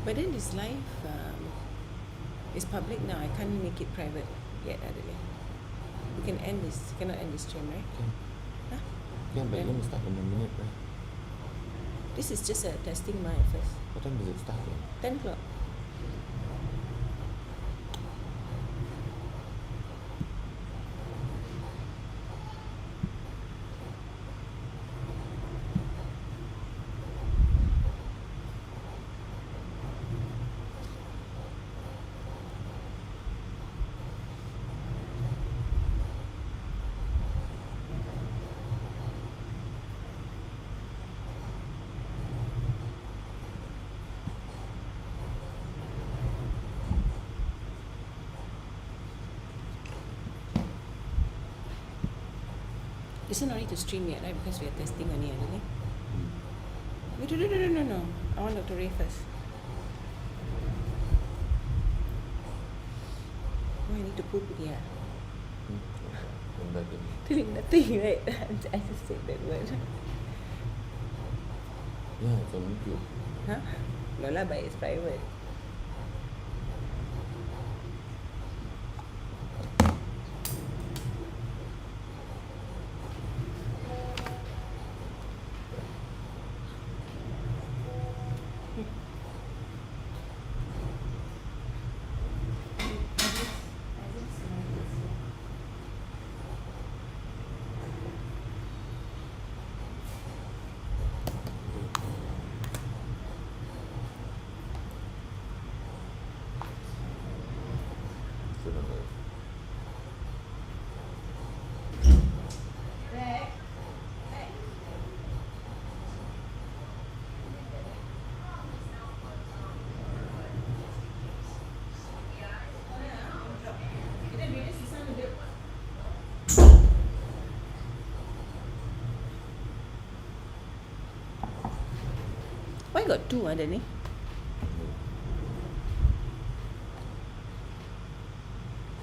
But then this live is public now. I can't make it private yet, Adelaide. We can end this. Cannot end this stream, right? Can. Huh? Can, but Then- you're going to start in a minute, right? This is just a testing mic first. What time does it start? 10 o'clock. This is not ready to stream yet, right? Because we are testing only, Adelaide. Wait, no. I want Dr. Ray first. Oh, I need to poop again. Doing nothing, right? I just said that word. Yeah, it's on YouTube. Huh? No lah, but it's private. Why got two, Danny?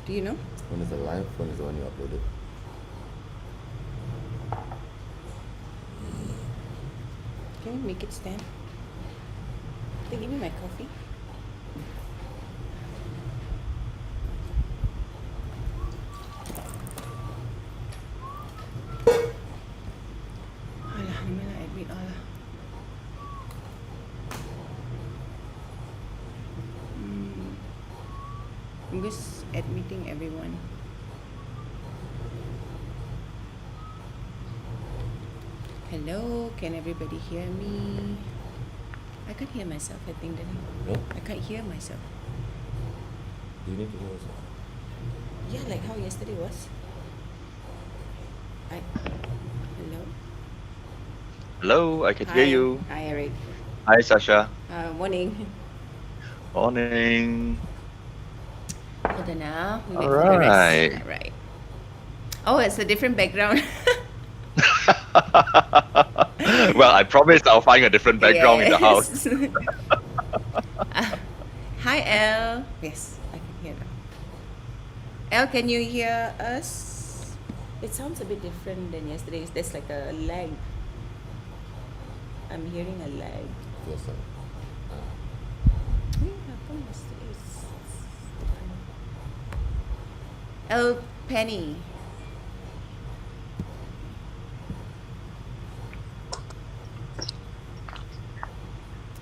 Do you know? One is a live, one is the one you uploaded. Can you make it stand? They give me my coffee. Alah, ni mana admit Allah. I'm just admitting everyone. Hello, can everybody hear me? I can't hear myself, I think, Danny. No? I can't hear myself. Do you need to hear yourself? Yeah, like how yesterday was. Hello? Hello, I can hear you. Hi, Eric. Hi, Sasha. Morning. Morning. Hold on now. We wait for the rest. Alright. Alright. Oh, it's a different background. Well, I promised I'll find a different background in the house. Yes. Hi, Elle. Yes, I can hear them. Elle, can you hear us? It sounds a bit different than yesterday. There's like a lag. I'm hearing a lag. Yes, sir. Hey, how come yesterday is different? Elle Penny.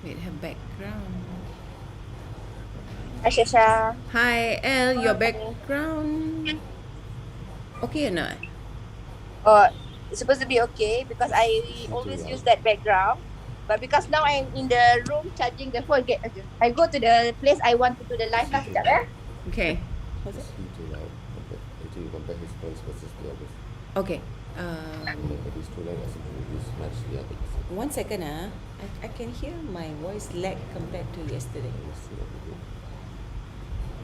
Wait, her background. Hi, Shasha. Hi, Elle, your background. Okay or not? It's supposed to be okay because I always use that background. But because now I'm in the room charging the phone, I go to the place I want to do the live lah. Sekejap eh. Okay. Is he too loud? Actually, you compare his voice versus the others. Okay. If he's too loud, I think he will match the other person. 1 second. I can hear my voice lag compared to yesterday. Let's see what we do.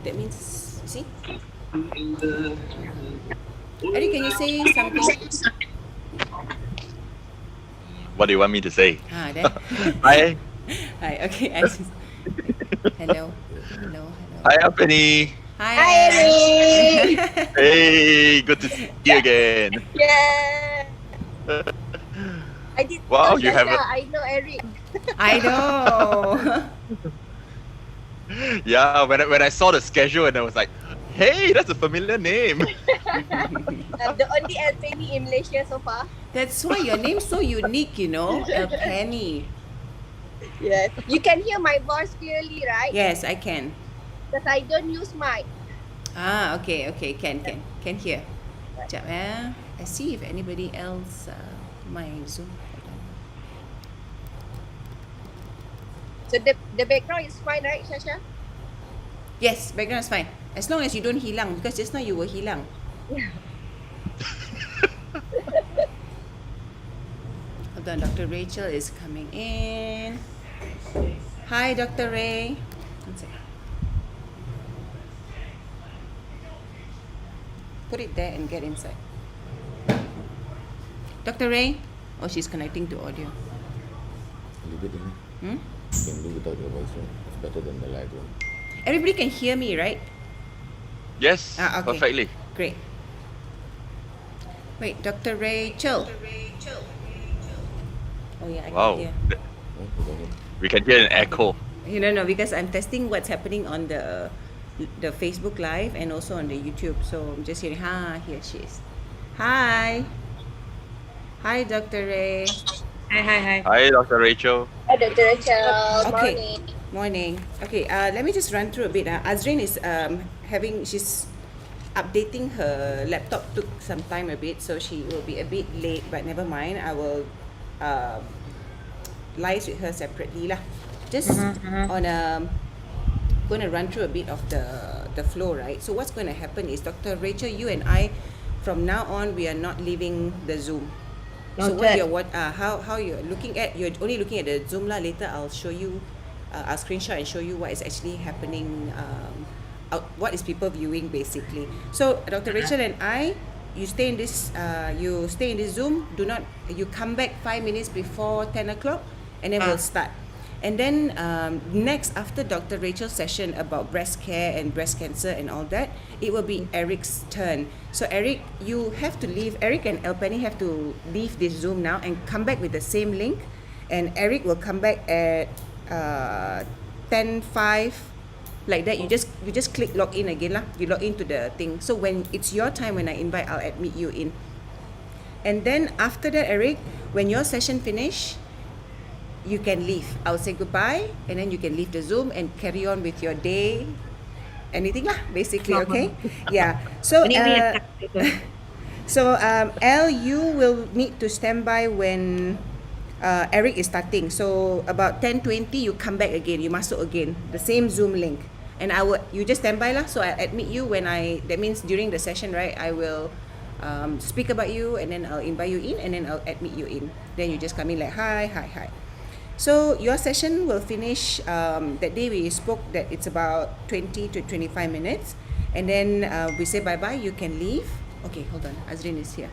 That means, see? Eric, can you say something? What do you want me to say? There. Hi. Hi, okay. Hello. Hi, Penny. Hi, Hi, Elle. Eric. Hey, good to see you again. Yeah. I did. Wow, know you have Shasha. I know Eric. I know. Yeah, when I saw the schedule and I was like, hey, that's a familiar name. The only El Penny in Malaysia so far. That's why your name's so unique, you know, El Penny. Yes. You can hear my voice clearly, right? Yes, I can. Because I don't use mic. Okay, can hear. Sekejap I see if anybody else my Zoom. Hold on. So the background is fine, right, Shasha? Yes, background is fine. As long as you don't hilang, because just now you were hilang. Hold on, Dr. Rachel is coming in. Hi, Dr. Ray. One second. Put it there and get inside. Dr. Ray? Oh, she's connecting to audio. Leave it in. Hmm? You can do without your voice, right? It's better than the live one. Everybody can hear me, right? Yes, Okay. perfectly. Great. Wait, Dr. Rachel. Oh yeah, I Wow. can hear. Right? You got it? We can hear an echo. You know, no, because I'm testing what's happening on the Facebook Live and also on the YouTube. So I'm just hearing, here she is. Hi. Hi, Dr. Ray. Hi. Hi, Dr. Rachel. Hi, Dr. Rachel. Okay. Morning. Morning. Okay, let me just run through a bit. Azrin is she's updating her laptop, took some time a bit, so she will be a bit late, but never mind. I will liaise with her separately lah. Just on going to run through a bit of the flow, right? So what's going to happen is, Dr. Rachel, you and I, from now on, we are not leaving the Zoom. So how you're looking at, you're only looking at the Zoom lah. Later I'll show you, I'll screenshot and show you what is actually happening, what is people viewing basically. So Dr. Rachel and I, you stay in this Zoom. You come back 5 minutes before 10 o'clock, and then we'll start. And then next, after Dr. Rachel's session about breast care and breast cancer and all that, it will be Eric's turn. So Eric, you have to leave. Eric and El Penny have to leave this Zoom now and come back with the same link. And Eric will come back at 10:05, like that. You just click log in again lah. You log into the thing. So when it's your time, when I invite, I'll admit you in. And then after that, Eric, when your session finish, you can leave. I'll say goodbye, and then you can leave the Zoom and carry on with your day. Anything lah, basically, okay? Yeah. So, Elle, you will need to stand by when Eric is starting. So about 10:20, you come back again. You masuk again, the same Zoom link, and you just stand by lah. So I admit you when that means during the session, right? I will speak about you, and then I'll invite you in, and then I'll admit you in. Then you just come in like hi. So your session will finish, that day we spoke that it's about 20 to 25 minutes, and then we say bye-bye, you can leave. Okay, hold on, Azrin is here.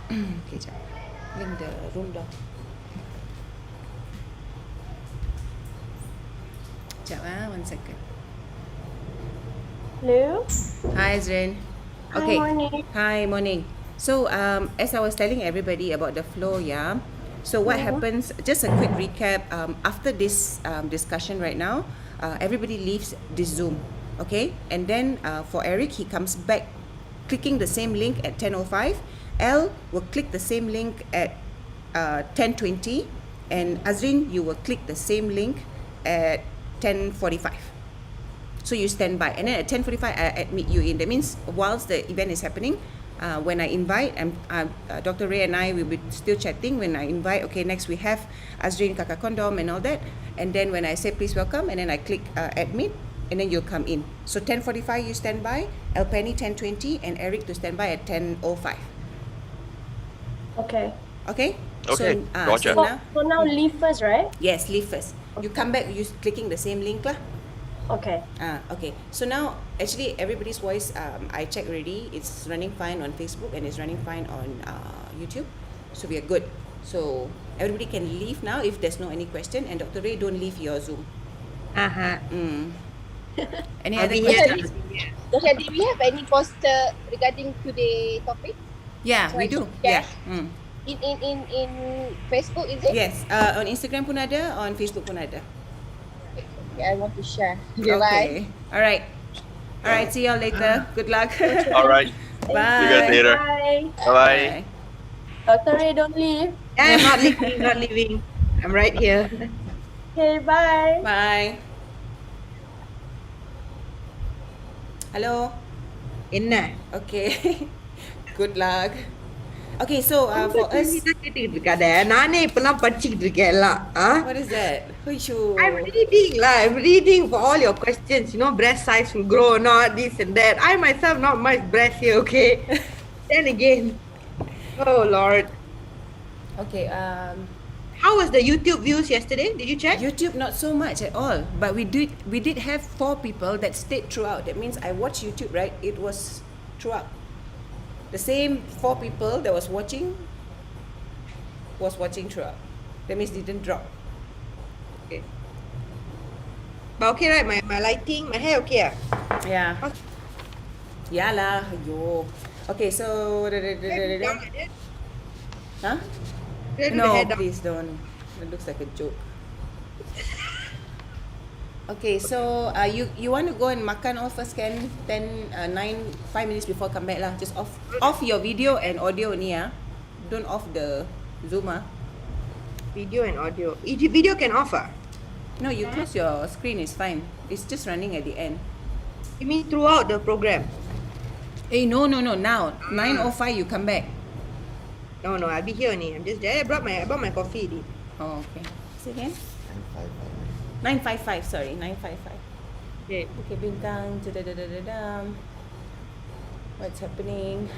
Okay, jap. Ring the room door. Jap 1 second. Hello. Hi Azrin. Okay. Morning. Hi, morning. So as I was telling everybody about the flow, yeah. So what happens? Just a quick recap. After this discussion right now, everybody leaves this Zoom, okay? And then for Eric, he comes back, clicking the same link at 10:05. Elle will click the same link at 10:20, and Azrin, you will click the same link at 10:45. So you stand by, and then at 10:45, I admit you in. That means whilst the event is happening, when I invite, Dr. Ray and I will be still chatting. When I invite, okay, next we have Azrin Kakak Kondom and all that. And then when I say please welcome, and then I click admit, and then you'll come in. So 10:45 you stand by, El Penny 10:20, and Eric to stand by at 10:05. Okay. Okay? Okay, So, gotcha. So now leave first, right? yes, leave first. You come back, you clicking the same link lah. Okay. Okay. So now, actually, everybody's voice, I checked already. It's running fine on Facebook and it's running fine on YouTube. So we are good. So everybody can leave now if there's no any question. And Dr. Ray, don't leave your Zoom. Any I'll other be here. questions? Dr. Did we have any poster regarding today's topic? Yeah, we do. Yeah. In Facebook, is it? Yes, on Instagram pun ada, on Facebook pun ada. Okay, I want to share. Okay, bye. Okay. All right. All right. See y'all later. Good luck. All right. See you guys Bye. later. Bye. Bye bye. Bye. Dr. Ray, don't leave. I'm not leaving, not leaving. I'm right here. Okay, bye. Bye. Hello. என்ன Okay. Good luck. Okay, so for us, கேட்டுக்கிட்டு இருக்காத நானே இப்பெல்லாம் படிச்சுக்கிட்டு இருக்கேன் எல்லாம் what is that? Hoishu. I'm reading lah. I'm reading for all your questions. You know, breast size will grow or not, this and that. I myself not much breast here, okay? Then again, oh Lord. Okay. How was the YouTube views yesterday? Did you check? YouTube not so much at all, but we did have 4 people that stayed throughout. That means I watched YouTube, right? It was throughout. The same 4 people that was watching throughout. That means didn't drop. Okay. But okay, right? My lighting, my hair okay ah? Yeah. Yeah lah. Ayo. Okay, so huh? Should I do the No, hair down? please don't. It looks like a joke. Okay, so you want to go and makan all first, can 5 minutes before come back lah. Just off your video and audio ni ah. Don't off the Zoom ah. Video and audio. Video can off ah? No, you close your screen is fine. It's just running at the end. You mean throughout the program? No. Now 9:05 you come back. No, I'll be here only. I'm just there. I brought my coffee already. Oh, okay. Say again. 955. 9:55. Sorry, 9:55. Okay. Okay, bintang. Da-da-da-da-da-dam. What's happening?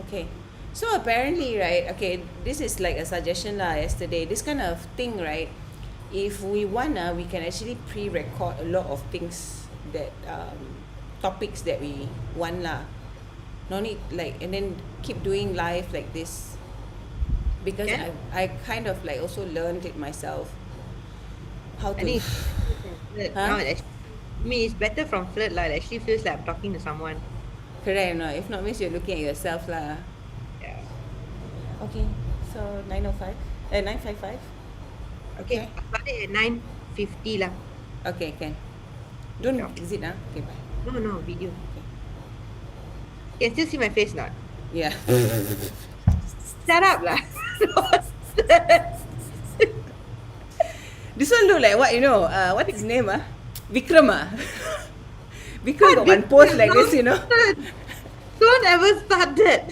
Okay. So apparently, right, okay, this is like a suggestion lah yesterday. This kind of thing, right, if we wanna, we can actually pre-record a lot of things that, topics that we want lah. No need, like, and then keep doing live like this. Because Yeah. I kind of like also learned it myself. How I to... think Huh? no, it's better from flirt lah. It actually feels like I'm talking to someone. Correct or not? If not, means you're looking at yourself lah. Yeah. Okay, so 9:05, 9:55. Okay. Okay. I started at 9:50 lah. Okay, can. Don't Yeah. exit ah. Okay, bye. No, video. Can still see my face not? Yeah. Shut up lah. This one look like what, you know? What is his name ah? Vikram ah. Vikram got one post like this, you know. Don't ever start that.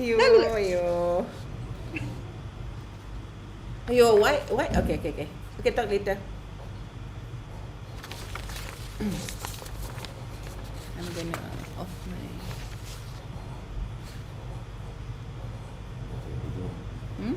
Ayo. Ayo, why? Okay. Okay, talk later. I'm gonna off my... Hmm?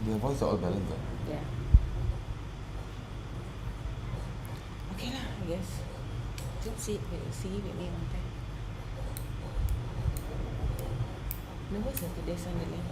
Their voice are all balanced. Yeah. Okay lah, I guess. Just see with me one time. Nervous lah today suddenly.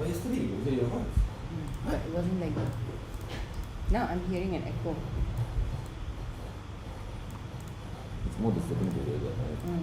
yesterday you hear your voice. But it wasn't like that. Now I'm hearing an echo. It's more disturbing to hear that, right?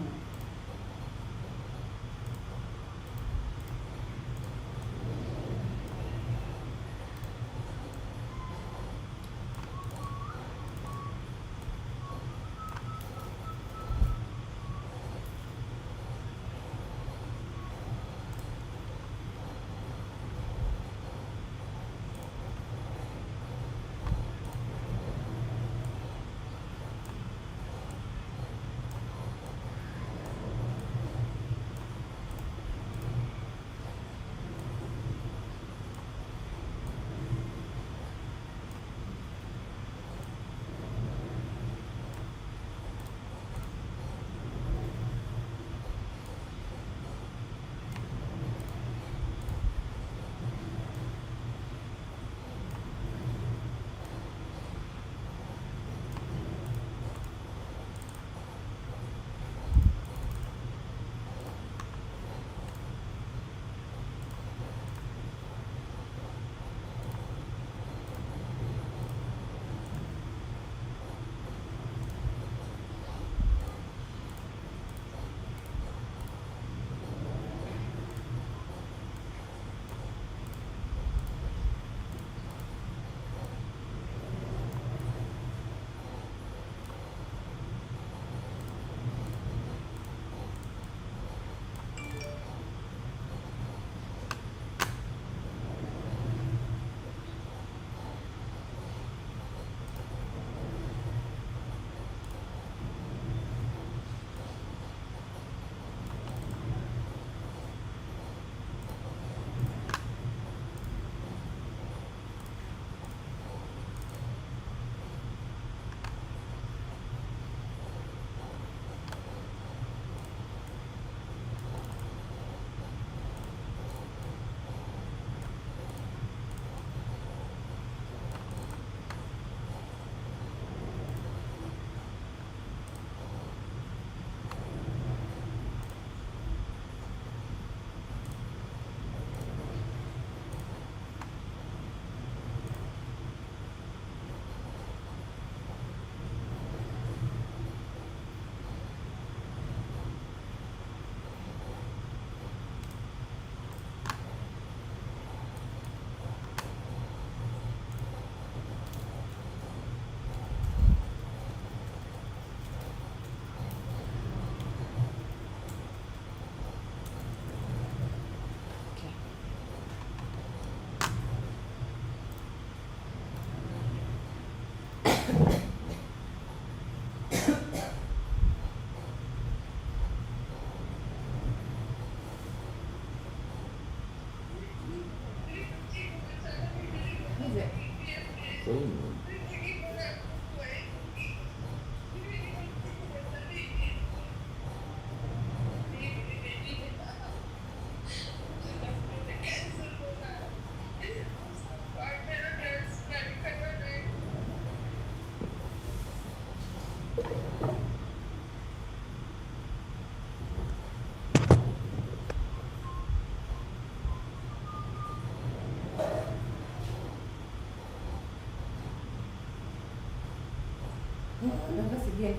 Nervous again.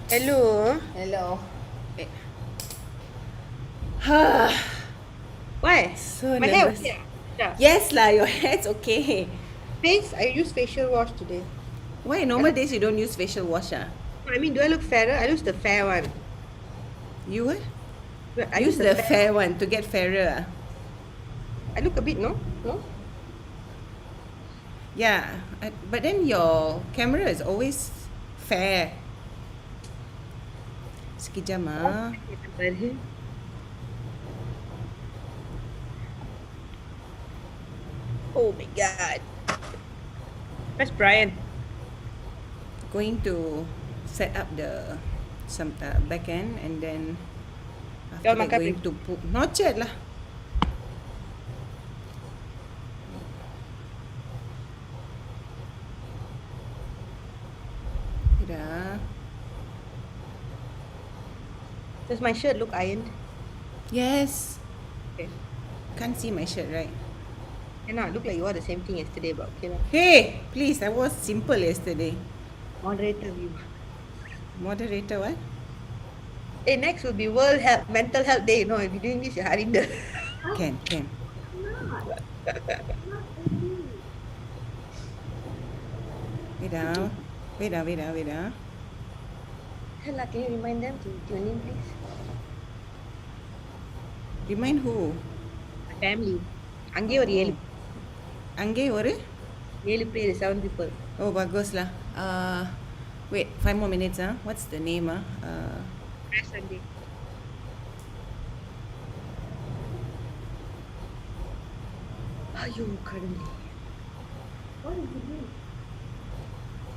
Hello. Hello. Why? So My hair nervous. okay. Yeah. Yes lah, your hair's okay. Face, I use facial wash today. Why normal days you don't use facial wash ah? I mean, do I look fairer? I use the fair one. You what? I Use the fair one to get fairer ah? I look a bit, no? No? Yeah, but then your camera is always fair. Sekejap ah. Oh my god. Where's Brian? Going to set up the some back end and then after Y'all that makan going to put not yet lah. Tidak. Does my shirt look ironed? Yes. Okay. Can't see my shirt, right? Cannot look like you wore the same thing yesterday, but okay lah. Hey, please, I was simple yesterday. Moderator view. Moderator, what? Hey, next will be World Health Mental Health Day. No, if you're doing this, you're hiding the. Can. Wait ah. Hella, can you remind them to tune in, please? Remind who? My family. அங்கேயே ஒரு ஏழு அங்கே ஒரு 7 பேர் 7 people. Oh, bagus lah. Wait, 5 more minutes ah. What's the name ah? Press Sunday. Ayuh, currently. What is it doing?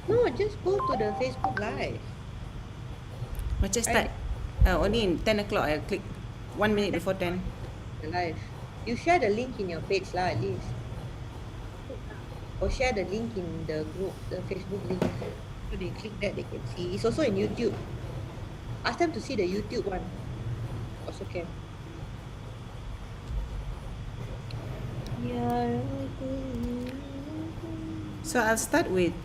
No, just go to the Facebook Live. Macam start. Only in 10 o'clock I click. 1 minute before 10. The live. You share the link in your page lah, at least. Or share the link in the group, the Facebook link. So they click that, they can see. It's also in YouTube. Ask them to see the YouTube one. Also can. Yeah. So I'll start with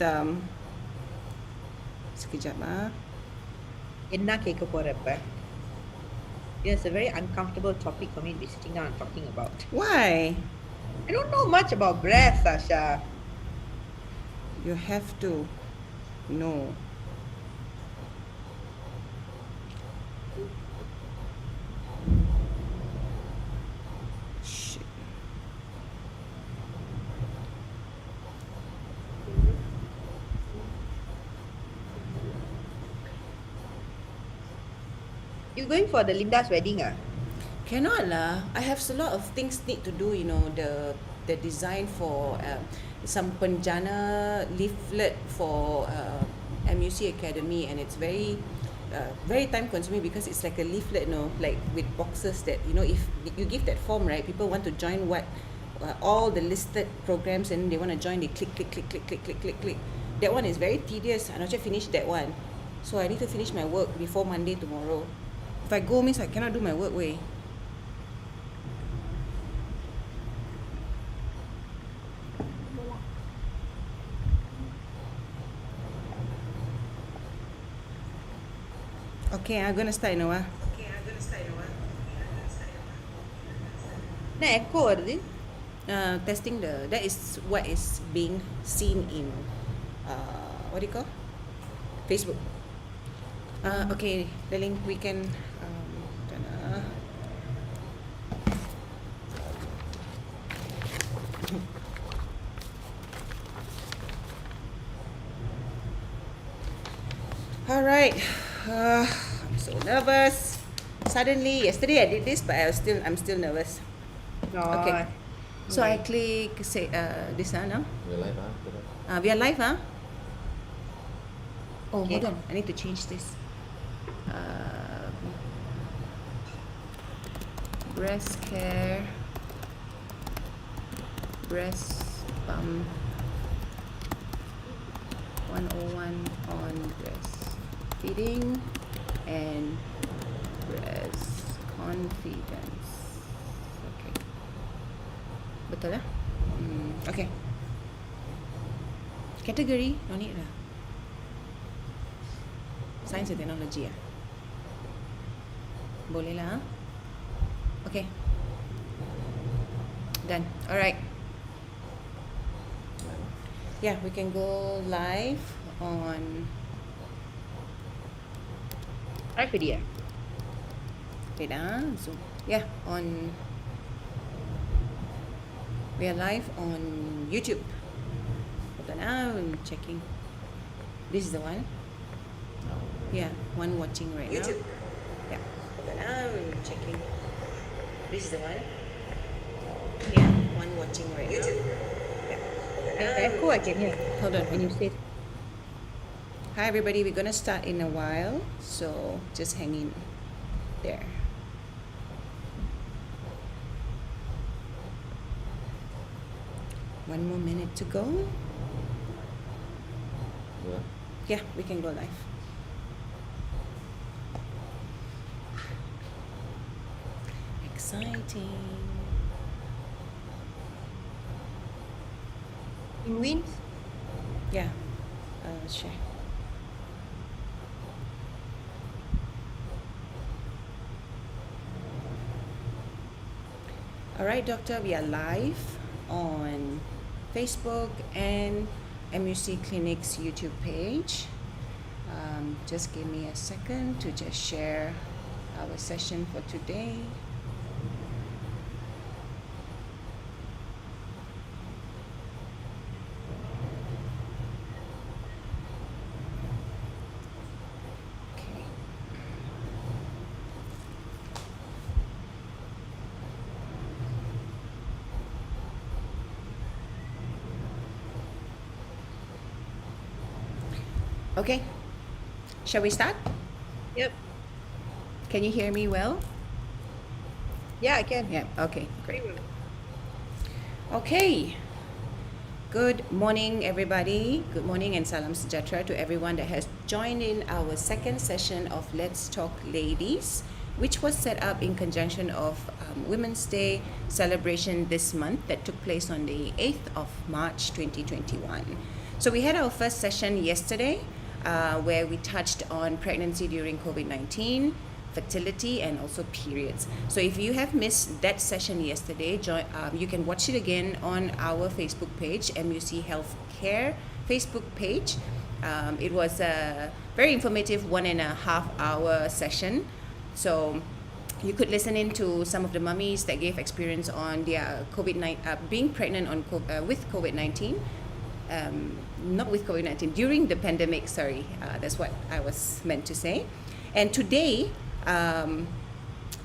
sekejap ah. என்ன கேட்க போறப்ப? It's a very uncomfortable topic for me to be sitting down and talking about. Why? I don't know much about breath, Sasha. You have to know. Shit. You going for the Linda's wedding ah? Cannot lah. I have a lot of things need to do, you know, the design for some penjana leaflet for MUC Academy, and it's very time consuming because it's like a leaflet, you know, like with boxes that, you know, if you give that form, right, people want to join what all the listed programs and they want to join, they click. That one is very tedious. I not yet finished that one. So I need to finish my work before Monday tomorrow. If I go means I cannot do my work way. Okay, I'm gonna start in a while. என்ன echo வருது? Testing that is what is being seen in what do you call? Facebook. Okay, darling, we can all right. I'm so nervous. Suddenly, yesterday I did this, but I'm still nervous. No. Okay. So I click say this now. We're live, huh? We are live, huh? Oh, Okay. hold on. I need to change this. Breast care, breast pump 101 on breastfeeding and breast confidence. Okay. Betul lah? Okay. Category, no need lah. Science and technology ah. Boleh lah. Okay. Done. Alright. Yeah, we can go live on Live already ah? wait ah, Zoom. Yeah, on we are live on YouTube. Hold on, I'm checking. This is the one. Yeah, one watching right YouTube. now. Yeah. Hold on, I'm checking. This is the one. Yeah, one watching right YouTube. now. Yeah. The echo I can hear Hold on. when you say. Hi everybody, we're gonna start in a while, so just hang in there. One more minute to go. Yeah. Yeah, we can go live. exciting. In wins? Yeah, share. All right, doctor, we are live on Facebook and MUC Clinic's YouTube page. Just give me a second to just share our session for today. Okay. Okay, shall we start? Yep. Can you hear me well? Yeah, I can. Yeah, okay, great. Very well. Okay. Good morning, everybody. Good morning and salam sejahtera to everyone that has joined in our second session of Let's Talk Ladies, which was set up in conjunction of Women's Day celebration this month that took place on the 8th of March 2021. So we had our first session yesterday where we touched on pregnancy during COVID-19, fertility, and also periods. So if you have missed that session yesterday, you can watch it again on our Facebook page, MUC Healthcare Facebook page. It was a very informative 1.5 hour session. So you could listen in to some of the mummies that gave experience on their being pregnant on with COVID-19. Not with COVID-19, during the pandemic, sorry, that's what I was meant to say. And today,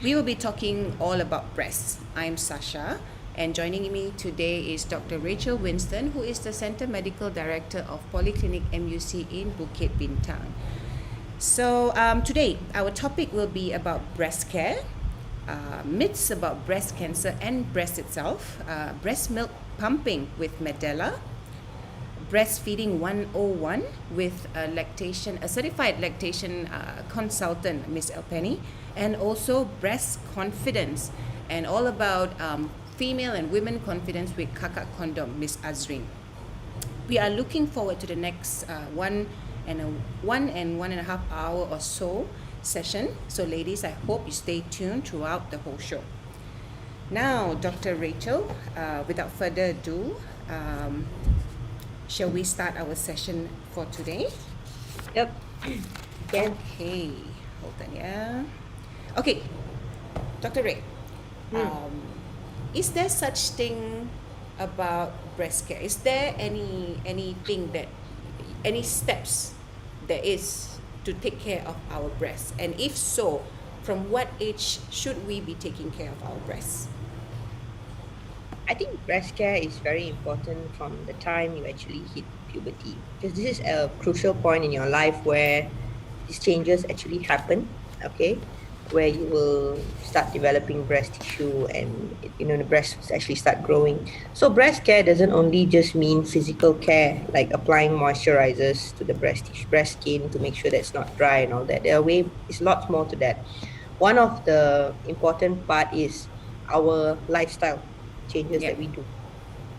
we will be talking all about breasts. I'm Sasha, and joining me today is Dr. Rachel Winston, who is the Center Medical Director of Polyclinic MUC in Bukit Bintang. So today, our topic will be about breast care, myths about breast cancer and breast itself, breast milk pumping with Medela, breastfeeding 101 with a certified lactation consultant, Miss Elpenny, and also breast confidence and all about female and women confidence with Kakak Condom, Miss Azrin. We are looking forward to the next 1.5 hour or so session. So ladies, I hope you stay tuned throughout the whole show. Now, Dr. Rachel, without further ado, shall we start our session for today? Yep. Can. Okay, hold on, yeah. Okay, Dr. Ray, is there such thing about breast care? Is there any steps there is to take care of our breasts? And if so, from what age should we be taking care of our breasts? I think breast care is very important from the time you actually hit puberty, because this is a crucial point in your life where these changes actually happen, okay, where you will start developing breast tissue and the breasts actually start growing. So breast care doesn't only just mean physical care, like applying moisturizers to the breast skin to make sure that it's not dry and all that. It's lots more to that. One of the important part is our lifestyle changes that we do.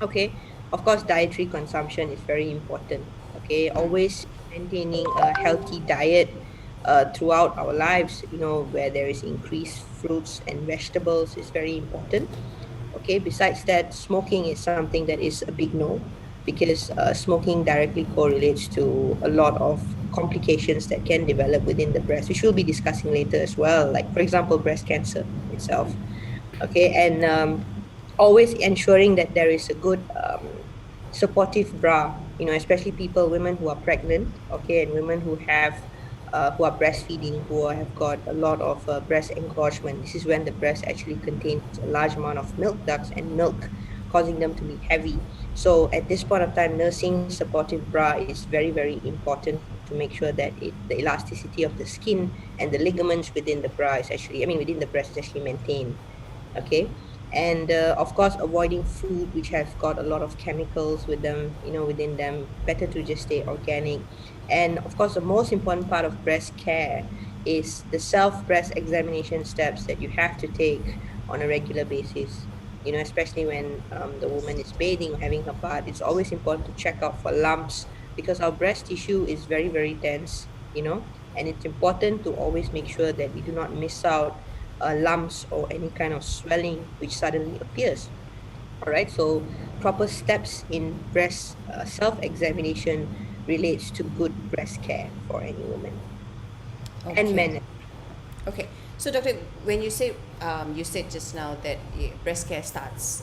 Okay, of course, dietary consumption is very important. Okay, always maintaining a healthy diet throughout our lives, where there is increased fruits and vegetables is very important. Okay, besides that, smoking is something that is a big no, because smoking directly correlates to a lot of complications that can develop within the breast, which we'll be discussing later as well, like for example breast cancer itself. Okay, and always ensuring that there is a good supportive bra, especially women who are pregnant, okay, and women who are breastfeeding, who have got a lot of breast engorgement. This is when the breast actually contains a large amount of milk ducts and milk, causing them to be heavy. So at this point of time, nursing supportive bra is very, very important to make sure that the elasticity of the skin and the ligaments within the bra within the breast is actually maintained. Okay, and of course, avoiding food which have got a lot of chemicals within them. Better to just stay organic. And of course, the most important part of breast care is the self breast examination steps that you have to take on a regular basis. You know, especially when the woman is bathing or having her bath, it's always important to check out for lumps because our breast tissue is very, very dense, you know, and it's important to always make sure that we do not miss out lumps or any kind of swelling which suddenly appears. All right, so proper steps in breast self examination relates to good breast care for any woman and Okay. men. Okay. So, doctor, when you said just now that breast care starts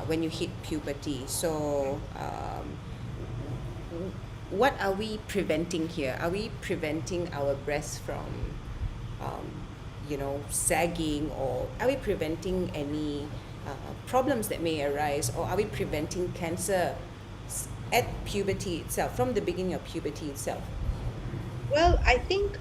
when you hit puberty. So, what are we preventing here? Are we preventing our breasts from, um, sagging, or are we preventing any problems that may arise, or are we preventing cancer at puberty itself, from the beginning of puberty itself? Well, I think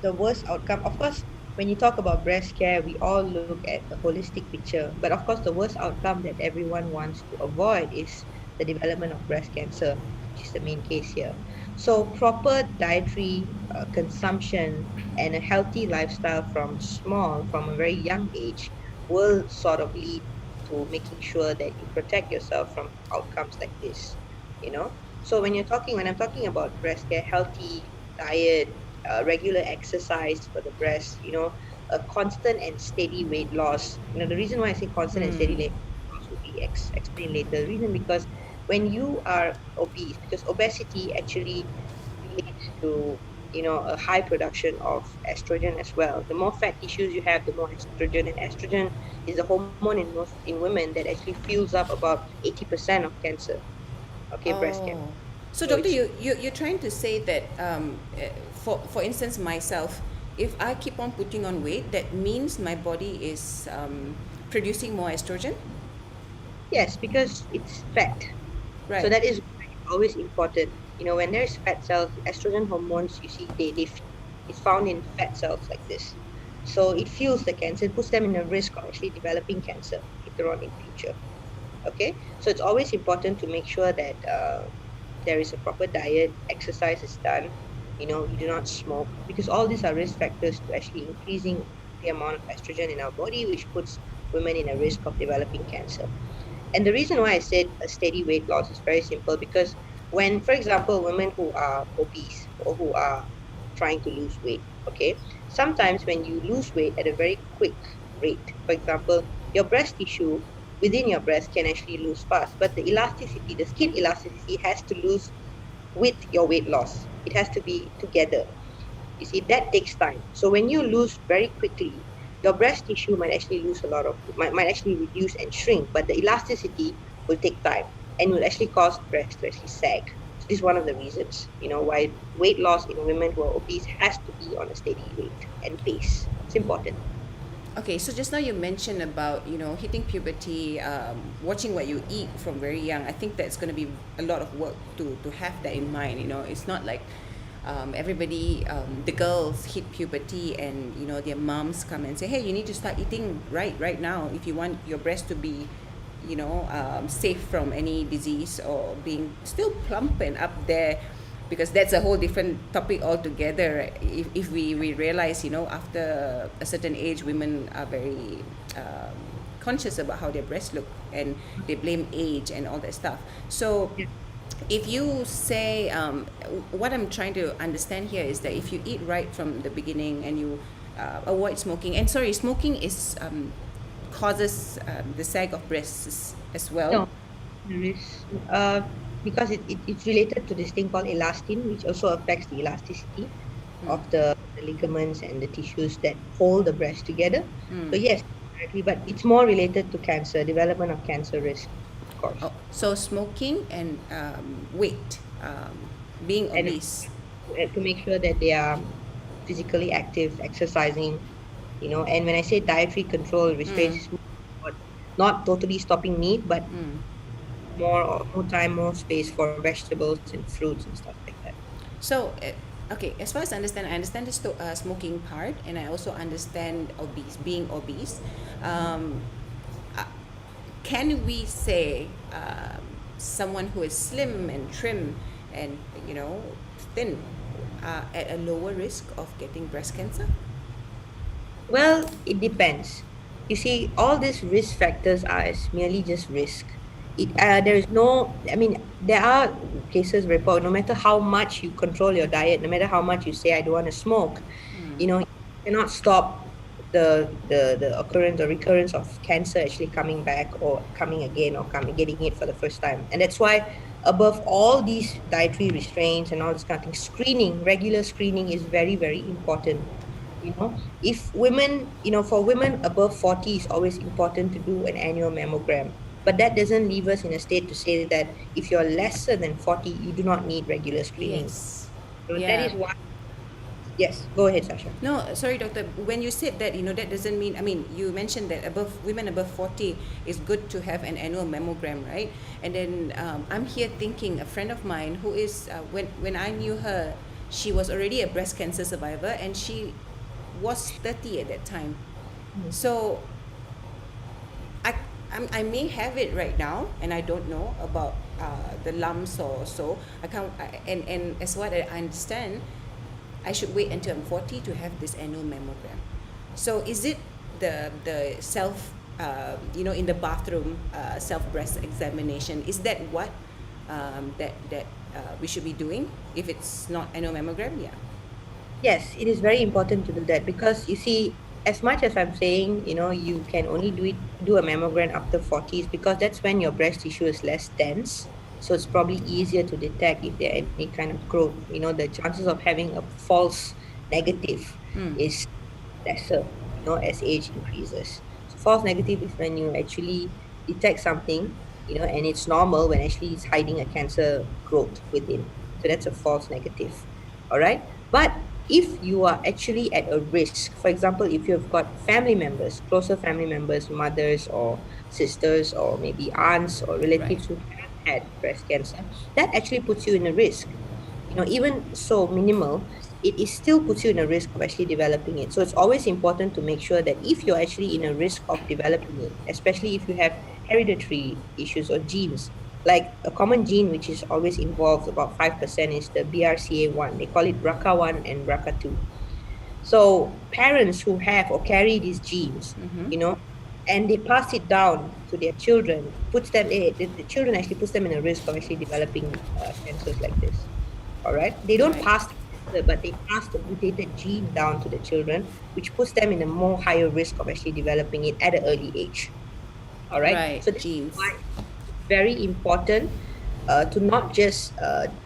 the worst outcome, of course, when you talk about breast care, we all look at the holistic picture. But of course, the worst outcome that everyone wants to avoid is the development of breast cancer, which is the main case here. So, proper dietary consumption and a healthy lifestyle from a very young age, will sort of lead to making sure that you protect yourself from outcomes like this, you know. So when I'm talking about breast care, healthy diet, regular exercise for the breast, you know, a constant and steady weight loss. You know, the reason why I say constant and steady weight loss will be explained later. The reason because when you are obese, because obesity actually relates to, you know, a high production of estrogen as well. The more fat tissues you have, the more estrogen, and estrogen is the hormone in women that actually fuels up about 80% of cancer. Okay, breast cancer. Oh, so So doctor, it's you're trying to say that for instance myself, if I keep on putting on weight, that means my body is producing more estrogen, yes, because it's fat. So right? that is why it's always important. You know, when there's fat cells, estrogen hormones, you see, it's found in fat cells like this. So it fuels the cancer, it puts them in a risk of actually developing cancer later on in future. Okay, so it's always important to make sure that there is a proper diet, exercise is done. You know, you do not smoke because all these are risk factors to actually increasing the amount of estrogen in our body, which puts women in a risk of developing cancer. And the reason why I said a steady weight loss is very simple because when, for example, women who are obese or who are trying to lose weight, okay, sometimes when you lose weight at a very quick rate, for example, your breast tissue within your breast can actually lose fast, but the elasticity, the skin elasticity has to lose with your weight loss. It has to be together. You see, that takes time. So when you lose very quickly, your breast tissue might actually lose a lot of, might actually reduce and shrink, but the elasticity will take time and will actually cause breast to actually sag. So this is one of the reasons, you know, why weight loss in women who are obese has to be on a steady rate and pace. It's important. Okay, so just now you mentioned about hitting puberty, watching what you eat from very young. I think that's going to be a lot of work to have that in mind. It's not like everybody, the girls hit puberty and their moms come and say, hey, you need to start eating right now if you want your breast to be safe from any disease or being still plump and up there, because that's a whole different topic altogether. If we realize after a certain age, women are very conscious about how their breasts look, and they blame age and all that stuff. So Yeah. if you say, what I'm trying to understand here is that if you eat right from the beginning and you avoid smoking, and sorry, smoking is causes the sag of breasts as well. No, there is, because it's related to this thing called elastin, which also affects the elasticity Mm. of the ligaments and the tissues that hold the breast together. So Mm. yes, directly, but it's more related to cancer, development of cancer risk, of course. Oh, so smoking and weight, being And obese. to make sure that they are physically active, exercising, you know. And when I say dietary control, restraints, Mm. is more about not totally stopping meat, but Mm. more time, more space for vegetables and fruits and stuff like that. So, okay, as far as I understand the smoking part, and I also understand being obese. Um, uh, can we say someone who is slim and trim and thin, are at a lower risk of getting breast cancer? Well, it depends. You see, all these risk factors are as merely just risk. There is no, I mean, there are cases report, no matter how much you control your diet, no matter how much you say, I don't want to smoke, you cannot stop the occurrence or recurrence of cancer actually coming back or coming again or coming getting it for the first time. And that's why above all these dietary restraints and all this kind of thing, regular screening is very, very important. If women, for women above 40, it's always important to do an annual mammogram. But that doesn't leave us in a state to say that if you're lesser than 40, you do not need regular screening. Yes. So that Yeah. is why, yes, go ahead, Sasha. No, sorry, doctor. When you said that, that doesn't mean. I mean, you mentioned that women above 40 is good to have an annual mammogram, right? And then I'm here thinking a friend of mine who is when I knew her, she was already a breast cancer survivor, and she was 30 at that time. So I I may have it right now, and I don't know about the lumps or so. I can't. And as what I understand, I should wait until I'm 40 to have this annual mammogram. So is it the self, in the bathroom, self breast examination? Is that what that we should be doing if it's not annual mammogram? Yeah. Yes, it is very important to do that because you see, as much as I'm saying, you can only do a mammogram after 40s because that's when your breast tissue is less dense. So it's probably easier to detect if there are any kind of growth. The chances of having a false negative is lesser, as age increases. So false negative is when you actually detect something, and it's normal when actually it's hiding a cancer growth within. So that's a false negative. All right. But if you are actually at a risk, for example, if you've got family members, closer family members, mothers or sisters, or maybe aunts or Right. relatives who have had breast cancer, that actually puts you in a risk. Even so minimal, it is still puts you in a risk of actually developing it. So it's always important to make sure that if you're actually in a risk of developing it, especially if you have hereditary issues or genes, like a common gene which is always involved about 5% is the BRCA1. They call it BRCA1 and BRCA2. So parents who have or carry these genes, and they pass it down to their children, puts them the children actually puts them in a risk of actually developing cancers like this. All right, they don't Right. pass the cancer, but they pass the mutated gene down to the children, which puts them in a more higher risk of actually developing it at an early age. All right, Right. so this is why Genes. it's very important to not just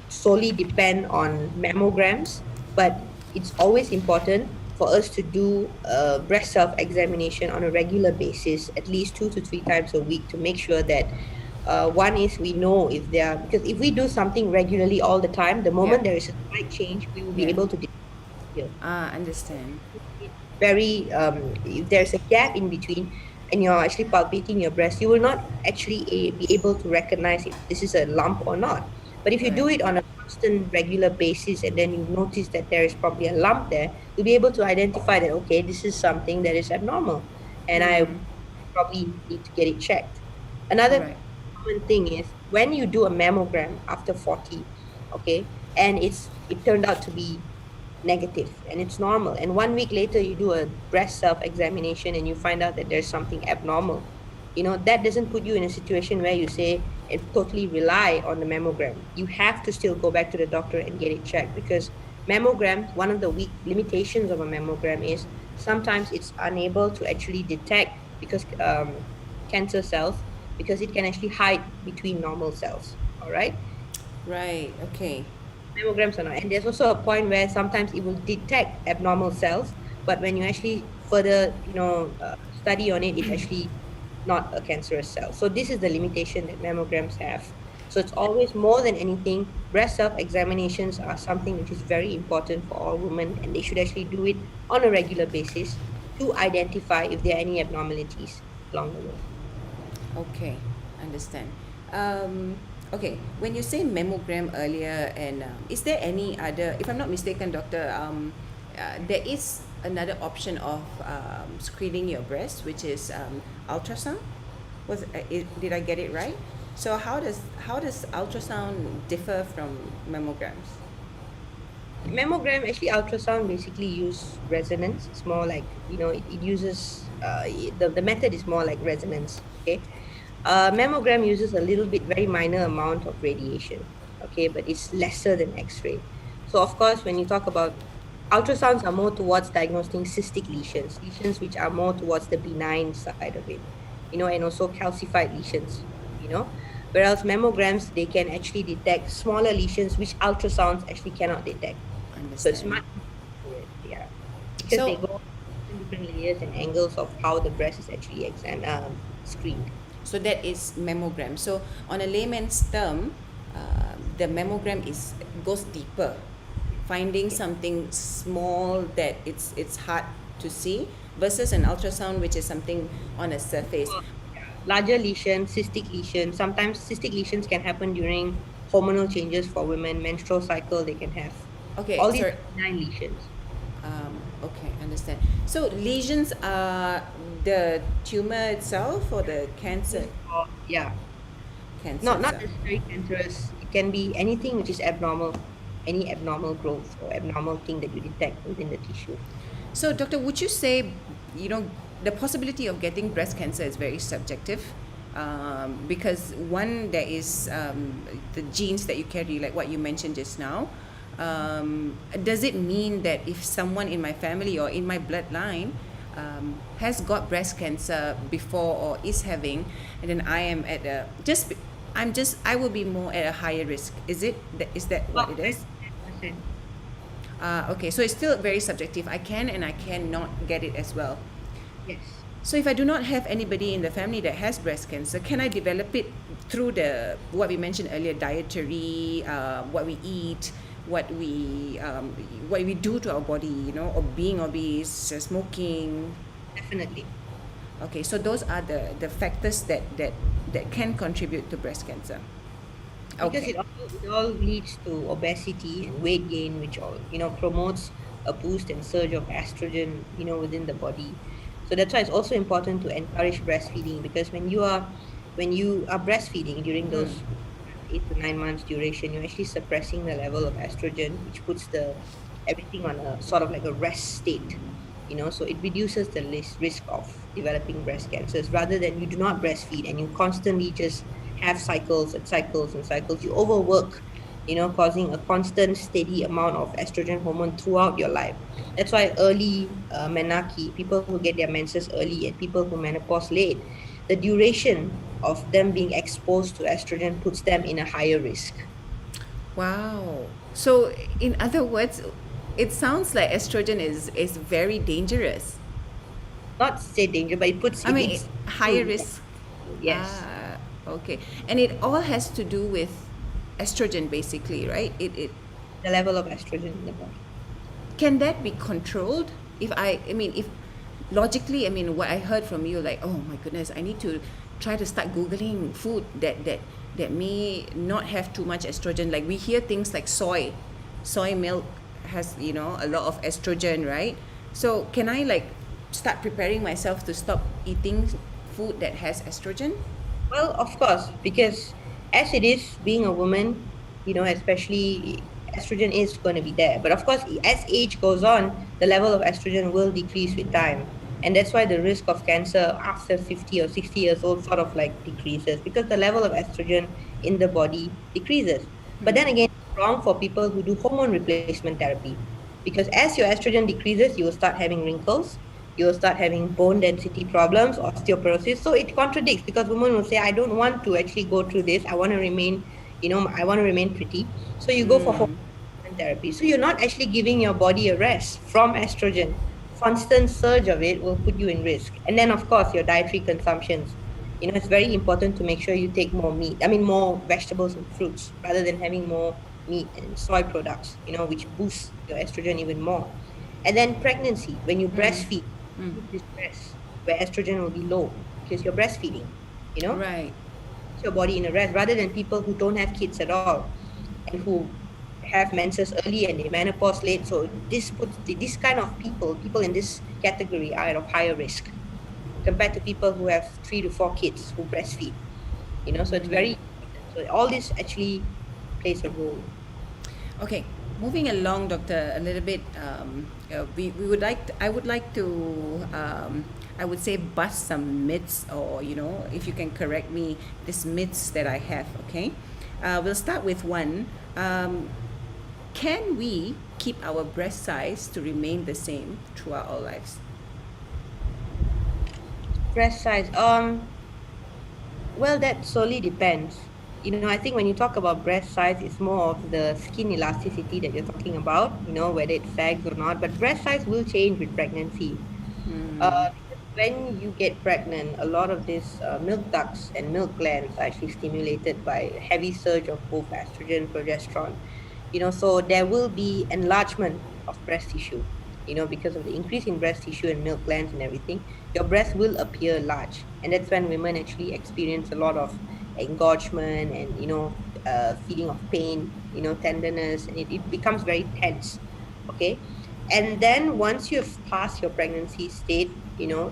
solely depend on mammograms, but it's always important for us to do breast self examination on a regular basis, at least 2 to 3 times a week, to make sure that one is we know if they are, because if we do something regularly all the time, the Yeah. moment there is a slight change, we will be Yeah. able to detect it. Understand. Very if there's a gap in between and you're actually palpating your breast, you will not actually be able to recognize if this is a lump or not. But if you do Right. it on a constant regular basis and then you notice that there is probably a lump there, you'll be able to identify that, okay, this is something that is abnormal and I probably need to get it checked. Another Right. common thing is when you do a mammogram after 40, okay, and it turned out to be negative and it's normal, and 1 week later you do a breast self examination and you find out that there's something abnormal, that doesn't put you in a situation where you say and totally rely on the mammogram. You have to still go back to the doctor and get it checked, because mammograms, one of the weak limitations of a mammogram is sometimes it's unable to actually detect because cancer cells, because it can actually hide between normal cells. All right, Right. Okay. mammograms or not. And there's also a point where sometimes it will detect abnormal cells, but when you actually further, study on it, it's actually not a cancerous cell. So this is the limitation that mammograms have. So it's always more than anything, breast self-examinations are something which is very important for all women, and they should actually do it on a regular basis to identify if there are any abnormalities along the way. Okay. Understand. Um, okay. When you say mammogram earlier, and is there any other? If I'm not mistaken, doctor, there is another option of screening your breast, which is ultrasound. Did I get it right? So how does ultrasound differ from mammograms? Mammogram, actually ultrasound basically use resonance. It's more like, it uses the method is more like resonance. Okay. Mammogram uses a little bit, very minor amount of radiation. Okay, but it's lesser than X-ray. So of course, when you talk about ultrasounds, are more towards diagnosing cystic lesions, lesions which are more towards the benign side of it, and also calcified lesions, you know. Whereas mammograms, they can actually detect smaller lesions which ultrasounds actually cannot detect. So it's Understand. much more accurate, yeah, because they So, go different layers and angles of how the breast is actually screened. so that is mammogram. So, on a layman's term, the mammogram is goes deeper, finding Okay. something small that it's hard to see versus an ultrasound, which is something on a surface. Larger lesions, cystic lesions. Sometimes cystic lesions can happen during hormonal changes for women, menstrual cycle, they can have. Okay, All these sorry. are benign lesions. Okay, understand. So lesions are the tumor itself or the cancer? Yeah, Cancer not itself. necessarily cancerous. It can be anything which is abnormal, any abnormal growth or abnormal thing that you detect within the tissue. So, doctor, would you say, you know, the possibility of getting breast cancer is very subjective? Because one, there is the genes that you carry, like what you mentioned just now. Does it mean that if someone in my family or in my bloodline has got breast cancer before or is having, and then I am at a I will be more at a higher risk. Is that what About it is? 10%. Okay, so it's still very subjective. I can and I cannot get it as well. Yes. So if I do not have anybody in the family that has breast cancer, can I develop it through the what we mentioned earlier, dietary, what we eat, what we do to our body, or being obese, smoking. Definitely. Okay, so those are the factors that can contribute to breast cancer. Because Okay. it all leads to obesity and weight gain, which all promotes a boost and surge of estrogen within the body. So that's why it's also important to encourage breastfeeding, because when you are breastfeeding during Mm. those 8 to 9 months duration, you're actually suppressing the level of estrogen, which puts the everything on a sort of like a rest state. So it reduces the risk of developing breast cancers, rather than you do not breastfeed and you constantly just have cycles and cycles and cycles. You overwork, causing a constant steady amount of estrogen hormone throughout your life. That's why early menarche, people who get their menses early and people who menopause late, the duration of them being exposed to estrogen puts them in a higher risk. Wow. So in other words, it sounds like estrogen is very dangerous. Not to say danger, but it puts I it, mean, it's higher risk. yes, Okay. And it all has to do with estrogen, basically, right? It the level of estrogen in the body. can that be controlled? I mean, if logically, I mean, what I heard from you, like, oh my goodness, I need to try to start googling food that may not have too much estrogen. Like we hear things like soy milk has a lot of estrogen, right? So can I like start preparing myself to stop eating food that has estrogen? Well, of course, because as it is being a woman, especially estrogen is going to be there. But of course, as age goes on, the level of estrogen will decrease with time. And that's why the risk of cancer after 50 or 60 years old sort of like decreases, because the level of estrogen in the body decreases. But then again, it's wrong for people who do hormone replacement therapy, because as your estrogen decreases, you will start having wrinkles, you will start having bone density problems, osteoporosis. So it contradicts, because women will say, I don't want to actually go through this. I want to remain, I want to remain pretty. So you go for Mm. hormone therapy. So you're not actually giving your body a rest from estrogen. Constant surge of it will put you in risk. And then, of course, your dietary consumptions. It's very important to make sure you take more meat. I mean, more vegetables and fruits rather than having more meat and soy products, which boosts your estrogen even more. And then pregnancy, when you breastfeed, keep this rest where estrogen will be low because you're breastfeeding, you know, Right. put your body in a rest, rather than people who don't have kids at all and who have menses early and they menopause late. So this puts this kind of people in this category are of higher risk compared to people who have 3 to 4 kids who breastfeed. So it's very important. So all this actually plays a role. Okay. Moving along, Doctor, a little bit. We would like. I would like to. I would say bust some myths, or if you can correct me, these myths that I have. Okay, we'll start with one. Can we keep our breast size to remain the same throughout our lives? Breast size. Well, that solely depends. I think when you talk about breast size, it's more of the skin elasticity that you're talking about, whether it sags or not. But breast size will change with pregnancy. Because when you get pregnant, a lot of these milk ducts and milk glands are actually stimulated by a heavy surge of both estrogen, progesterone. So there will be enlargement of breast tissue. Because of the increase in breast tissue and milk glands and everything, your breast will appear large, and that's when women actually experience a lot of engorgement and feeling of pain, tenderness, and it becomes very tense. Okay, and then once you've passed your pregnancy state, your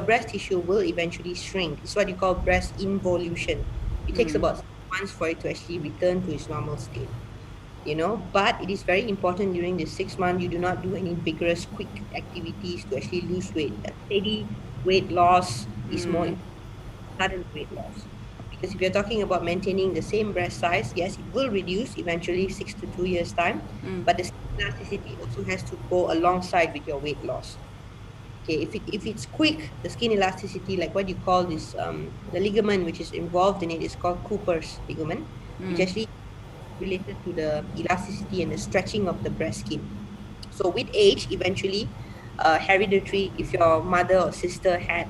breast tissue will eventually shrink. It's what you call breast involution. It takes about 6 months for it to actually return to its normal state. But it is very important during the 6 months you do not do any vigorous quick activities to actually lose weight. A steady weight loss is more important than sudden weight loss. Because if you're talking about maintaining the same breast size, yes, it will reduce eventually 6 to 2 years time, but the skin elasticity also has to go alongside with your weight loss. Okay, if it's quick, the skin elasticity, like what you call this, the ligament which is involved in it is called Cooper's ligament, which actually related to the elasticity and the stretching of the breast skin. So with age, eventually, hereditary, if your mother or sister had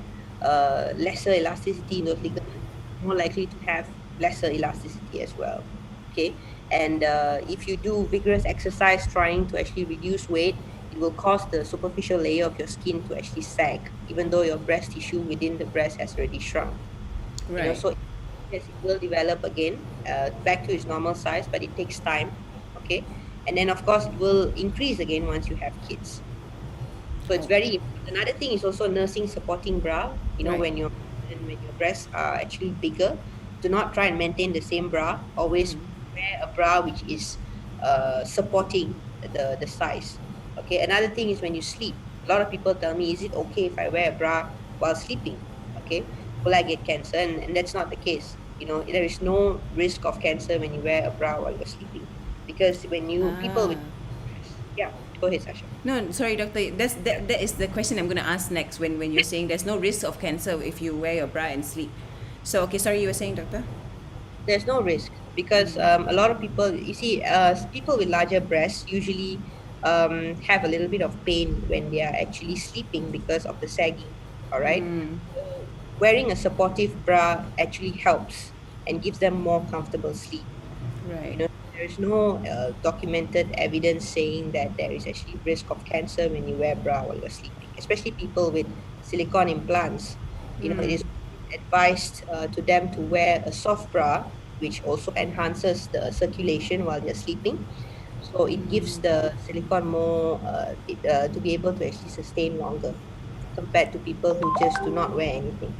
lesser elasticity in those ligaments, more likely to have lesser elasticity as well. Okay, and if you do vigorous exercise trying to actually reduce weight, it will cause the superficial layer of your skin to actually sag, even though your breast tissue within the breast has already shrunk. Right. So yes, it will develop again back to its normal size, but it takes time. Okay, and then of course it will increase again once you have kids. So it's very Okay. important. Another thing is also nursing supporting bra. Right. When your breasts are actually bigger, do not try and maintain the same bra. Always wear a bra which is supporting the size. Okay. Another thing is when you sleep. A lot of people tell me, is it okay if I wear a bra while sleeping? Okay. Will I get cancer? And that's not the case. There is no risk of cancer when you wear a bra while you're sleeping, because when you people Ah. with yeah, go ahead, Sasha. No, sorry, doctor. That is the question I'm going to ask next. When you're saying there's no risk of cancer if you wear your bra and sleep. So okay, sorry, you were saying, doctor. There's no risk because a lot of people, you see, people with larger breasts usually have a little bit of pain when they are actually sleeping because of the sagging. All right. So wearing a supportive bra actually helps and gives them more comfortable sleep. Right. There is no documented evidence saying that there is actually risk of cancer when you wear bra while you're sleeping, especially people with silicone implants. It is advised to them to wear a soft bra, which also enhances the circulation while they're sleeping. So it gives the silicone more to be able to actually sustain longer compared to people who just do not wear anything.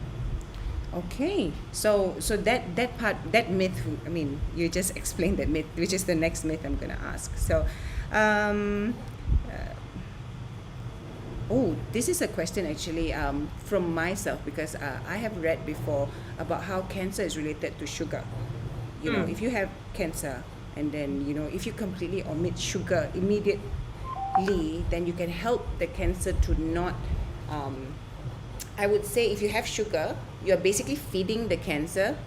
Okay. So that part, that myth. I mean, you just explained that myth, which is the next myth I'm going to ask. So, um, oh, this is a question actually from myself, because I have read before about how cancer is related to sugar. If you have cancer, and then if you completely omit sugar immediately, then you can help the cancer to not. I would say if you have sugar, you're basically feeding the cancer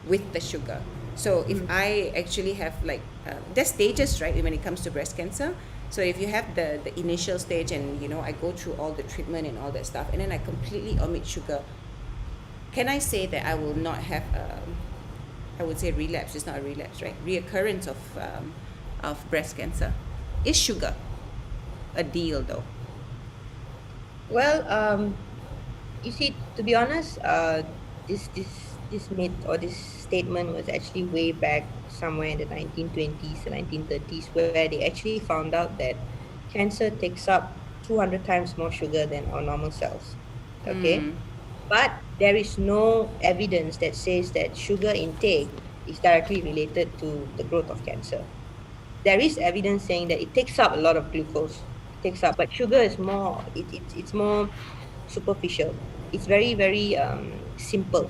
with the sugar. So if I actually have like there's stages, right, when it comes to breast cancer. So if you have the initial stage, and I go through all the treatment and all that stuff, and then I completely omit sugar, can I say that I will not have I would say relapse? It's not a relapse, right? Reoccurrence of breast cancer. Is sugar a deal though? Well, you see, to be honest, this myth or this statement was actually way back somewhere in the 1920s and 1930s, where they actually found out that cancer takes up 200 times more sugar than our normal cells. Okay, but there is no evidence that says that sugar intake is directly related to the growth of cancer. there is evidence saying that it takes up a lot of glucose. It takes up, but sugar is more. It's more superficial. It's very simple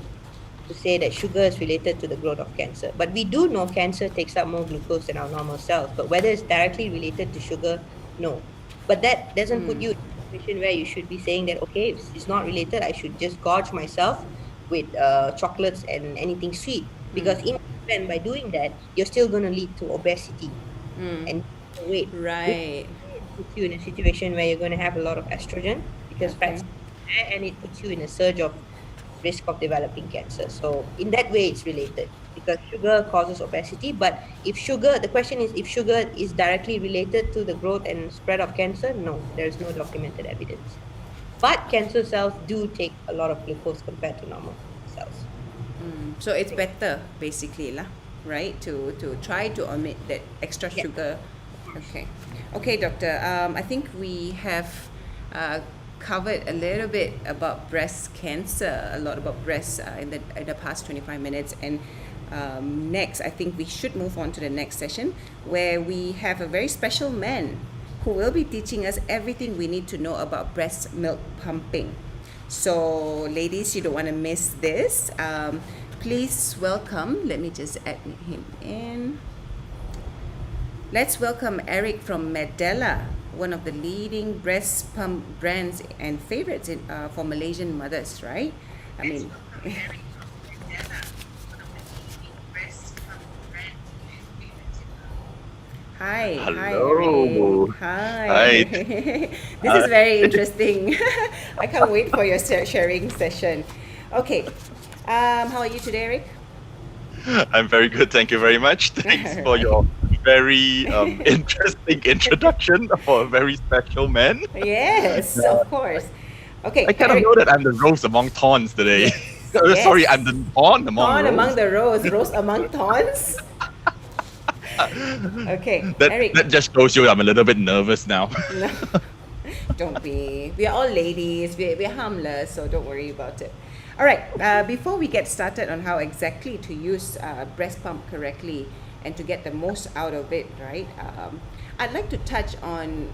to say that sugar is related to the growth of cancer. But we do know cancer takes up more glucose than our normal cells. But whether it's directly related to sugar, no. But that doesn't put you in a situation where you should be saying that, okay, if it's not related, I should just gorge myself with chocolates and anything sweet. Because in the end, by doing that, you're still going to lead to obesity and weight, which Right. puts you in a situation where you're going to have a lot of estrogen because Okay. fats there, and it puts you in a surge of risk of developing cancer. So in that way, it's related because sugar causes obesity. But the question is, if sugar is directly related to the growth and spread of cancer, no, there's no documented evidence. But cancer cells do take a lot of glucose compared to normal cells. So it's better basically lah, right? To try to omit that extra Yeah. sugar. Okay. Okay, doctor. I think we have covered a little bit about breast cancer, a lot about breast in the past 25 minutes, and next I think we should move on to the next session where we have a very special man who will be teaching us everything we need to know about breast milk pumping. So, ladies, you don't want to miss this. Please welcome, let me just add him in. Let's welcome Eric from Medela, one of the leading breast pump brands and favorites for Malaysian mothers, right? I mean, hi, Hello. Eric. Hi. Hi. This is very interesting. I can't wait for your sharing session. Okay, how are you today, Eric? I'm very good. Thank you very much. Thanks for your very interesting introduction for a very special man. Yes, of course. Okay, I kind of Eric, know that I'm the rose among thorns today. Yes. Sorry, I'm the thorn among thorn rose. among the rose among thorns. Okay, Eric. That just shows you I'm a little bit nervous now. No, don't be. We are all ladies. We're harmless, so don't worry about it. All right. Before we get started on how exactly to use breast pump correctly and to get the most out of it, right? I'd like to touch on: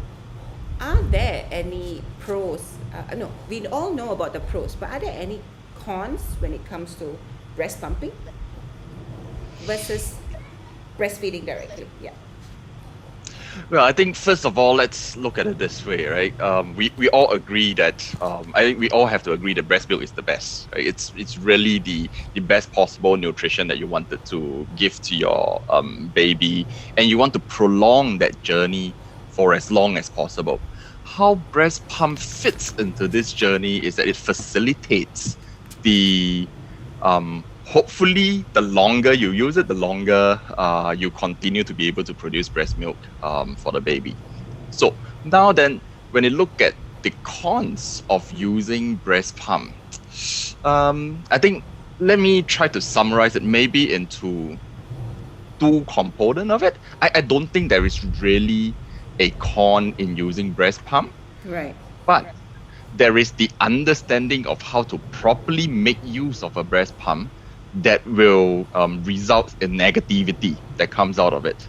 are there any pros? No, we all know about the pros, but are there any cons when it comes to breast pumping versus breastfeeding directly? Yeah. Well, I think first of all, let's look at it this way, right? We all agree that I think we all have to agree that breast milk is the best. Right? It's really the best possible nutrition that you wanted to give to your baby, and you want to prolong that journey for as long as possible. How breast pump fits into this journey is that it facilitates the hopefully, the longer you use it, the longer you continue to be able to produce breast milk for the baby. So now then, when you look at the cons of using breast pump, I think let me try to summarize it maybe into two components of it. I don't think there is really a con in using breast pump, Right. but there is the understanding of how to properly make use of a breast pump that will result in negativity that comes out of it,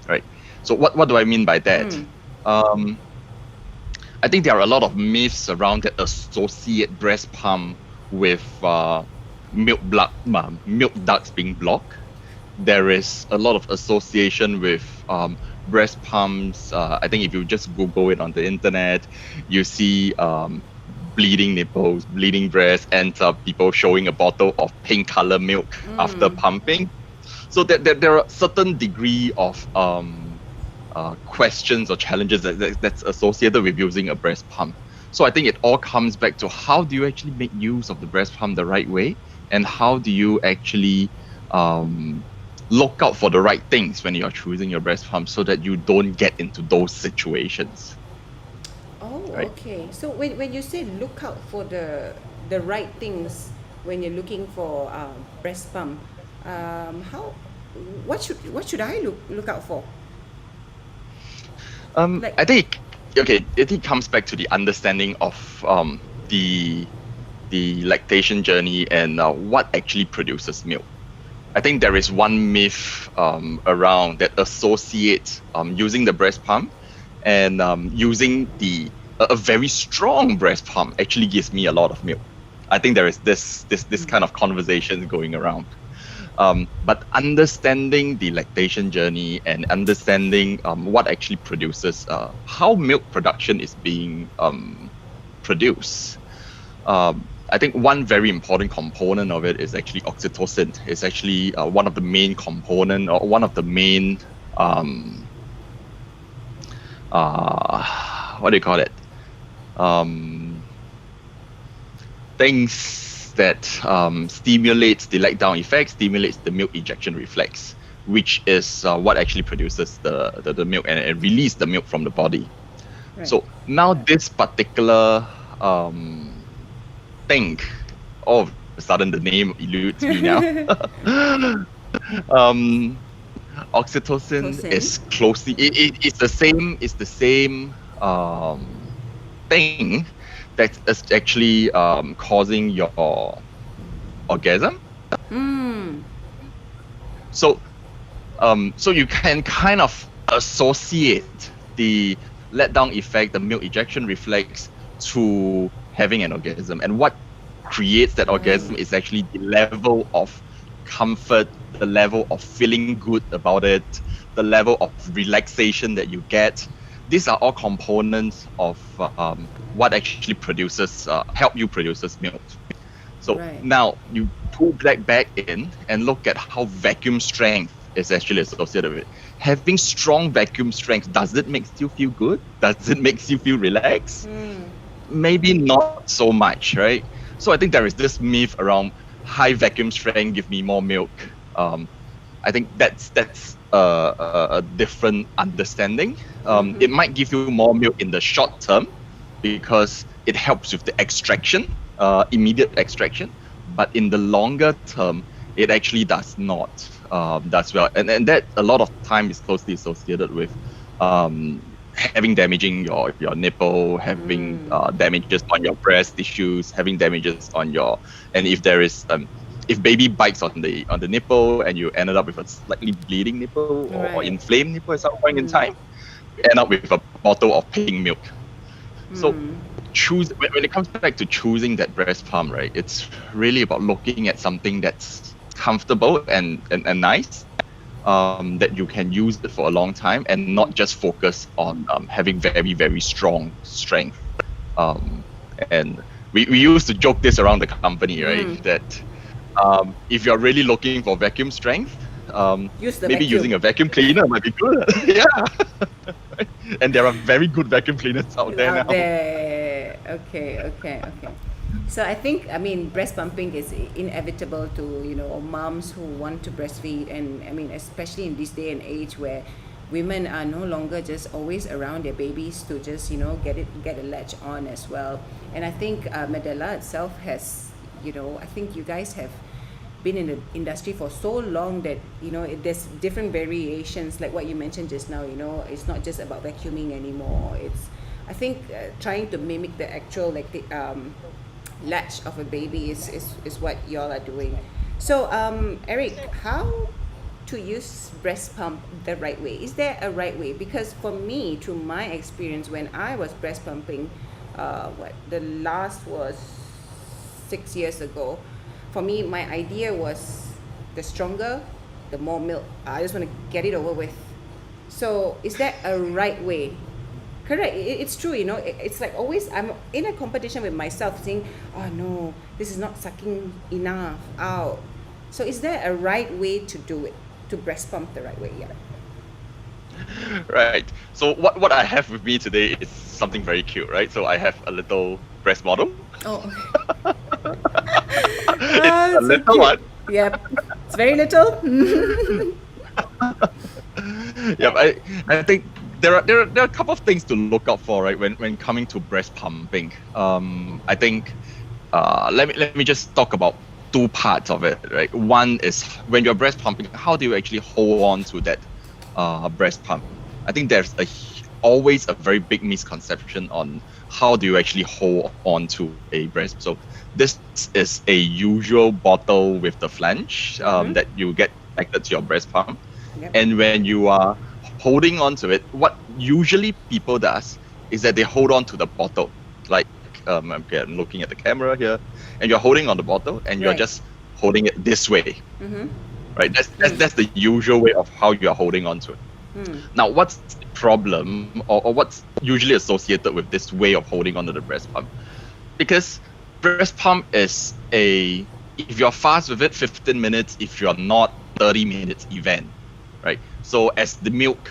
right? So what do I mean by that? I think there are a lot of myths around that associate breast pump with milk ducts being blocked. There is a lot of association with breast pumps. I think if you just Google it on the internet, you see bleeding nipples, bleeding breasts, and people showing a bottle of pink color milk after pumping. So there are certain degree of questions or challenges that's associated with using a breast pump. So I think it all comes back to how do you actually make use of the breast pump the right way, and how do you actually look out for the right things when you're choosing your breast pump so that you don't get into those situations. Oh, Right. okay. So when you say look out for the right things when you're looking for breast pump, what should I look out for? Like- I think it comes back to the understanding of the lactation journey and what actually produces milk. I think there is one myth around that associates using the breast pump and using a very strong breast pump actually gives me a lot of milk. I think there is this kind of conversation going around. But understanding the lactation journey and understanding what actually produces, how milk production is being produced. I think one very important component of it is actually oxytocin. It's actually one of the main component or one of the main what do you call it? Things that stimulates the letdown effect, stimulates the milk ejection reflex, which is what actually produces the milk and release the milk from the body. Right. So now this particular thing, all of a sudden the name eludes me now. Oxytocin Tocin. is closely it's the same thing that is actually causing your orgasm. So so you can kind of associate the letdown effect, the milk ejection reflex, to having an orgasm. And what creates that orgasm is actually the level of comfort, the level of feeling good about it, the level of relaxation that you get. These are all components of what actually produces, help you produces milk. So Right. now you pull that back in and look at how vacuum strength is actually associated with it. Having strong vacuum strength, does it make you feel good? Does it make you feel relaxed? Maybe not so much, right? So I think there is this myth around high vacuum strength give me more milk. I think that's a different understanding. It might give you more milk in the short term because it helps with the extraction, immediate extraction, but in the longer term, it actually does not does well. And that a lot of time is closely associated with having damaging your nipple, having damages on your breast tissues, having damages on your, and if there is if baby bites on the nipple and you ended up with a slightly bleeding nipple or Right. inflamed nipple at some point in time, you end up with a bottle of pink milk. So choose when it comes back to choosing that breast pump, right? It's really about looking at something that's comfortable and nice. That you can use it for a long time and not just focus on having very, very strong strength. And we used to joke this around the company, right? That if you're really looking for vacuum strength, Use the maybe vacuum. using a vacuum cleaner might be good. Yeah. And there are very good vacuum cleaners out there now. There. Okay. So I think, I mean, breast pumping is inevitable to, moms who want to breastfeed, and I mean, especially in this day and age where women are no longer just always around their babies to just, get a latch on as well. And I think Medela itself has, I think you guys have been in the industry for so long that there's different variations, like what you mentioned just now. It's not just about vacuuming anymore. It's, I think, trying to mimic the actual, like, the latch of a baby is what y'all are doing. So Eric, how to use breast pump the right way? Is there a right way? Because for me, to my experience, when I was breast pumping, the last was 6 years ago. For me, my idea was the stronger, the more milk. I just want to get it over with. So is that a right way? Correct. It's true, it's like always I'm in a competition with myself saying, oh no, this is not sucking enough out. So is there a right way to do it, to breast pump the right way? Yeah. Right. So what I have with me today is something very cute, right? So I have a little breast model. Oh, okay. It's a so little cute. one. Yep. It's very little. Yep. I think there are a couple of things to look out for, right, when coming to breast pumping. I think let me just talk about two parts of it, right? One is when you're breast pumping, how do you actually hold on to that breast pump? I think there's always a very big misconception on how do you actually hold on to a breast. So this is a usual bottle with the flange that you get connected to your breast pump. Yep. And when you are holding on to it, what usually people does is that they hold on to the bottle. Like okay, I'm looking at the camera here, and you're holding on the bottle, and you're Right. just holding it this way, Mm-hmm. right? That's the usual way of how you are holding on to it. Now, what's the problem, or what's usually associated with this way of holding onto the breast pump? Because breast pump is if you're fast with it, 15 minutes. If you're not, 30 minutes event, right? So as the milk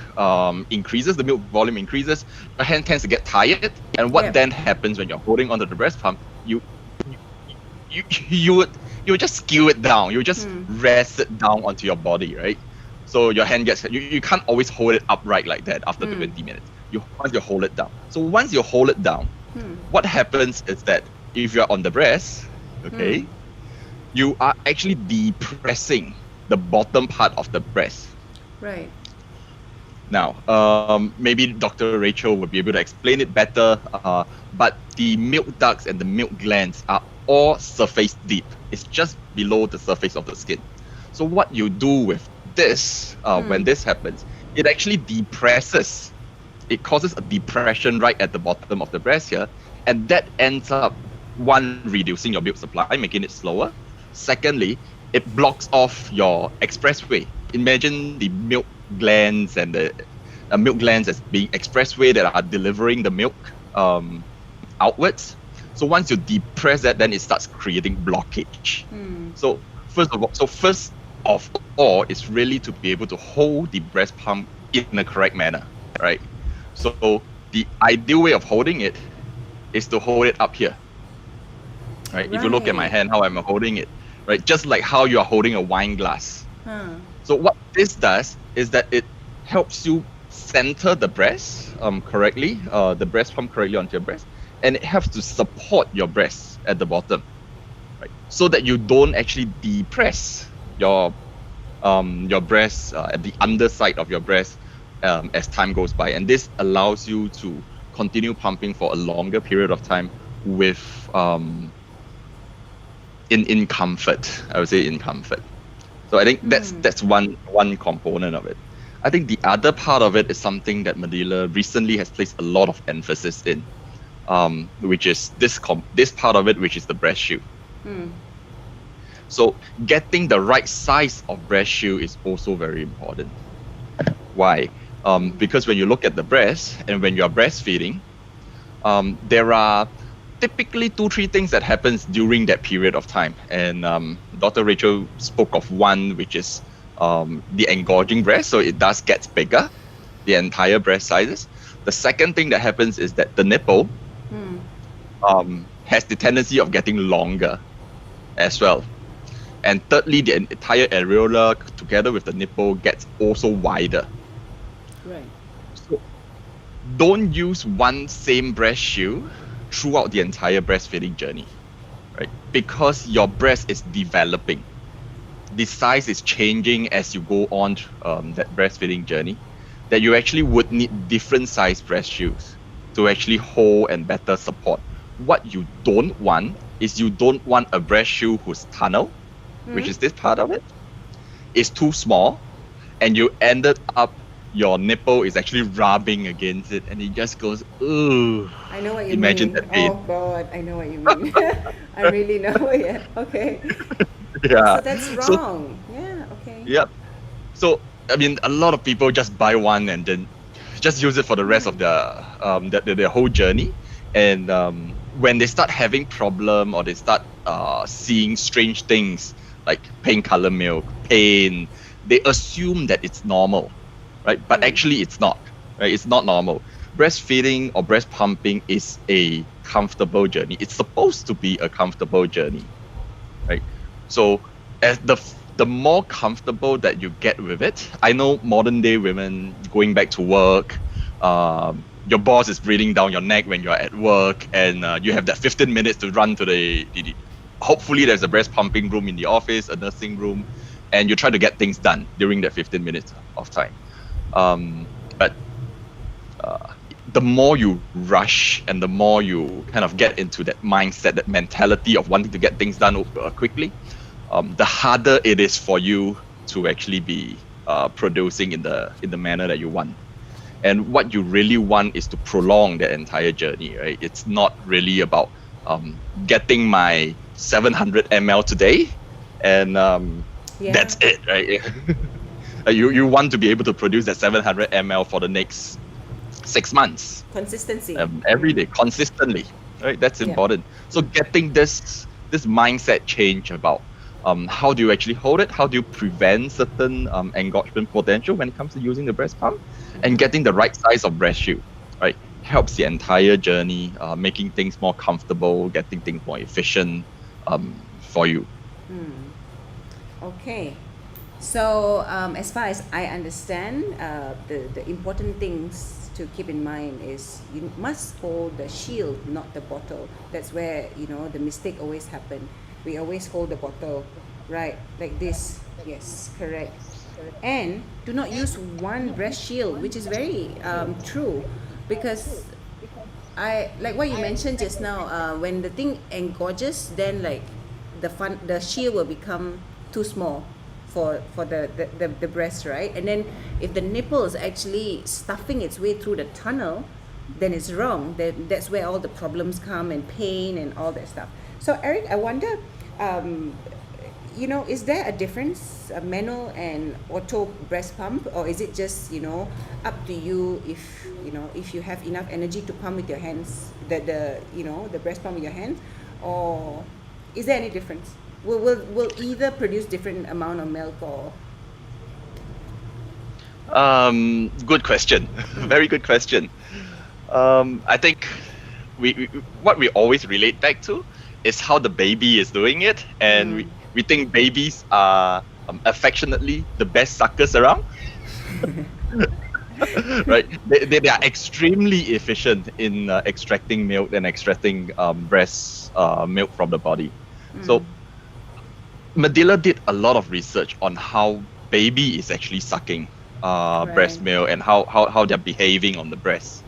increases, the milk volume increases, your hand tends to get tired. And what Yeah. then happens when you're holding onto the breast pump? You would just skew it down. You just rest it down onto your body, right? So your hand gets you can't always hold it upright like that after 20 minutes. Once you hold it down. So once you hold it down, what happens is that if you're on the breast, okay, you are actually depressing the bottom part of the breast. Right. Now, maybe Dr. Rachel will be able to explain it better, but the milk ducts and the milk glands are all surface deep. It's just below the surface of the skin. So what you do with this, when this happens, it actually depresses. It causes a depression right at the bottom of the breast here, and that ends up, one, reducing your milk supply, making it slower. Secondly, it blocks off your expressway. Imagine the milk glands and the milk glands as being expressway that are delivering the milk outwards. So once you depress that, then it starts creating blockage. So first of all is really to be able to hold the breast pump in the correct manner, right? So the ideal way of holding it is to hold it up here, right? If you look at my Right. hand, how I'm holding it, right? Just like how you are holding a wine glass. So what this does is that it helps you center the breast correctly, the breast pump correctly onto your breast, and it helps to support your breast at the bottom, right? So that you don't actually depress your breast at the underside of your breast as time goes by, and this allows you to continue pumping for a longer period of time with in comfort. I would say in comfort. So I think that's one component of it. I think the other part of it is something that Manila recently has placed a lot of emphasis in, which is this part of it, which is the breast shield. So getting the right size of breast shield is also very important. Why? Because when you look at the breast and when you're breastfeeding, there are typically 2-3 things that happens during that period of time. And Dr. Rachel spoke of one, which is the engorging breast. So it does get bigger, the entire breast sizes. The second thing that happens is that the nipple has the tendency of getting longer as well. And thirdly, the entire areola together with the nipple gets also wider. Right. So don't use one same breast shield throughout the entire breastfeeding journey, right? Because your breast is developing. The size is changing as you go on that breastfeeding journey, that you actually would need different size breast shields to actually hold and better support. What you don't want is you don't want a breast shield whose tunnel, which is this part of it, is too small, and you ended up your nipple is actually rubbing against it, and it just goes, ooh. I know what you Imagine mean. that pain. Oh God, I know what you mean. I really know. Yeah. Okay. Yeah. So that's wrong. Yeah. Okay. Yep. So I mean, a lot of people just buy one and then just use it for the rest of their whole journey. And when they start having problem or they start seeing strange things like pink color milk, pain, they assume that it's normal, right? But actually, it's not. Right? It's not normal. Breastfeeding or breast pumping is a comfortable journey. It's supposed to be a comfortable journey, right? So as the more comfortable that you get with it, I know modern day women going back to work, your boss is breathing down your neck when you're at work, and you have that 15 minutes to run to the hopefully there's a breast pumping room in the office, a nursing room, and you try to get things done during that 15 minutes of time. But the more you rush and the more you kind of get into that mindset, that mentality of wanting to get things done quickly, the harder it is for you to actually be producing in the manner that you want. And what you really want is to prolong the entire journey, right? It's not really about getting my 700 ml today and that's it, right? You want to be able to produce that 700 ml for the next 6 months. Consistency. Every day, consistently, right? That's important. So getting this mindset change about how do you actually hold it? How do you prevent certain engorgement potential when it comes to using the breast pump? And getting the right size of breast shield, right? Helps the entire journey, making things more comfortable, getting things more efficient for you. Okay. So as far as I understand, the important things to keep in mind is you must hold the shield, not the bottle. That's where, you know, the mistake always happen. We always hold the bottle, right? Like this. Yes, correct. And do not use one breast shield, which is very true, because I like what you mentioned just now. When the thing engorges, then like the shield will become too small for the breast, right? And then if the nipple is actually stuffing its way through the tunnel, then it's wrong. Then that's where all the problems come, and pain and all that stuff. So Eric, I wonder, you know, is there a difference, a manual and auto breast pump, or is it just, you know, up to you if, you know, if you have enough energy to pump with your hands, the you know, the breast pump with your hands, or is there any difference? Will either produce different amount of milk or? Good question. Very good question. I think we what we always relate back to is how the baby is doing it, and we think babies are affectionately the best suckers around. Right? They are extremely efficient in extracting milk and extracting breast milk from the body. So Medela did a lot of research on how baby is actually sucking breast milk and how they're behaving on the breast.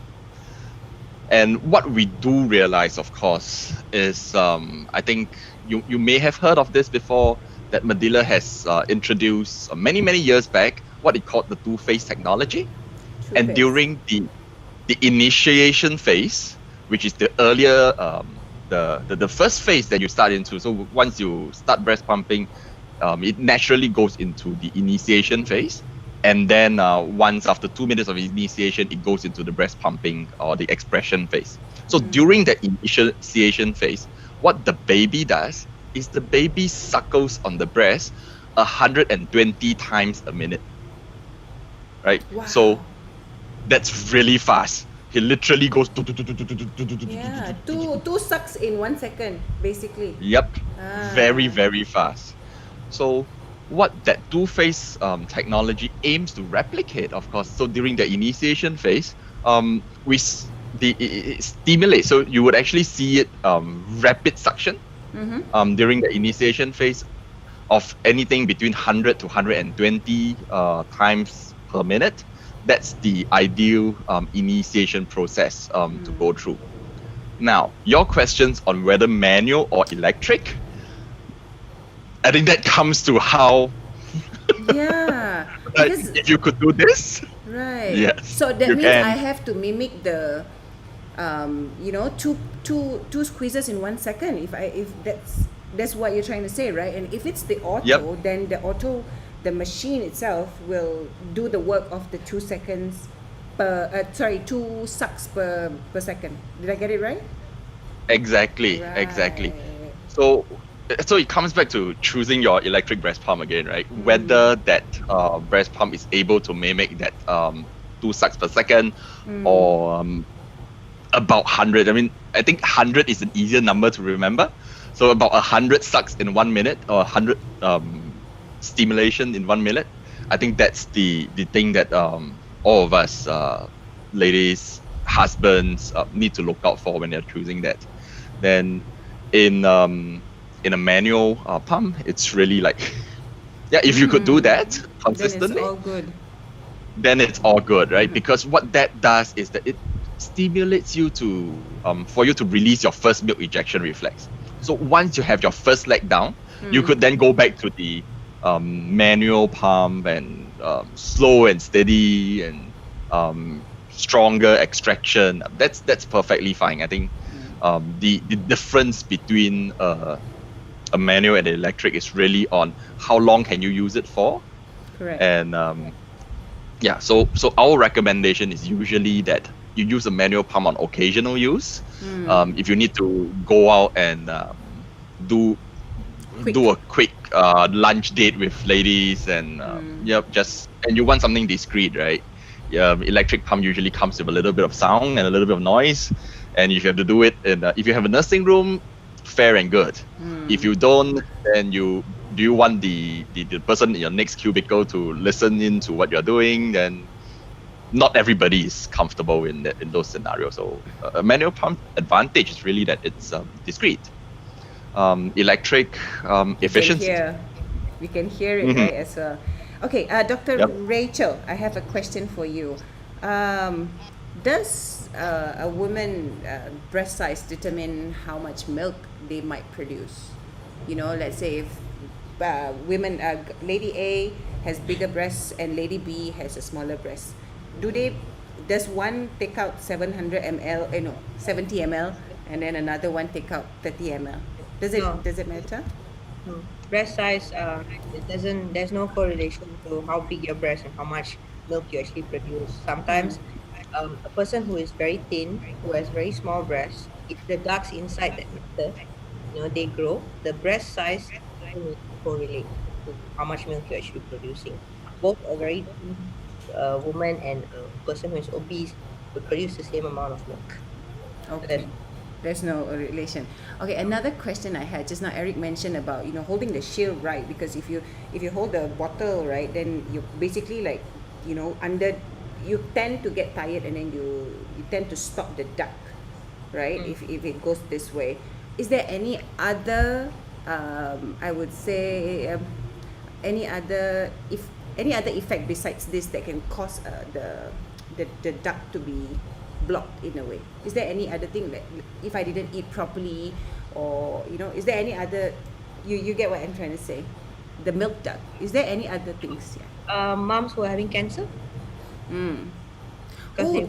And what we do realize, of course, is I think you may have heard of this before, that Medela has introduced many years back what it called the two-phase technology. And during the initiation phase, which is the earlier the first phase that you start into. So once you start breast pumping, it naturally goes into the initiation phase. And then once after 2 minutes of initiation, it goes into the breast pumping or the expression phase. So during the initiation phase, what the baby does is the baby suckles on the breast 120 times a minute. Right? Wow. So that's really fast. He literally goes Yeah, two sucks in 1 second, basically. Yep. Very fast. So what that two-phase technology aims to replicate, of course, so during the initiation phase, it stimulates. So you would actually see it rapid suction during the initiation phase of anything between 100 to 120 times per minute. That's the ideal initiation process to go through. Now, your questions on whether manual or electric, I think that comes to how. Yeah. Because, if you could do this, right. yes, So that you means can. I have to mimic the, you know, two squeezes in 1 second. If that's what you're trying to say, right? And if it's the auto, then the machine itself will do the work of the 2 seconds per 2 sucks per second. Did I get it right? Exactly. So it comes back to choosing your electric breast pump again, right? Whether that breast pump is able to mimic that 2 sucks per second or about 100. I mean, I think 100 is an easier number to remember. So about 100 sucks in 1 minute or 100 stimulation in 1 minute. I think that's the thing that all of us ladies, husbands need to look out for when they're choosing that. Then in a manual pump, it's really like, yeah, if you could do that consistently, then it's all good. then it's all good, right? Because what that does is that it stimulates you to for you to release your first milk ejection reflex. So once you have your first leg down, you could then go back to the manual pump and slow and steady and stronger extraction. That's perfectly fine. I think the difference between a manual and an electric is really on how long can you use it for. Correct. And yeah, so our recommendation is usually that you use a manual pump on occasional use. If you need to go out and do a quick lunch date with ladies and and you want something discreet, right? Electric pump usually comes with a little bit of sound and a little bit of noise, and if you have to do it in if you have a nursing room, fair and good. If you don't, then you want the person in your next cubicle to listen in to what you're doing, then not everybody is comfortable in those scenarios. So a manual pump advantage is really that it's discreet. Electric efficiency. We can hear it, right, as well. Okay, Dr. Rachel, I have a question for you. Does a woman breast size determine how much milk they might produce? You know, let's say if women, lady A has bigger breasts and lady B has a smaller breast. Does one take out 700 ml, 70 ml, and then another one take out 30 ml? Does it matter? No. Breast size, there's no correlation to how big your breast and how much milk you actually produce. Sometimes a person who is very thin, who has very small breasts, it's the ducts inside that matter. They grow. The breast size doesn't correlate to how much milk you're actually producing. Both a very thin woman and a person who is obese would produce the same amount of milk. Okay. There's no relation. Okay, another question I had just now, Eric mentioned about holding the shield right, because if you hold the bottle right, then you basically like you tend to get tired and then you tend to stop the duct, right? If it goes this way, is there any other I would say any other effect besides this that can cause the duct to be blocked in a way? Is there any other thing that if I didn't eat properly, or is there any other, you get what I'm trying to say, the milk duct, is there any other things? Moms who are having cancer, because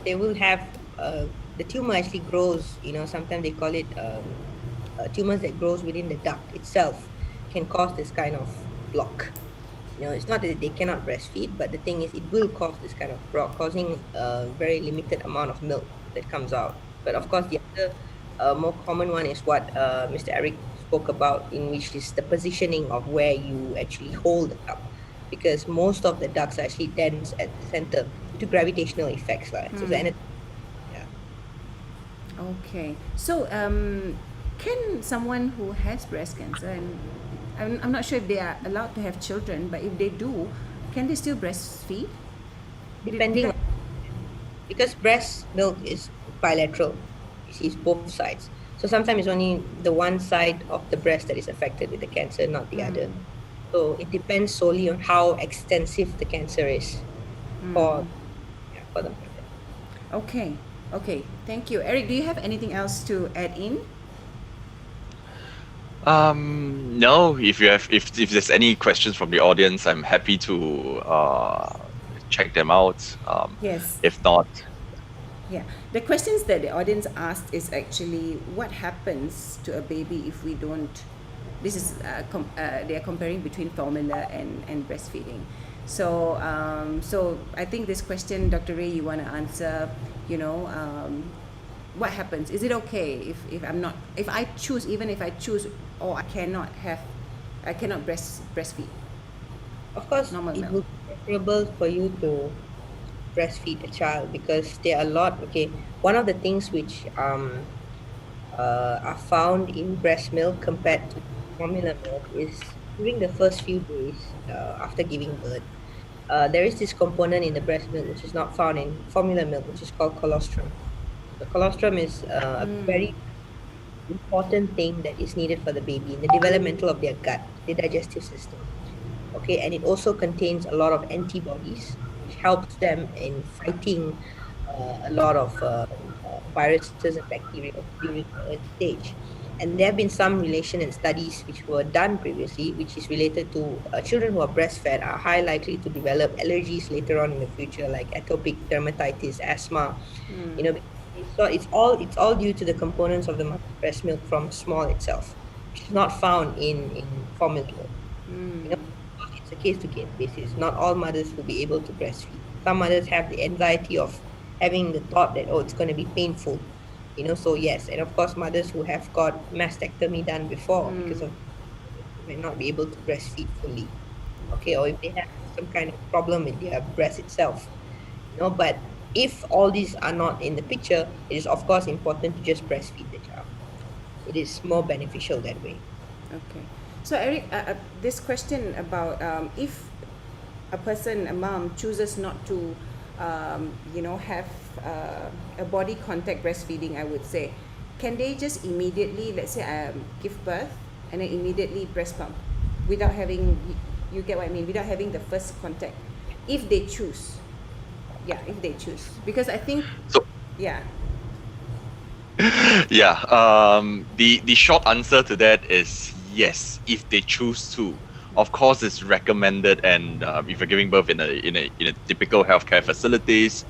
they will have the tumor actually grows, sometimes they call it tumors that grows within the duct itself can cause this kind of block. It's not that they cannot breastfeed, but the thing is it will cause this kind of block, causing a very limited amount of milk that comes out. But of course, the other more common one is what Mr. Eric spoke about, in which is the positioning of where you actually hold the cup, because most of the ducts are actually dense at the center due to gravitational effects. So Okay, so can someone who has breast cancer, and I'm not sure if they are allowed to have children, but if they do, can they still breastfeed? depending, because breast milk is bilateral, it's both sides. So sometimes it's only the one side of the breast that is affected with the cancer, not the other. So it depends solely on how extensive the cancer is for them. Okay, thank you. Eric, do you have anything else to add in? No, if there's any questions from the audience, I'm happy to check them out. Yes. If not, Yeah, the questions that the audience asked is actually what happens to a baby if we don't. This is they are comparing between formula and breastfeeding. So so I think this question, Dr. Ray, you want to answer. What happens? Is it okay if I choose, or I cannot breastfeed? Of course, Normal it milk. would be preferable for you to breastfeed a child, because there are a lot. One of the things which are found in breast milk compared to formula milk is during the first few days after giving birth, there is this component in the breast milk which is not found in formula milk, which is called colostrum. The colostrum is a very important thing that is needed for the baby in the developmental of their gut, the digestive system. Okay, and it also contains a lot of antibodies, which helps them in fighting a lot of viruses and bacteria during the early stage. And there have been some relation and studies which were done previously, which is related to children who are breastfed are high likely to develop allergies later on in the future, like atopic dermatitis, asthma. You know, so it's all due to the components of the mother's breast milk from small itself, which is not found in formula milk. You know, it's a case to case basis. Not all mothers will be able to breastfeed. Some mothers have the anxiety of having the thought that, oh, it's going to be painful. So yes, and of course, mothers who have got mastectomy done before because of may not be able to breastfeed fully. Okay, or if they have some kind of problem with their breast itself. But if all these are not in the picture, it is of course important to just breastfeed the child. It is more beneficial that way. Okay. So Eric, this question about if a mom chooses not to, have a body contact breastfeeding, I would say, can they just immediately, let's say, give birth and then immediately breast pump without having, you get what I mean, without having the first contact, if they choose? Yeah, if they choose, because I think, So yeah. yeah, the short answer to that is yes, if they choose to. Of course, it's recommended, and if you're giving birth in a typical healthcare facilities,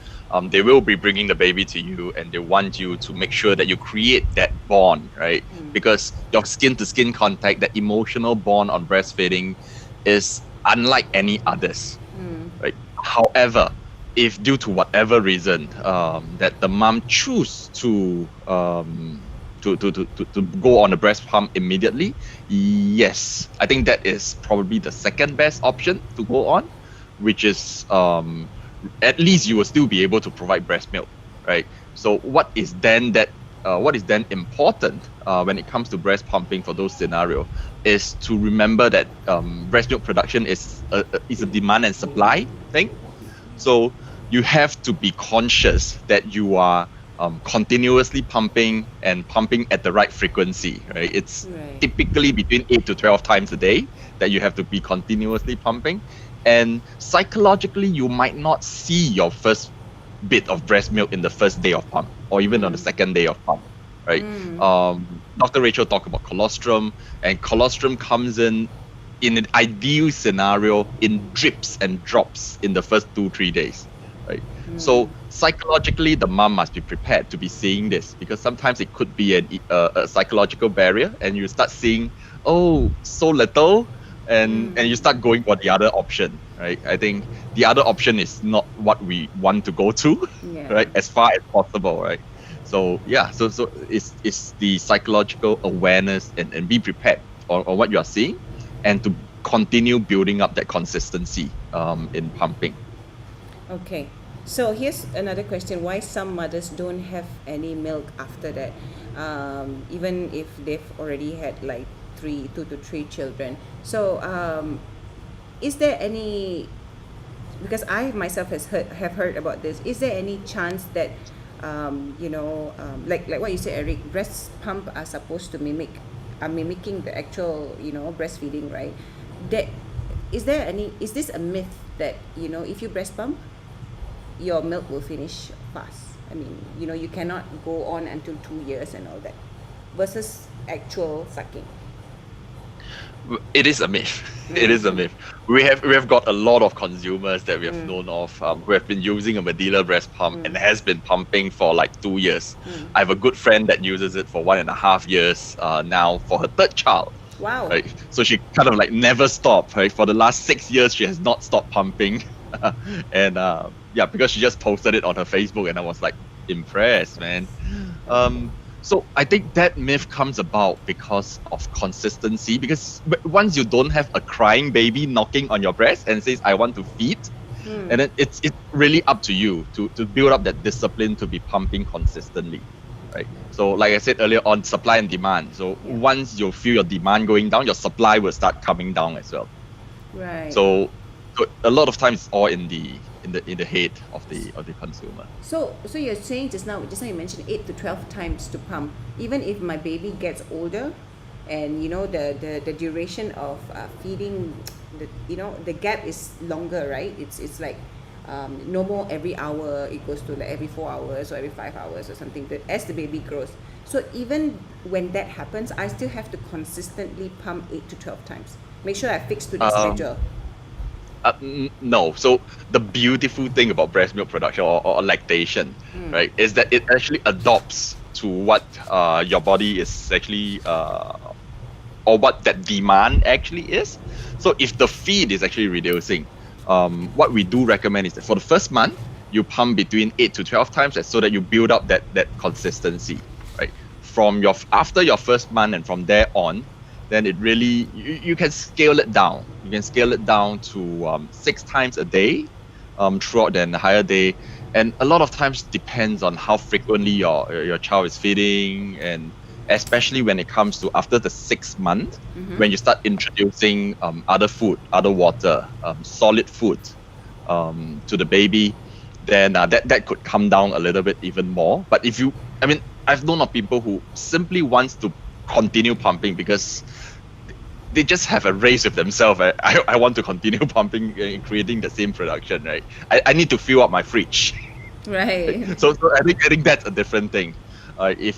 they will be bringing the baby to you, and they want you to make sure that you create that bond, right? Because your skin to skin contact, that emotional bond on breastfeeding, is unlike any others, right? However, if due to whatever reason that the mom choose to go on a breast pump immediately, yes, I think that is probably the second best option to go on, which is at least you will still be able to provide breast milk, right? So what is then important when it comes to breast pumping for those scenarios is to remember that breast milk production is a demand and supply thing. So you have to be conscious that you are continuously pumping and pumping at the right frequency, right? It's Right. typically between 8 to 12 times a day that you have to be continuously pumping. And psychologically, you might not see your first bit of breast milk in the first day of pump or even on the second day of pump, right? Dr. Rachel talked about colostrum, and colostrum comes in an ideal scenario in drips and drops in the first 2-3 days, right? So psychologically, the mom must be prepared to be seeing this, because sometimes it could be a psychological barrier, and you start seeing, oh, so little, and you start going for the other option, right? I think the other option is not what we want to go to, Yeah. right? As far as possible, right? So yeah, so it's the psychological awareness and be prepared on what you are seeing, and to continue building up that consistency in pumping. Okay. So here's another question: why some mothers don't have any milk after that, even if they've already had like 2 to 3 children? So is there any? Because I myself have heard about this. Is there any chance that, like what you said, Eric, breast pump are supposed to are mimicking the actual, breastfeeding, right? That is there any? Is this a myth that, if you breast pump, your milk will finish fast? I mean, you cannot go on until 2 years and all that, versus actual sucking. It is a myth. It is a myth. We have got a lot of consumers that we have known of who have been using a Medela breast pump and has been pumping for like 2 years. I have a good friend that uses it for 1.5 years now for her third child. Wow. Right. So she kind of like never stopped. Right. For the last 6 years, she has not stopped pumping, and because she just posted it on her Facebook, and I was like impressed, man. So I think that myth comes about because of consistency. Because once you don't have a crying baby knocking on your breast and says, "I want to feed," and then it's really up to you to build up that discipline to be pumping consistently, right? So like I said earlier on, supply and demand. So once you feel your demand going down, your supply will start coming down as well. Right. So a lot of times it's all in the head of the consumer. So you're saying just now you mentioned 8 to 12 times to pump. Even if my baby gets older, and the duration of feeding the gap is longer, right? It's like no more every hour, it goes to like every 4 hours or every 5 hours or something, but as the baby grows. So even when that happens, I still have to consistently pump 8 to 12 times. Make sure I fix to the Um, schedule. No. So the beautiful thing about breast milk production or lactation, right, is that it actually adopts to what your body is actually or what that demand actually is. So if the feed is actually reducing, what we do recommend is that for the first month you pump between 8 to 12 times, so that you build up that consistency, right? From your after your first month and from there on, then it really you can scale it down. You can scale it down to 6 times a day, throughout the entire day, and a lot of times depends on how frequently your child is feeding, and especially when it comes to after the 6 month, when you start introducing other food, other water, solid food to the baby, then that could come down a little bit even more. But if you, I mean, I've known of people who simply wants to continue pumping because they just have a race with themselves. I want to continue pumping and creating the same production, right? I need to fill up my fridge. Right. So I think that's a different thing. If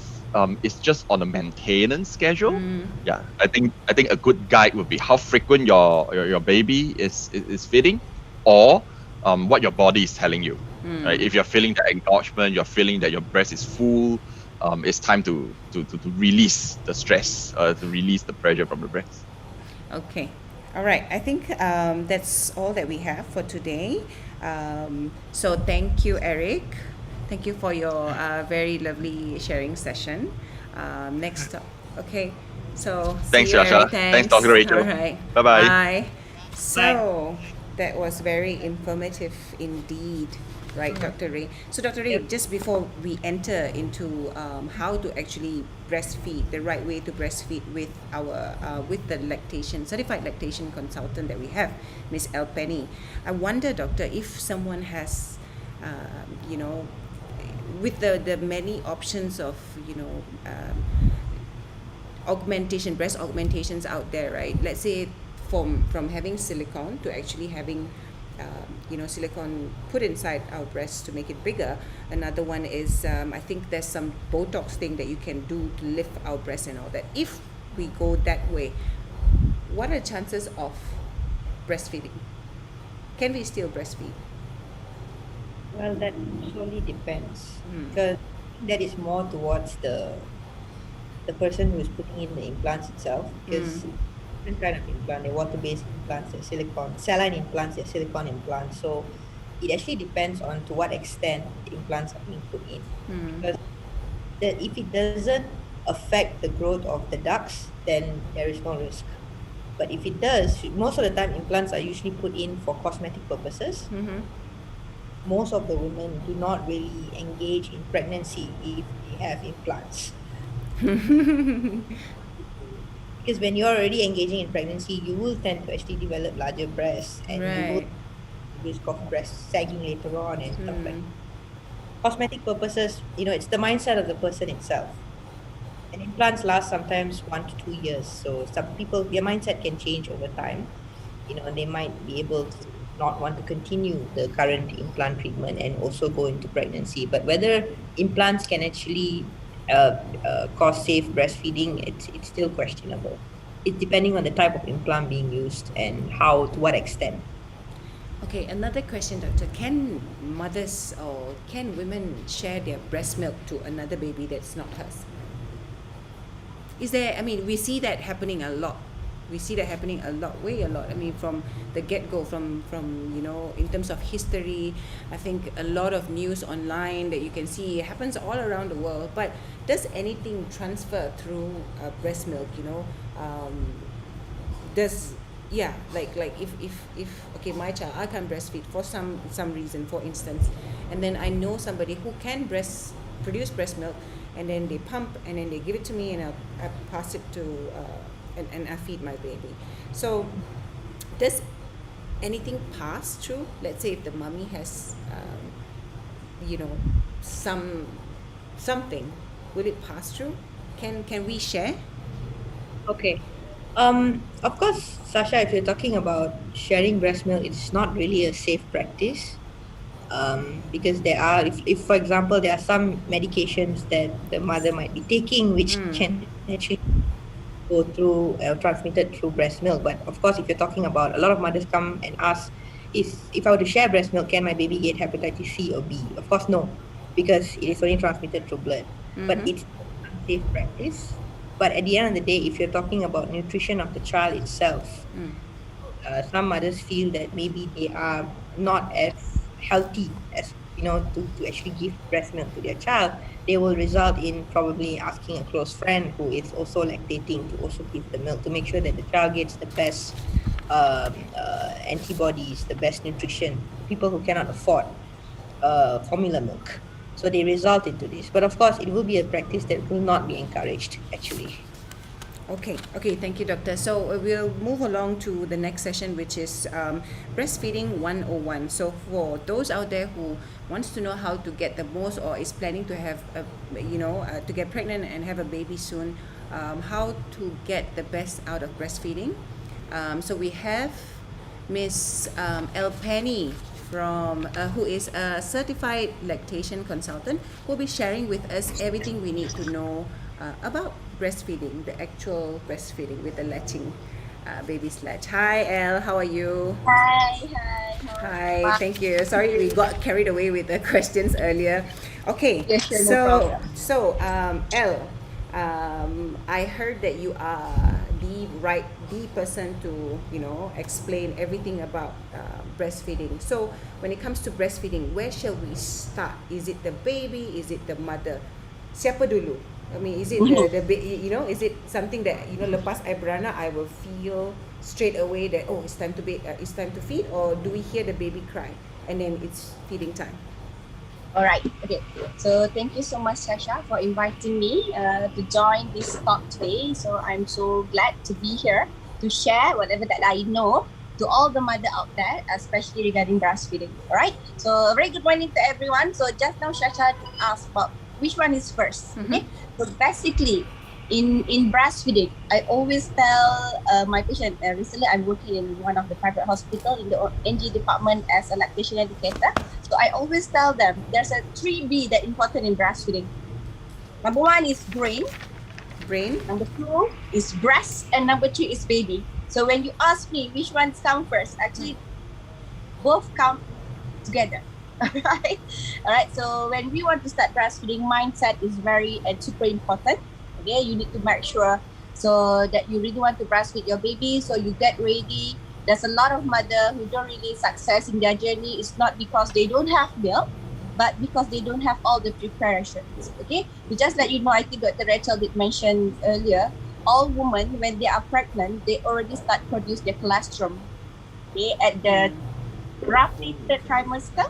it's just on a maintenance schedule, yeah, I think a good guide would be how frequent your baby is feeding, or what your body is telling you. Right? If you're feeling the engorgement, you're feeling that your breast is full, it's time to release the stress, to release the pressure from the breast. Okay. All right. I think that's all that we have for today. So thank you, Eric. Thank you for your very lovely sharing session. Next up. Okay. So see Thanks, you, Eric. Yasha. Thanks, Dr. Rachel. All right. Bye-bye. Bye. So that was very informative indeed, right, Dr. Ray? So, Dr. Ray, just before we enter into how to actually breastfeed, the right way to breastfeed with our with the lactation certified lactation consultant that we have, Miss El Penny, I wonder, Doctor, if someone has, you know, with the many options of augmentation, breast augmentations out there, right? Let's say from having silicone to actually having silicone put inside our breasts to make it bigger. Another one is I think there's some Botox thing that you can do to lift our breasts and all that. If we go that way, what are the chances of breastfeeding? Can we still breastfeed? Well, that solely depends, because that is more towards the person who is putting in the implants itself, because different kind of implant, they're water-based implants, they're silicone, saline implants, they're silicone implants. So it actually depends on to what extent the implants are being put in. Because if it doesn't affect the growth of the ducts, then there is no risk. But if it does, most of the time implants are usually put in for cosmetic purposes. Most of the women do not really engage in pregnancy if they have implants. Because when you're already engaging in pregnancy, you will tend to actually develop larger breasts, and you will risk of breast sagging later on and stuff like that. Cosmetic purposes, it's the mindset of the person itself. And implants last sometimes 1 to 2 years. So some people, their mindset can change over time. They might be able to not want to continue the current implant treatment and also go into pregnancy. But whether implants can actually cause safe breastfeeding, it's still questionable. It's depending on the type of implant being used and to what extent. Okay, another question, Doctor. Can mothers or can women share their breast milk to another baby that's not hers? Is there, we see that happening a lot. We see that happening a lot, way a lot. From the get-go, from in terms of history, I think a lot of news online that you can see happens all around the world. But does anything transfer through breast milk? If okay, my child, I can't breastfeed for some reason, for instance, and then I know somebody who can produce breast milk, and then they pump and then they give it to me, and I pass it to and I feed my baby. So does anything pass through? Let's say if the mommy has something, will it pass through? Can we share? Okay. Of course, Sasha, if you're talking about sharing breast milk, it's not really a safe practice. Because there are, if for example, there are some medications that the mother might be taking, which can actually go through transmitted through breast milk. But of course, if you're talking about, a lot of mothers come and ask, is if I were to share breast milk, can my baby get hepatitis C or B? Of course, no, because it is only transmitted through blood. But it's not an unsafe practice. But at the end of the day, if you're talking about nutrition of the child itself, some mothers feel that maybe they are not as healthy as, to actually give breast milk to their child. They will result in probably asking a close friend who is also lactating to also give the milk, to make sure that the child gets the best antibodies, the best nutrition. People who cannot afford formula milk, so they result into this. But of course, it will be a practice that will not be encouraged actually. Okay, thank you, doctor. So we'll move along to the next session, which is breastfeeding 101. So for those out there who wants to know how to get the most, or is planning to have to get pregnant and have a baby soon, how to get the best out of breastfeeding. So we have Miss El Penny from who is a certified lactation consultant, who will be sharing with us everything we need to know about breastfeeding, the actual breastfeeding with the latching baby's latch. Hi, Elle, how are you? Hi. Hi, thank you. Sorry, we got carried away with the questions earlier. Okay, Yes, sure, no problem. Elle, I heard that you are the person to explain everything about breastfeeding. So when it comes to breastfeeding, where shall we start? Is it the baby? Is it the mother? Siapa dulu? I mean, is it is it something that lepas I beranak I will feel straight away that it's time to feed, or do we hear the baby cry and then it's feeding time? All right. Okay. So thank you so much, Sasha, for inviting me to join this talk today. So I'm so glad to be here to share whatever that I know to all the mother out there, especially regarding breastfeeding. All right. So a very good morning to everyone. So just now, Sasha asked about which one is 1st. Okay. So basically, in breastfeeding, I always tell my patient. Recently, I'm working in one of the private hospital in the NG department as a lactation educator. So I always tell them there's a 3B that important in breastfeeding. Number 1 is brain. Number 2 is breast, and number 3 is baby. So when you ask me which ones come first, actually both come together. Alright. So when we want to start breastfeeding, mindset is very and super important. Okay, you need to make sure so that you really want to breastfeed your baby. So you get ready. There's a lot of mother who don't really success in their journey. It's not because they don't have milk, but because they don't have all the preparations. Okay, to just let you know, I think Dr. Rachel did mention earlier, all women when they are pregnant, they already start produce their colostrum. Okay, at the roughly third trimester,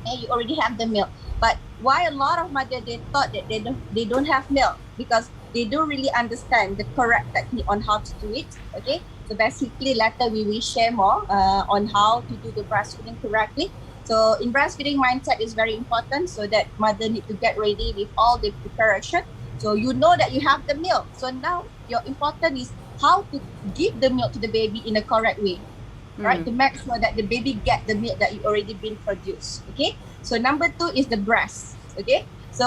and you already have the milk. But why a lot of mother they thought that they don't have milk, because they don't really understand the correct technique on how to do it. Okay, so basically later we will share more on how to do the breastfeeding correctly. So in breastfeeding, mindset is very important, so that mother need to get ready with all the preparation. So you know that you have the milk. So now your important is how to give the milk to the baby in a correct way. Right, to make sure that the baby get the milk that you already been produced. Okay, so number 2 is the breast. Okay, so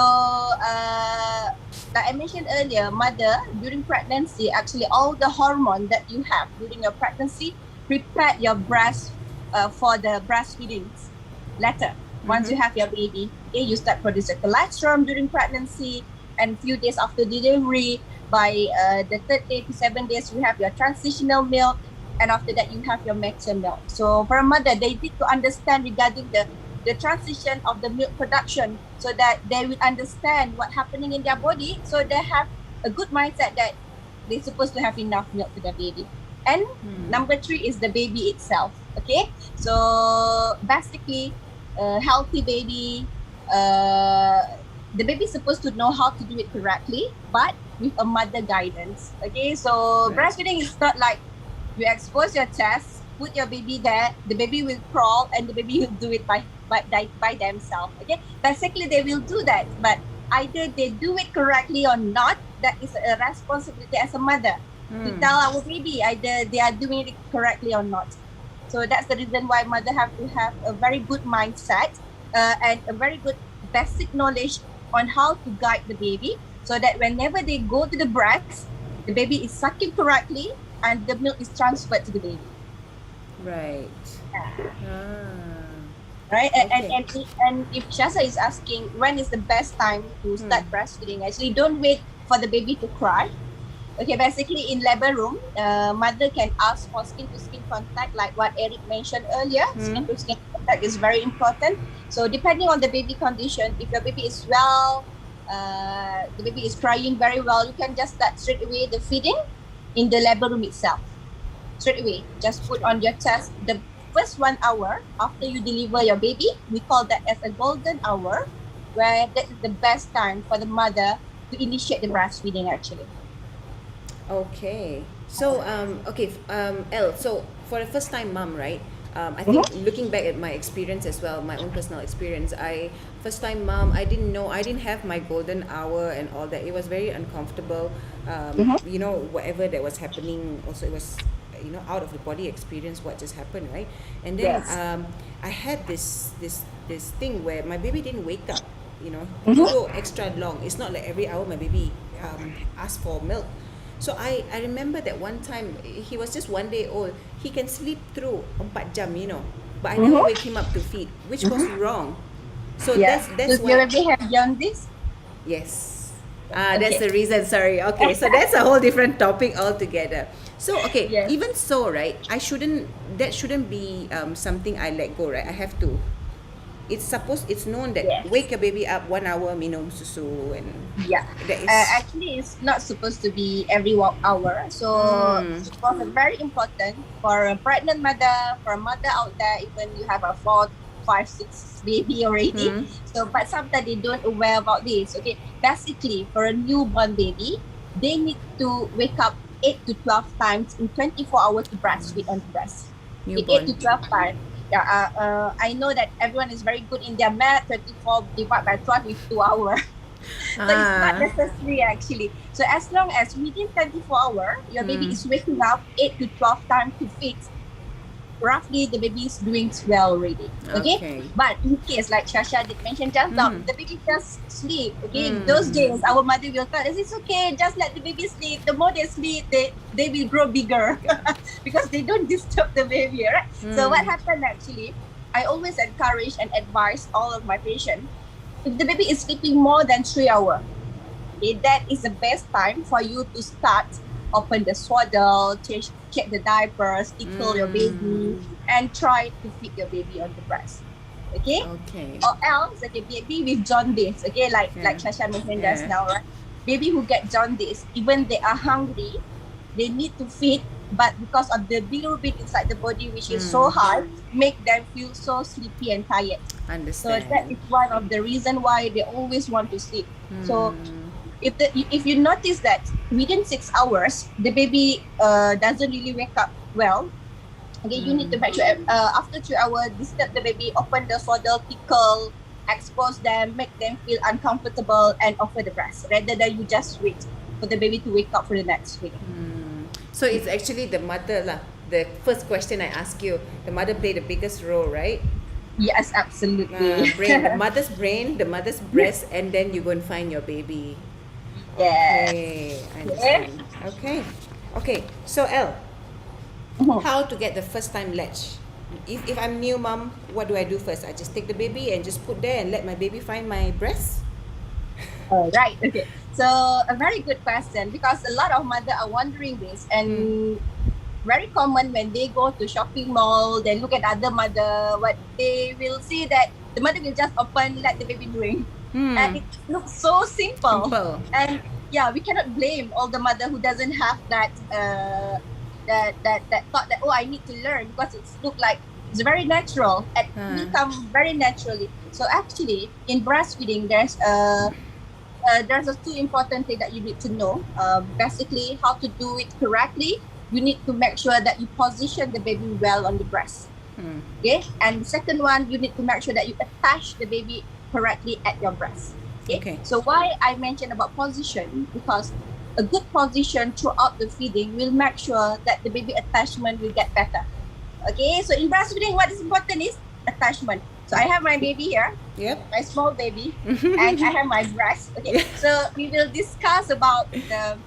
like I mentioned earlier, mother during pregnancy, actually all the hormone that you have during your pregnancy prepare your breast for the breastfeeding. Later, once you have your baby, okay, you start producing colostrum during pregnancy, and few days after delivery, by the 3rd day to 7 days, you have your transitional milk. And after that, you have your mature milk. So for a mother, they need to understand regarding the transition of the milk production, so that they will understand what's happening in their body, so they have a good mindset that they're supposed to have enough milk to their baby. And number 3 is the baby itself. Okay, so basically, healthy baby, the baby is supposed to know how to do it correctly, but with a mother guidance. Okay, so breastfeeding is not like you expose your chest, put your baby there, the baby will crawl, and the baby will do it by themselves. Okay, basically they will do that, but either they do it correctly or not, that is a responsibility as a mother. to tell our baby either they are doing it correctly or not. So that's the reason why mother have to have a very good mindset and a very good basic knowledge on how to guide the baby, so that whenever they go to the breast, the baby is sucking correctly and the milk is transferred to the baby. Right. Ah. Right? Okay. And if Shasa is asking when is the best time to start breastfeeding, actually don't wait for the baby to cry. Okay, basically in labor room, mother can ask for skin to skin contact, like what Eric mentioned earlier. Skin to skin contact is very important. So depending on the baby condition, if your baby is well, the baby is crying very well, you can just start straight away the feeding in the labor room itself. Straight away, just put on your chest the first 1 hour after you deliver your baby. We call that as a golden hour, where that is the best time for the mother to initiate the breastfeeding actually. Okay. So Elle, so for a first time mom, right? I think looking back at my experience as well, my own personal experience, first time mom, I didn't know, I didn't have my golden hour and all that. It was very uncomfortable. You know, whatever that was happening, also it was, you know, out of the body experience what just happened, right? And then Yes. I had this thing where my baby didn't wake up, you know, so extra long. It's not like every hour my baby asks for milk. So I remember that one time he was just 1 day old. He can sleep through 4 jam, you know. But I never wake him up to feed, which was wrong. So Yeah. that's Does your why. baby have jaundice? Yes. That's Okay. the reason. Sorry. Okay, so that's a whole different topic altogether. So okay, Yes. even so, right? That shouldn't be something I let go, right? I have to. It's known that Yes. wake your baby up 1 hour minum susu, and Yeah. that is. Actually, it's not supposed to be every hour. So it was very important for a pregnant mother, for a mother out there, even you have a 4, 5, 6 baby already. So, but sometimes they don't aware about this. Okay, basically for a newborn baby, they need to wake up 8 to 12 times in 24 hours to breastfeed on the breast. Okay, Newborn. 8 to 12 times. Yeah, I know that everyone is very good in their math. 24 divided by 12 is 2 hours. So it's not necessary actually. So as long as within 24 hours, your baby is waking up 8 to 12 times to feed, roughly the baby is doing well already. Okay? Okay. But in case like Shasha did mention just now, the baby just sleep. Okay, those days our mother will tell us it's okay, just let the baby sleep. The more they sleep, they will grow bigger because they don't disturb the baby, right? So what happened actually, I always encourage and advise all of my patients, if the baby is sleeping more than 3 hours, okay, that is the best time for you to start open the swaddle, check the diapers, tickle your baby, and try to feed your baby on the breast. Okay? Okay. Or else, okay, baby with jaundice, okay, like Shasha mentioned just now, right? Baby who get jaundice, even they are hungry, they need to feed, but because of the bilirubin inside the body, which is so high, make them feel so sleepy and tired. So that Understand. is one of the reason why they always want to sleep. So if you notice that within 6 hours the baby doesn't really wake up well, okay, you need to make sure after 3 hours disturb the baby, open the swaddle, tickle, expose them, make them feel uncomfortable, and offer the breast rather than you just wait for the baby to wake up for the next feeding. So it's actually the mother lah. The first question I ask you, the mother played the biggest role, right? Yes, absolutely. The mother's brain, the mother's breast, and then you go and find your baby. Yeah. Okay, I understand. Okay. So Elle, how to get the first time latch? If I'm new mom, what do I do first? I just take the baby and just put there and let my baby find my breast? Right. Okay. So a very good question, because a lot of mothers are wondering this, and very common when they go to shopping mall, they look at other mother, what they will see that the mother will just open, let the baby doing, and it looks so simple. And yeah, we cannot blame all the mother who doesn't have that that thought that, oh, I need to learn, because it's look like it's very natural and will come very naturally. So actually, in breastfeeding, there's a two important thing that you need to know. Basically, how to do it correctly. You need to make sure that you position the baby well on the breast. Okay, and the second one, you need to make sure that you attach the baby correctly at your breast. Okay. So why I mentioned about position, because a good position throughout the feeding will make sure that the baby attachment will get better. Okay, so in breastfeeding, what is important is attachment. So I have my baby here, Yep. my small baby, and I have my breast. Okay, so we will discuss about the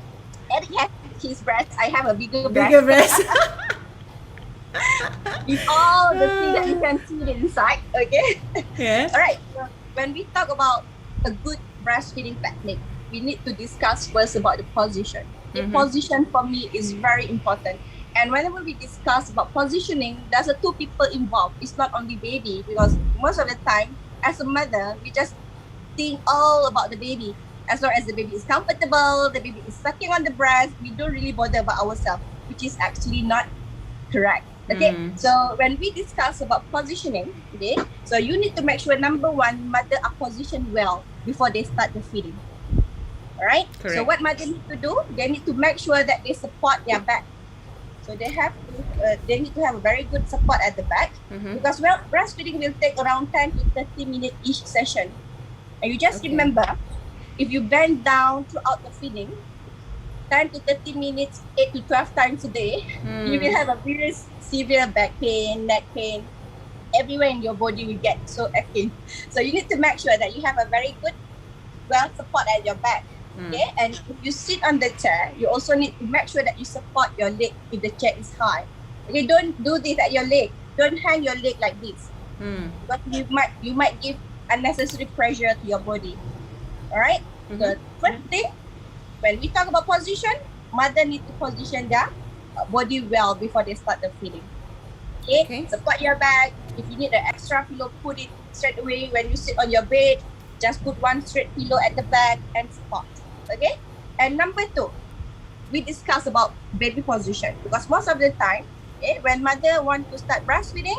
Eric has his breast. I have a bigger breast. Bigger breast. With all the things that you can see inside. Okay. Yeah. All right. So when we talk about a good breastfeeding technique, we need to discuss first about the position. The position for me is very important. And whenever we discuss about positioning, there's a two people involved. It's not only baby, because most of the time, as a mother, we just think all about the baby. As long as the baby is comfortable, the baby is sucking on the breast, we don't really bother about ourselves, which is actually not correct. Okay, so when we discuss about positioning, okay, so you need to make sure, number one, mother are positioned well before they start the feeding. All right. Correct. So what mother need to do? They need to make sure that they support their back. So they need to have a very good support at the back, because breastfeeding will take around 10 to 30 minutes each session. And you just remember, if you bend down throughout the feeding, 10 to 30 minutes, 8 to 12 times a day, you will have a very severe back pain, neck pain, everywhere in your body will get so aching. So you need to make sure that you have a very good, well, support at your back. Okay, and if you sit on the chair, you also need to make sure that you support your leg if the chair is high. Okay, don't do this at your leg. Don't hang your leg like this, because you might give unnecessary pressure to your body. All right. The first thing, when we talk about position, mother need to position their body well before they start the feeding. Okay? Support your back. If you need an extra pillow, put it straight away. When you sit on your bed, just put one straight pillow at the back and support. Okay? And number two, we discuss about baby position, because most of the time, when mother want to start breastfeeding,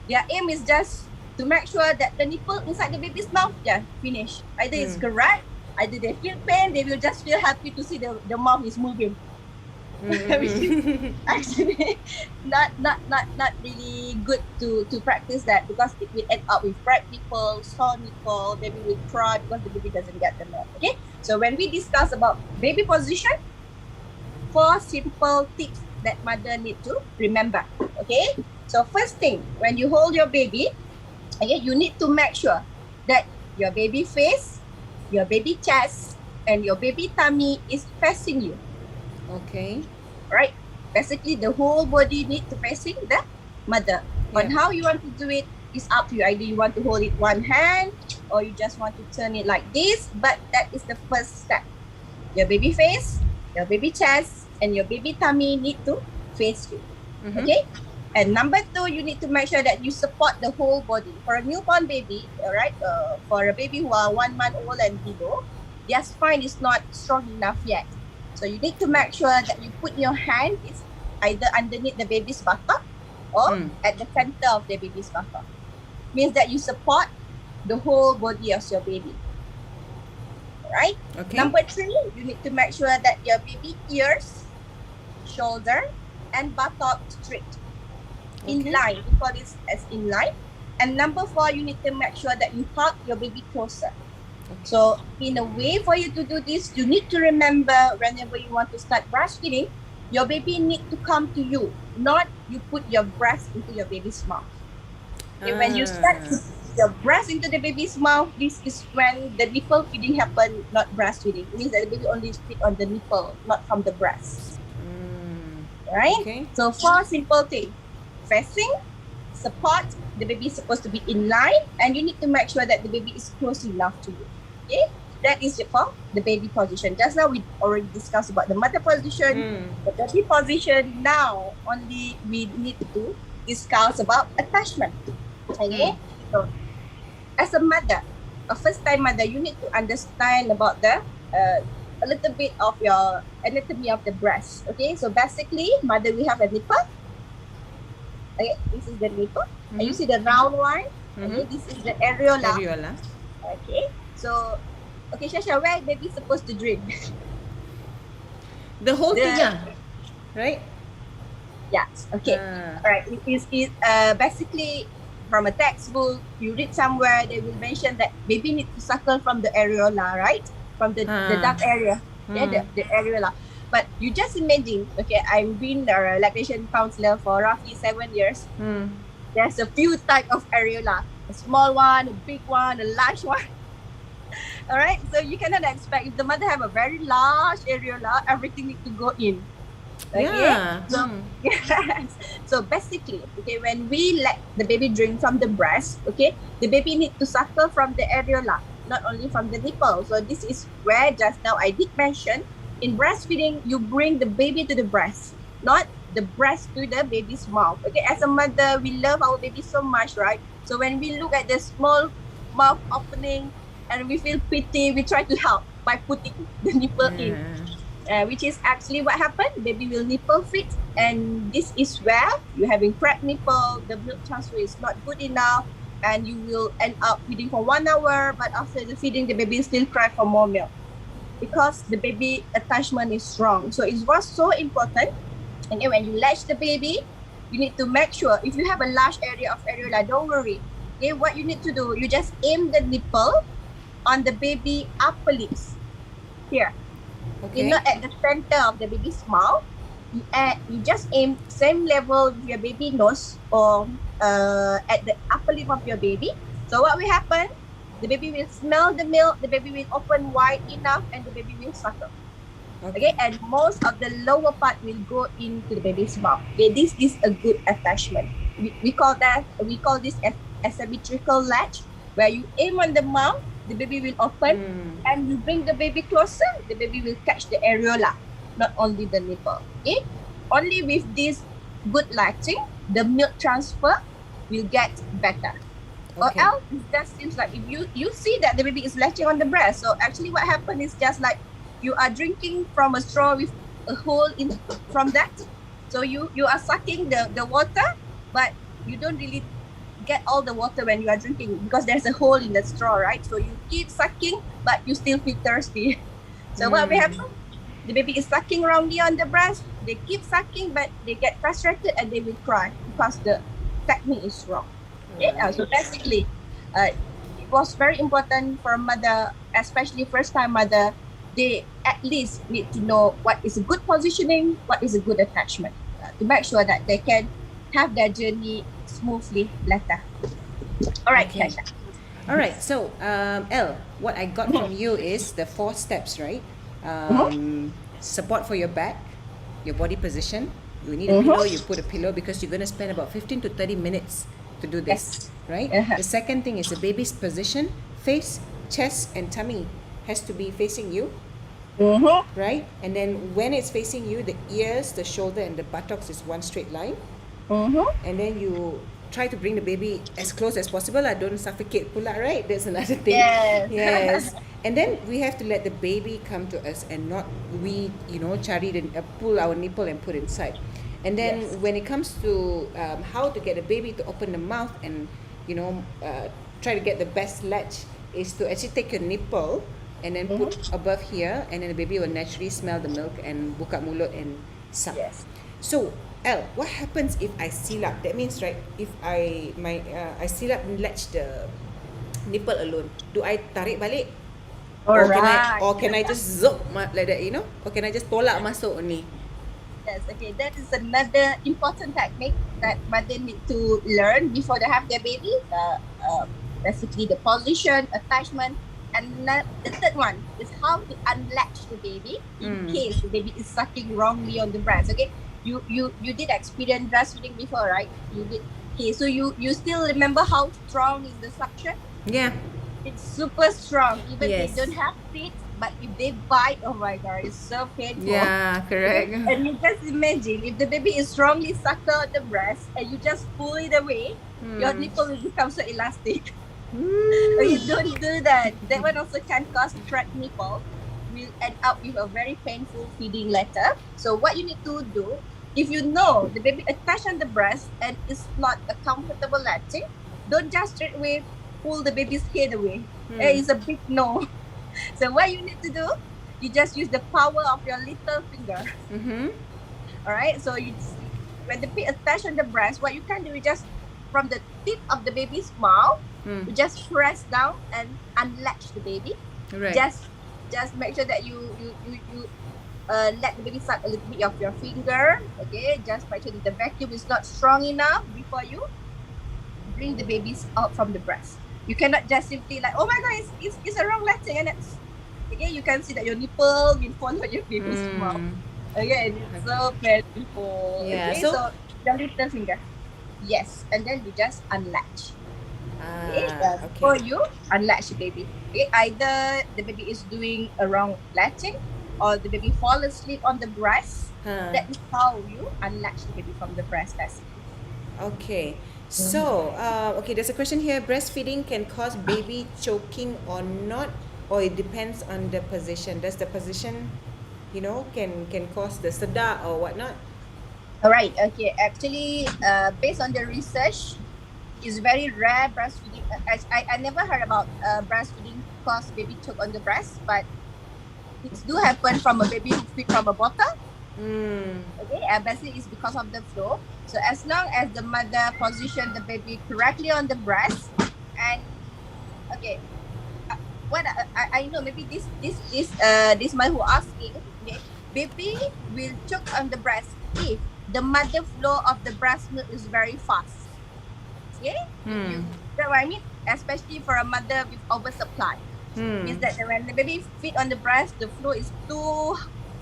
their aim is just to make sure that the nipple inside the baby's mouth, finish. Either it's correct, either they feel pain, they will just feel happy to see the mouth is moving. Which is actually not really good to practice that, because it will end up with red nipple, sore nipple, baby will cry because the baby doesn't get the milk. Okay, so when we discuss about baby position, 4 simple tips that mother need to remember. Okay, so first thing, when you hold your baby, okay, you need to make sure that your baby face, your baby chest, and your baby tummy is facing you. Okay. Right? Basically, the whole body need to facing the mother. On how you want to do it is up to you. Either you want to hold it one hand, or you just want to turn it like this. But that is the first step. Your baby face, your baby chest, and your baby tummy need to face you. Okay? And number two, you need to make sure that you support the whole body. For a newborn baby, all right, for a baby who are 1 month old and below, their spine is not strong enough yet. So you need to make sure that you put your hand is either underneath the baby's buttock or at the center of the baby's buttock. Means that you support the whole body of your baby. Right? Okay. Number three, you need to make sure that your baby ears, shoulder, and buttock straight. In line, we call this as in line. And number four, you need to make sure that you hug your baby closer. So in a way for you to do this, you need to remember whenever you want to start breastfeeding, your baby need to come to you, not you put your breast into your baby's mouth. Okay, when you start to put your breast into the baby's mouth, this is when the nipple feeding happen, not breastfeeding. It means that the baby only feed on the nipple, not from the breast. Right? Okay. So 4 simple things. Facing, support, the baby is supposed to be in line, and you need to make sure that the baby is close enough to you. Okay, that is for the baby position. Just now we already discussed about the mother position, the baby position. Now only we need to discuss about attachment. Okay, so as a mother, a first-time mother, you need to understand about the a little bit of your anatomy of the breast. Okay, so basically, mother, we have a nipple. Okay, this is the nipple, and you see the round one. Okay, this is the areola. Areola. Okay, so, okay, Shasha, where baby supposed to drink? The whole thing, right? Yes, okay. All right, it is basically from a textbook, you read somewhere, they will mention that baby need to suckle from the areola, right? From the dark area. Okay, the areola. But you just imagine, okay, I've been a lactation counselor for roughly 7 years. There's a few type of areola. A small one, a big one, a large one. All right. So you cannot expect if the mother have a very large areola, everything need to go in. Okay. Yeah. So yes. So basically, okay, when we let the baby drink from the breast, okay, the baby need to suckle from the areola, not only from the nipple. So this is where just now I did mention in breastfeeding, you bring the baby to the breast, not the breast to the baby's mouth. Okay, as a mother, we love our baby so much, right? So when we look at the small mouth opening and we feel pity, we try to help by putting the nipple in. Which is actually what happened. Baby will nipple feed, and this is where you're having cracked nipple, the milk transfer is not good enough, and you will end up feeding for 1 hour, but after the feeding, the baby still cry for more milk because the baby attachment is strong. So it was so important. And then when you latch the baby, you need to make sure if you have a large area of areola, don't worry. Okay, what you need to do, you just aim the nipple on the baby upper lips here. Okay. Not at the center of the baby's mouth. You just aim same level with your baby nose or at the upper lip of your baby. So what will happen? The baby will smell the milk, the baby will open wide enough, and the baby will suckle. Okay, and most of the lower part will go into the baby's mouth. Okay, this is a good attachment. We call this asymmetrical latch, where you aim on the mouth, the baby will open, and you bring the baby closer, the baby will catch the areola, not only the nipple. Okay, only with this good latching, the milk transfer will get better. Or else, it just seems like if you see that the baby is latching on the breast. So actually, what happened is just like you are drinking from a straw with a hole in from that. So you are sucking the water, but you don't really get all the water when you are drinking because there's a hole in the straw, right? So you keep sucking, but you still feel thirsty. So what will happen? The baby is sucking wrongly on the breast. They keep sucking, but they get frustrated and they will cry because the technique is wrong. Okay? So basically, it was very important for a mother, especially first-time mother. They at least need to know what is a good positioning, what is a good attachment, to make sure that they can have their journey smoothly later. All right, Okay. Tasha. All right. So, Elle, what I got from you is the 4 steps, right? Support for your back, your body position. You need a pillow. You put a pillow because you're going to spend about 15 to 30 minutes to do this, right? The second thing is the baby's position, face, chest, and tummy has to be facing you. Right? And then when it's facing you, the ears, the shoulder, and the buttocks is one straight line. And then you try to bring the baby as close as possible. Don't suffocate pula, right? That's another thing. Yes. And then we have to let the baby come to us and not we, cari pull our nipple and put inside. And then when it comes to how to get the baby to open the mouth and, try to get the best latch is to actually take your nipple and then put above here, and then the baby will naturally smell the milk and buka mulut and suck. So, Elle, what happens if I seal up? That means, right, if I seal up and latch the nipple alone, do I tarik balik? Or can I just zop like that, Or can I just tolak masuk ni? Yes, okay. That is another important technique that mother need to learn before they have their baby. Basically, the position, attachment, and the third one is how to unlatch the baby in case the baby is sucking wrongly on the breast. Okay, you did experience breastfeeding before, right? You did. Okay, so you still remember how strong is the suction? Yeah. It's super strong. Even Yes. they don't have teeth, but if they bite, oh my god, it's so painful. Yeah, correct. And you just imagine if the baby is strongly sucked on the breast and you just pull it away, your nipple will become so elastic. So you don't do that. That one also can cause cracked nipple. Will end up with a very painful feeding later. So what you need to do, if you know the baby attached on the breast and it's not a comfortable latching, don't just straight away pull the baby's head away. It's a big no. So what you need to do, you just use the power of your little finger. All right. So when the baby attached on the breast, what you can do is just from the tip of the baby's mouth, you just press down and unlatch the baby. Right. Just just make sure that you let the baby suck a little bit of your finger. Okay, just make sure that the vacuum is not strong enough before you bring the babies out from the breast. You cannot just simply like, oh my god, it's a wrong latching, and it's okay. You can see that your nipple will follow your baby's mouth. Okay, and it's so painful. Yeah, Okay, so so the little finger, yes, and then you just unlatch. Okay, before okay. you unlatch the baby. Okay, either the baby is doing a wrong latching or the baby fall asleep on the breast. That is how you unlatch the baby from the breast, basically. Okay. So, okay, there's a question here. Breastfeeding can cause baby choking or not, or it depends on the position. Does the position, can cause the sedar or whatnot? All right. Okay. Actually, based on the research, it's very rare breastfeeding. I never heard about breastfeeding cause baby choke on the breast, but it do happen from a baby who feed from a bottle. Okay, and basically it's because of the flow. So as long as the mother position the baby correctly on the breast, and okay, what I know, maybe this man who asking, okay, baby will choke on the breast if the mother flow of the breast milk is very fast. Okay, if you get what I mean, especially for a mother with oversupply, means that when the baby feed on the breast, the flow is too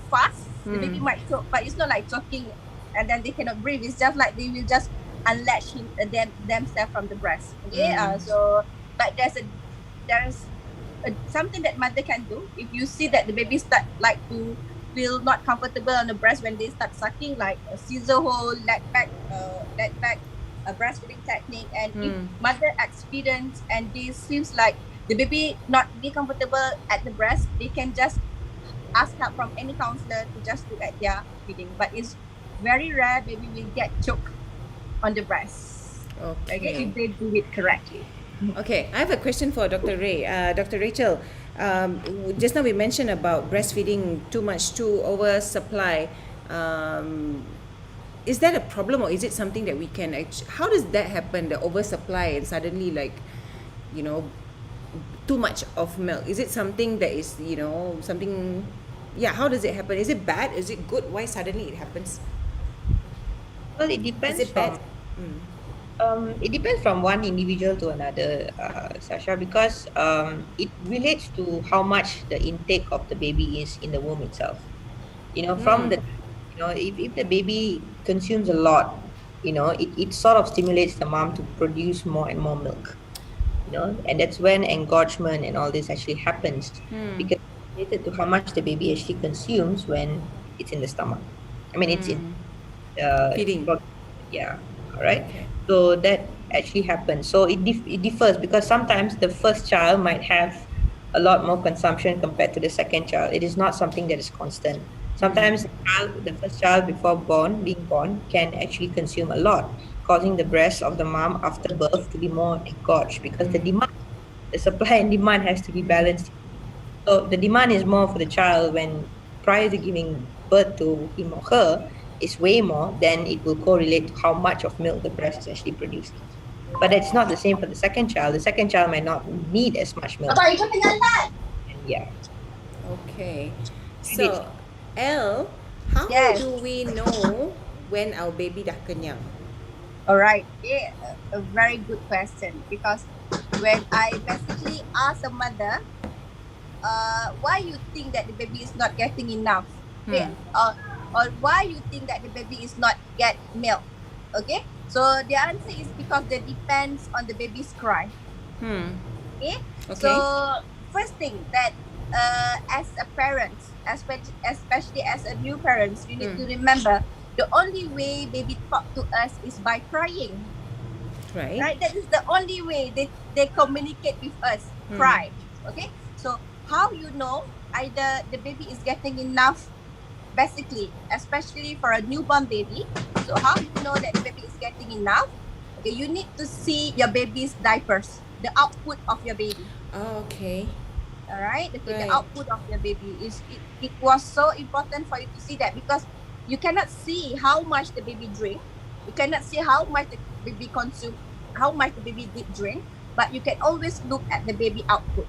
fast. The baby might choke, but it's not like choking, and then they cannot breathe. It's just like they will just unlatch themselves from the breast. Okay, so but there's something that mother can do if you see that the baby start like to feel not comfortable on the breast when they start sucking, like a scissor hold, leg back, a breastfeeding technique. And if mother experience and this seems like the baby not be comfortable at the breast, they can just ask help from any counselor to just look at their feeding. But it's very rare baby will get choke on the breast. Okay, if they do it correctly. Okay, I have a question for Dr. Ray. Dr. Rachel, just now we mentioned about breastfeeding too much, too oversupply. Is that a problem, or is it something that we can how does that happen, the oversupply and suddenly you know, too much of milk? Is it something that is, something, how does it happen? Is it bad? Is it good? Why suddenly it happens? Well, it Is depends it bad? it depends from one individual to another, Sasha, because it relates to how much the intake of the baby is in the womb itself. From the, if the baby consumes a lot, it sort of stimulates the mom to produce more and more milk, and that's when engorgement and all this actually happens, because it's related to how much the baby actually consumes when it's in the stomach. I mean, it's in Feeding. yeah, all right. So that actually happens. So it differs, because sometimes the first child might have a lot more consumption compared to the second child. It is not something that is constant. Sometimes the first child before being born can actually consume a lot, causing the breast of the mom after birth to be more engorged, because the supply and demand has to be balanced. So the demand is more for the child when prior to giving birth to him or her is way more, then it will correlate to how much of milk the breast is actually producing. But it's not the same for the second child. The second child might not need as much milk. And yeah. Okay. Relates. So, Elle, how Yes. do we know when our baby dah kenyang? All right. Yeah, a very good question, because when I basically ask a mother, why you think that the baby is not getting enough, okay, or why you think that the baby is not get milk, okay. So the answer is because that depends on the baby's cry. Okay. So first thing that as a parent, especially as a new parents, you need to remember the only way baby talk to us is by crying. Right? Right, that is the only way they communicate with us. Cry. Okay, so how you know either the baby is getting enough, basically, especially for a newborn baby. So how you know that the baby is getting enough? Okay, you need to see your baby's diapers, the output of your baby. Oh, okay. All right, okay, the Right. output of your baby is it was so important for you to see that, because you cannot see how much the baby drink, you cannot see how much the baby consume, how much the baby did drink, but you can always look at the baby output.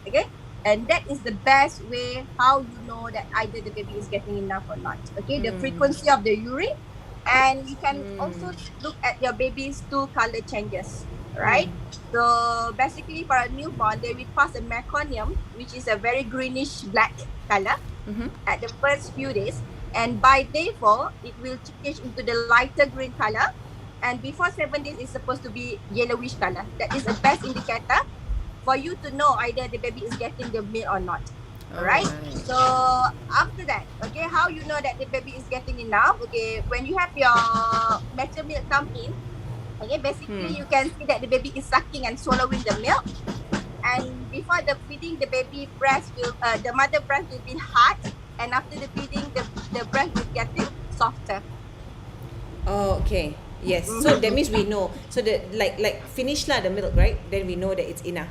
Okay, And that is the best way how you know that either the baby is getting enough or not. Okay, the frequency of the urine, and you can also look at your baby's stool color changes. Right. So basically, for a newborn, they will pass a meconium, which is a very greenish black color at the first few days, and by day 4, it will change into the lighter green color. And before 7 days, it's supposed to be yellowish color. That is a best indicator for you to know either the baby is getting the milk or not. All right. So after that, okay, how you know that the baby is getting enough? Okay, when you have your mature milk come in, okay, basically you can see that the baby is sucking and swallowing the milk. And before the feeding, the baby breast will, the mother breast will be hard, and after the feeding, the breast will get softer. Oh, okay. Yes. So that means we know. So the like finish lah the milk, right? Then we know that it's enough.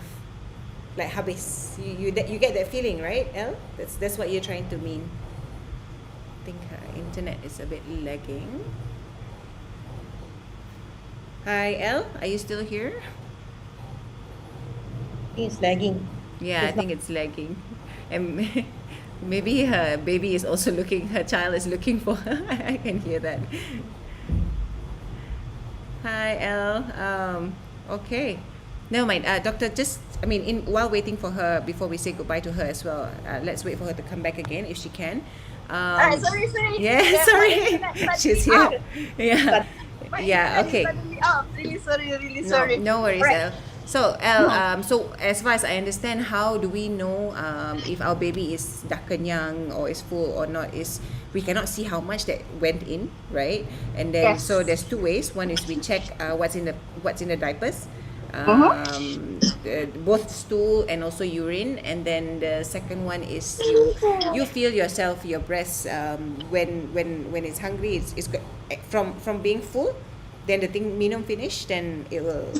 Like habis. You get that feeling, right, El? That's what you're trying to mean. I think her internet is a bit lagging. Hi, El. Are you still here? I think it's lagging. Yeah, I think it's lagging. And maybe her baby is also looking, her child is looking for her. I can hear that. Hi, El. Okay. Never mind. Doctor, just, while waiting for her, before we say goodbye to her as well, let's wait for her to come back again if she can. Sorry. Yeah, sorry. She's here. Yeah. Yeah, okay. Suddenly off. Really sorry. No worries, Right. El. So, El, so as far as I understand, how do we know if our baby is dah kenyang or is full or not? Is we cannot see how much that went in, right? And then Yes. so there's two ways. One is we check what's in the diapers, both stool and also urine. And then the second one is you feel yourself your breast when it's hungry. It's from being full, then the thing minum finish, then it will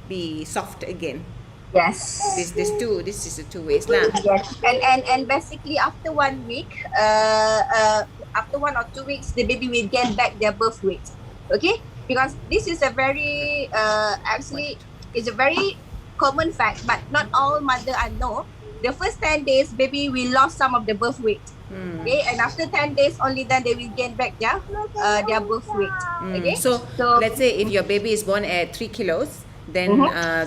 be soft again. Yes. This is the two ways lah. Yes. And basically after 1 week, after 1 or 2 weeks, the baby will gain back their birth weight. Okay? Because this is a very actually it's a very common fact, but not all mother know. The first 10 days, baby will lose some of the birth weight. Okay, and after 10 days, only then they will gain back their birth weight. Okay, So let's say if your baby is born at 3 kilos, then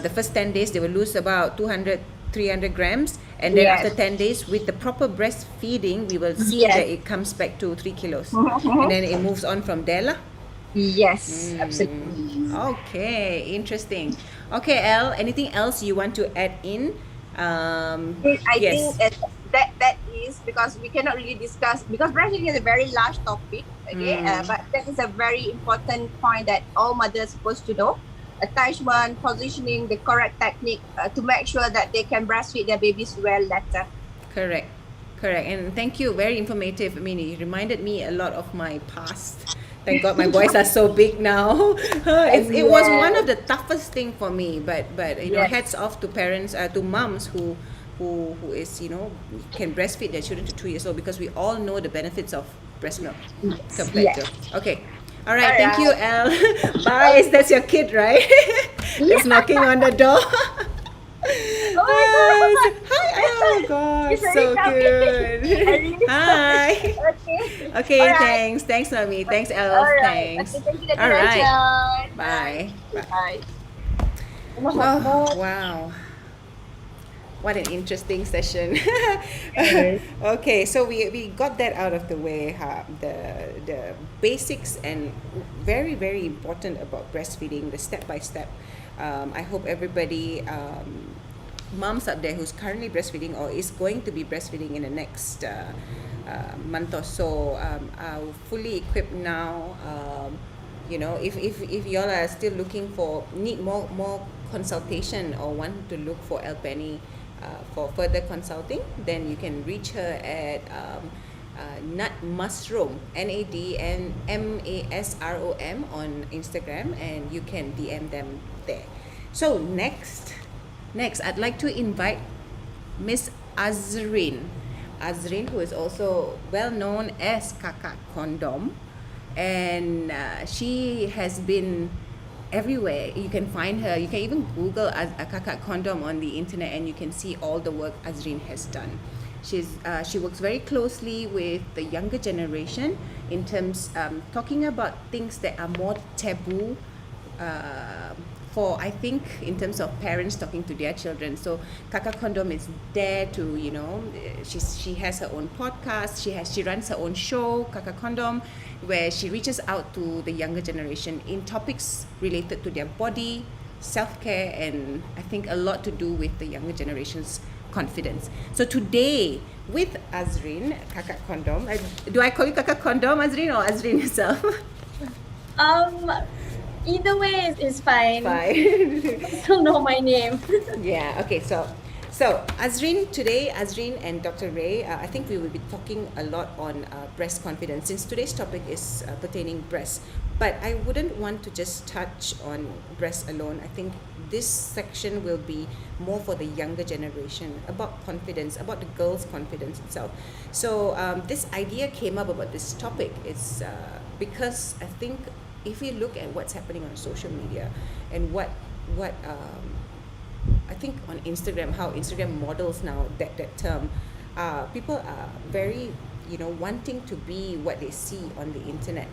the first 10 days they will lose about 200-300 grams, and then Yes. after 10 days with the proper breastfeeding, we will see Yes. that it comes back to 3 kilos, and then it moves on from there lah. Yes, absolutely. Okay, interesting. Okay, El, anything else you want to add in? I Yes. think that is because we cannot really discuss, because breastfeeding is a very large topic. Okay, but that is a very important point that all mothers are supposed to know. Attachment, positioning, the correct technique to make sure that they can breastfeed their babies well later. Correct. And thank you, very informative. It reminded me a lot of my past. Thank God my boys are so big now. It was one of the toughest thing for me, but Yes. hats off to parents, to moms who is can breastfeed their children to 2 years old, because we all know the benefits of breast milk compared to. Okay. All right, thank you, El. Bye. That's your kid, right? It's knocking on the door. Oh my God. Hi, oh gosh, It's so very good. really Hi. Okay. Okay, All right. thanks, Mami. Thanks, El. All right. Thanks. Okay, thank you, Dr. All right. Rachel. Bye. Bye. Oh, wow. What an interesting session. Okay, so we got that out of the way, the basics, and very, very important about breastfeeding, the step by step. I hope everybody, moms up there who's currently breastfeeding or is going to be breastfeeding in the next month or so, are fully equipped now. If y'all are still need more consultation or want to look for El Penny for further consulting, then you can reach her at Nut Mushroom, NADMASROM on Instagram, and you can DM them there. So next I'd like to invite Miss Azrin, who is also well known as Kakak Condom, and she has been everywhere. You can find her. You can even Google a Kakak Condom on the internet, and you can see all the work Azrin has done. She works very closely with the younger generation in terms talking about things that are more taboo for, I think, in terms of parents talking to their children. So Kakak Condom is there to, she has her own podcast. She runs her own show, Kakak Condom, where she reaches out to the younger generation in topics related to their body, self-care, and I think a lot to do with the younger generation's confidence. So today with Azrin, Kakak Condom, do I call you Kakak Condom, Azrin, or Azrin yourself? Either way is fine. Fine. Still know my name. Yeah, okay, so Azrin, today, Azrin and Dr. Ray, I think we will be talking a lot on breast confidence, since today's topic is pertaining breast. But I wouldn't want to just touch on breast alone. I think this section will be more for the younger generation, about confidence, about the girl's confidence itself. So this idea came up about this topic. It's because I think if we look at what's happening on social media and what I think on Instagram, how Instagram models now that term, people are very, wanting to be what they see on the internet.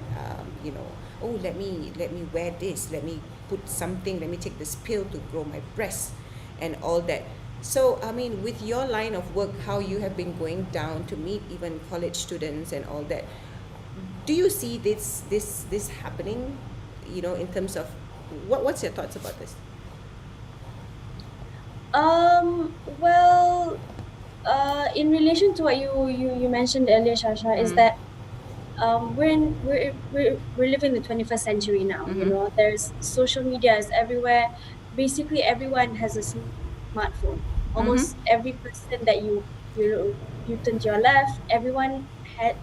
Oh, let me wear this, let me put something, let me take this pill to grow my breasts and all that. So I mean, with your line of work, how you have been going down to meet even college students and all that, do you see this happening, in terms of what's your thoughts about this? Well, in relation to what you mentioned earlier, Shasha, is that we're living in the 21st century now. There's social media is everywhere. Basically, everyone has a smartphone. Almost every person that you turn to your left, everyone had.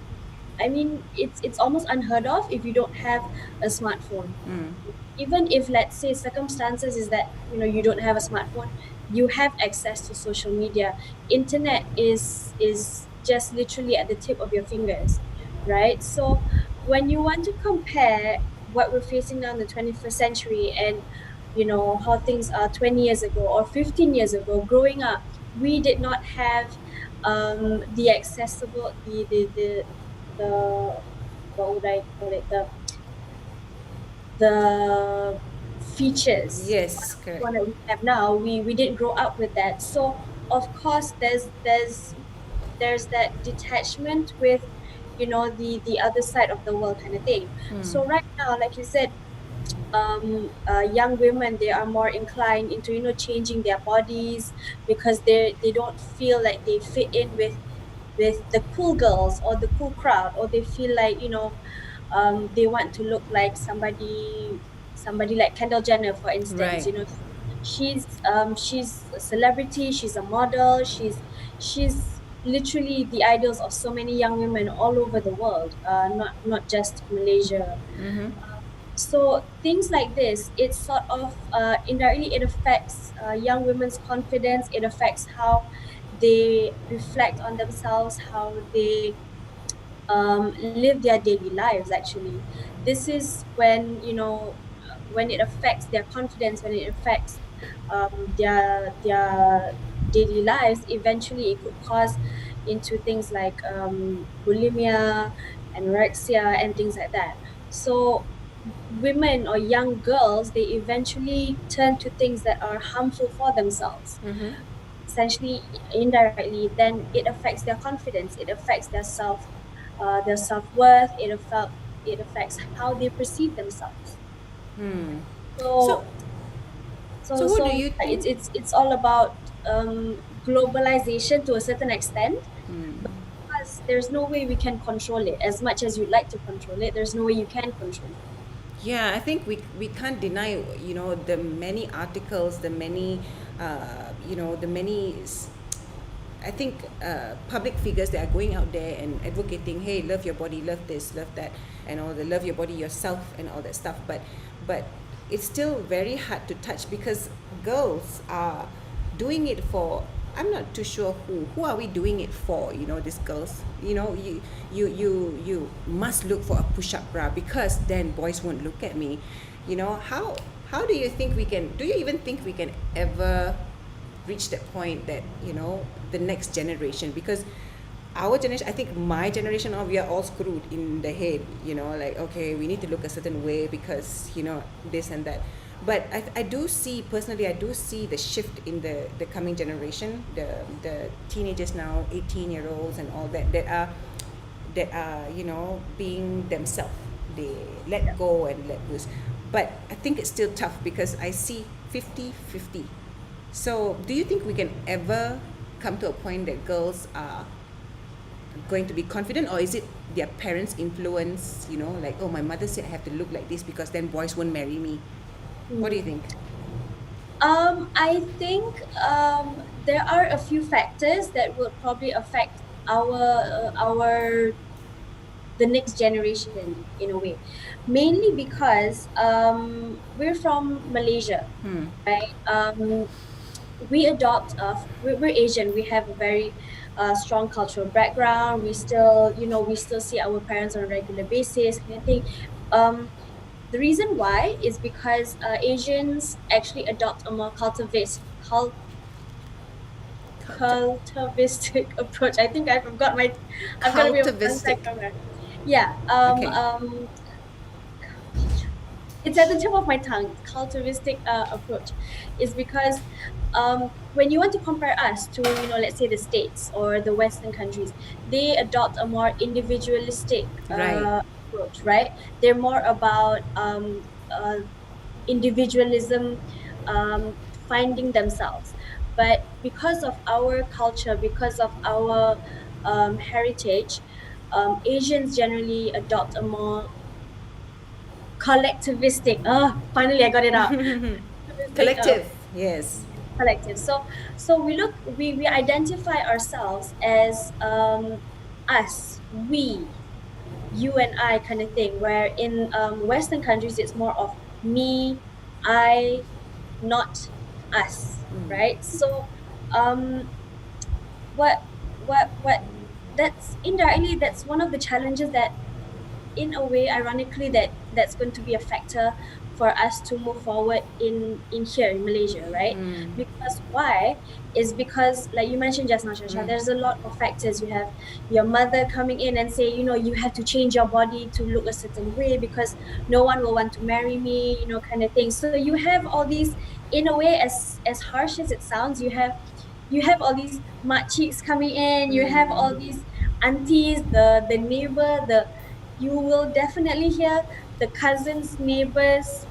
I mean, it's almost unheard of if you don't have a smartphone. Even if, let's say, circumstances is that you don't have a smartphone, you have access to social media. Internet is just literally at the tip of your fingers, right? So when you want to compare what we're facing now in the 21st century and how things are 20 years ago or 15 years ago, growing up, we did not have the accessible the what would I call it, the features Yes, correct. one that we have now. We didn't grow up with that, so of course there's that detachment with the other side of the world kind of thing. So right now, like you said, young women, they are more inclined into changing their bodies because they don't feel like they fit in with the cool girls or the cool crowd, or they feel like they want to look like somebody like Kendall Jenner, for instance. Right. She's a celebrity, she's a model, she's literally the idols of so many young women all over the world, not just Malaysia. So things like this, it sort of indirectly, it affects young women's confidence. It affects how they reflect on themselves, how they live their daily lives. Actually, this is when when it affects their confidence, when it affects their daily lives. Eventually, it could cause into things like bulimia, anorexia, and things like that. So women or young girls, they eventually turn to things that are harmful for themselves. Essentially, indirectly, then it affects their confidence, it affects their self-worth, it affects how they perceive themselves. So what do you think? It's all about globalization to a certain extent, because there's no way we can control it. As much as you'd like to control it, there's no way you can control it. Yeah, I think we can't deny, the many articles, the many, I think public figures that are going out there and advocating, hey, love your body, love this, love that, and all the love your body yourself and all that stuff. But it's still very hard to touch because girls are doing it for, I'm not too sure who are we doing it for, these girls. You must look for a push-up bra because then boys won't look at me. how do you think we can, do you even think we can ever reach that point that, you know, the next generation, because our generation, I think my generation, we are all screwed in the head, you know, like, okay, we need to look a certain way because, you know, this and that. But I do see, personally, I do see the shift in the coming generation, the teenagers now, 18-year-olds and all that, that are, you know, being themselves. They let go and let loose. But I think it's still tough because I see 50-50. So do you think we can ever come to a point that girls are going to be confident, or is it their parents' influence, you know, like, oh, my mother said I have to look like this because then boys won't marry me? What do you think? I think there are a few factors that will probably affect our the next generation in a way, mainly because we're from Malaysia, right? We adopt we're Asian. We have a very strong cultural background. We still, we still see our parents on a regular basis, kind of thing. The reason why is because Asians actually adopt a more Culti- cultivistic approach. I think I've got a bit of a tongue Cultivistic. somewhere. Yeah. Okay. It's at the tip of my tongue. Cultivistic approach is because when you want to compare us to, let's say the states or the Western countries, they adopt a more individualistic Right. approach, right? They're more about individualism, finding themselves. But because of our culture, because of our heritage, Asians generally adopt a more collectivistic. Finally I got it out. Collectivistic Collective. Yes. collective. So we identify ourselves as us, we, you and I kind of thing. Where in Western countries it's more of me, I, not us, right? So um what what that's indirectly, that's one of the challenges that, in a way, ironically, that's going to be a factor for us to move forward in here in Malaysia, right? Because why is because, like you mentioned just now, Shasha, there's a lot of factors. You have your mother coming in and say, you have to change your body to look a certain way because no one will want to marry me, kind of thing. So you have all these, in a way, as harsh as it sounds, you have all these makciks coming in, you have all these aunties, the neighbor, you will definitely hear the cousin's neighbor's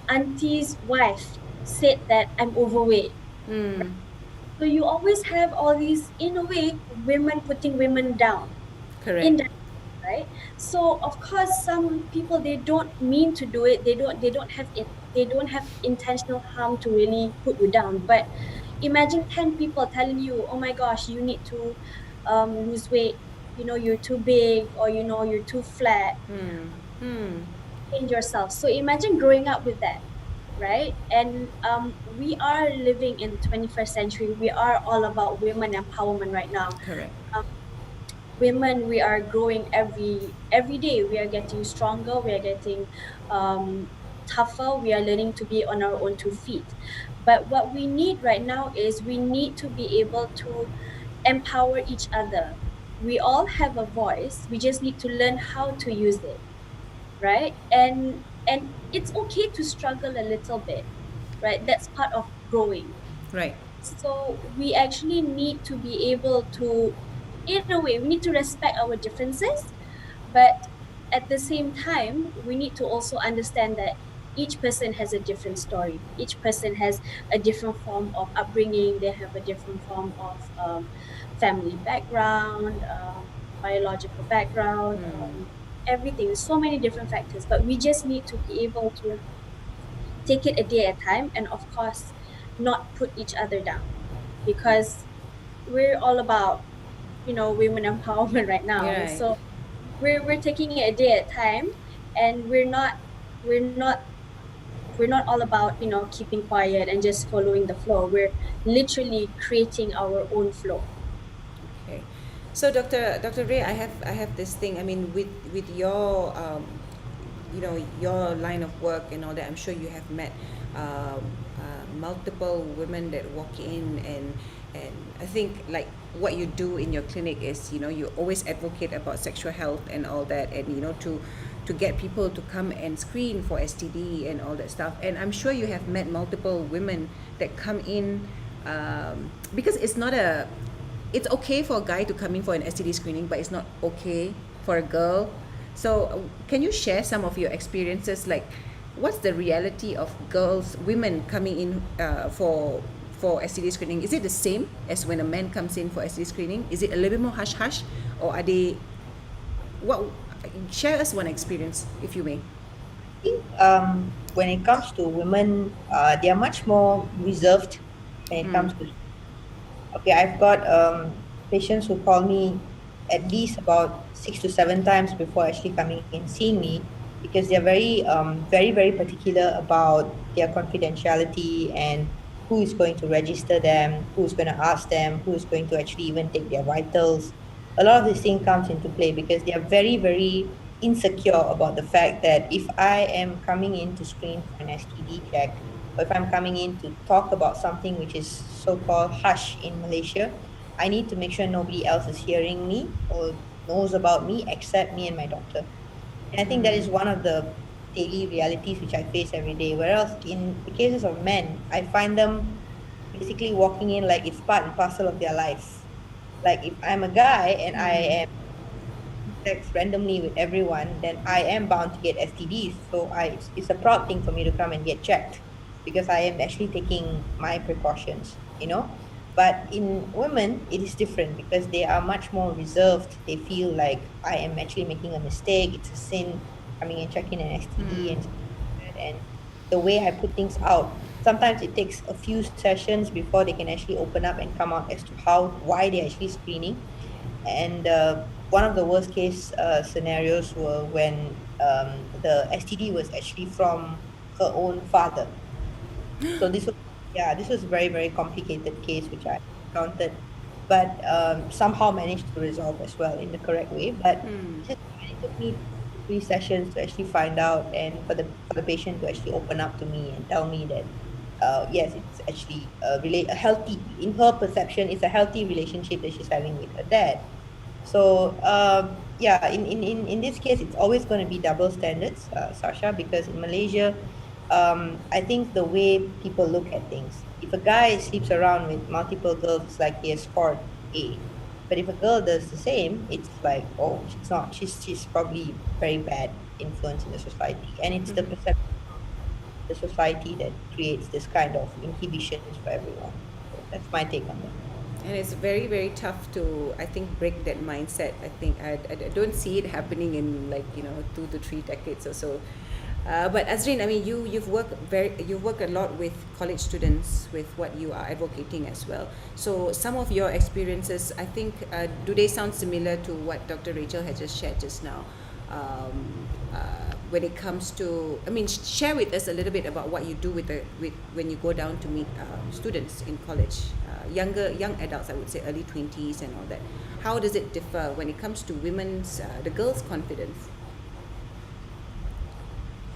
auntie's wife said that I'm overweight. So you always have all these, in a way, women putting women down, Correct. indirectly, right? So of course, some people, they don't mean to do it. They don't have intentional harm to really put you down. But imagine 10 people telling you, oh my gosh, you need to lose weight. You're too big, or you're too flat. Change yourself. So imagine growing up with that, right? And we are living in the 21st century. We are all about women empowerment right now. Correct. Women, we are growing every day. We are getting stronger. We are getting tougher. We are learning to be on our own 2 feet. But what we need right now is we need to be able to empower each other. We all have a voice. We just need to learn how to use it, right? And it's okay to struggle a little bit, right? That's part of growing. Right. So we actually need to be able to, in a way, we need to respect our differences, but at the same time, we need to also understand that each person has a different story. Each person has a different form of upbringing. They have a different form of family background, biological background, everything. So many different factors, but we just need to be able to take it a day at a time, and of course, not put each other down, because we're all about women empowerment right You're now. right. So we're taking it a day at a time, and we're not we're not all about keeping quiet and just following the flow. We're literally creating our own flow. Okay. So Dr. Ray, I have this thing. I mean, with your you know, your line of work and all that, I'm sure you have met multiple women that walk in, and I think like what you do in your clinic is, you know, you always advocate about sexual health and all that, and you know, to get people to come and screen for STD and all that stuff. And I'm sure you have met multiple women that come in, because it's not a, it's okay for a guy to come in for an STD screening, but it's not okay for a girl. So, can you share some of your experiences? Like, what's the reality of girls, women coming in for STD screening? Is it the same as when a man comes in for STD screening? Is it a little bit more hush hush, or are they? What? Share us one experience, if you may. Think when it comes to women, they are much more reserved when it comes to. Okay, I've got patients who call me at least about 6 to 7 times before actually coming and seeing me, because they're very particular about their confidentiality and who is going to register them, who's going to ask them, who is going to actually even take their vitals. A lot of this thing comes into play because they are very insecure about the fact that if I am coming in to screen for an STD check, or if I'm coming in to talk about something which is so-called hush in Malaysia, I need to make sure nobody else is hearing me or knows about me except me and my doctor. And I think that is one of the daily realities which I face every day. Whereas in the cases of men, I find them basically walking in like it's part and parcel of their life. Like if I'm a guy and I am sex randomly with everyone, then I am bound to get STDs. So it's a proud thing for me to come and get checked because I am actually taking my precautions, you know. But in women, it is different because they are much more reserved. They feel like I am actually making a mistake. It's a sin coming and checking an STD and stuff like that. And the way I put things out, sometimes it takes a few sessions before they can actually open up and come out as to why they're actually screening. And one of the worst case scenarios were when the STD was actually from her own father. So this was, yeah, this was a very complicated case which I encountered, but somehow managed to resolve as well in the correct way. But it took me 2 to 3 sessions to actually find out, and for the patient to actually open up to me and tell me that yes, it's actually a healthy, in her perception, it's a healthy relationship that she's having with her dad. So yeah, in this case, it's always going to be double standards, Sasha, because in Malaysia, I think the way people look at things, if a guy sleeps around with multiple girls, it's like he has scored A. But if a girl does the same, it's like, oh, she's not. She's probably very bad influence in the society, and it's the perception of the society that creates this kind of inhibitions for everyone. So that's my take on that. And it's very very tough to, I think, break that mindset. I think I don't see it happening in, like, you know, 2 to 3 decades or so. But Azrin, I mean, you've worked a lot with college students with what you are advocating as well. So some of your experiences, I think, do they sound similar to what Dr. Rachel had just shared just now? When it comes to, I mean, share with us a little bit about what you do with when you go down to meet students in college, young adults, I would say early 20s and all that. How does it differ when it comes to women's, the girls' confidence?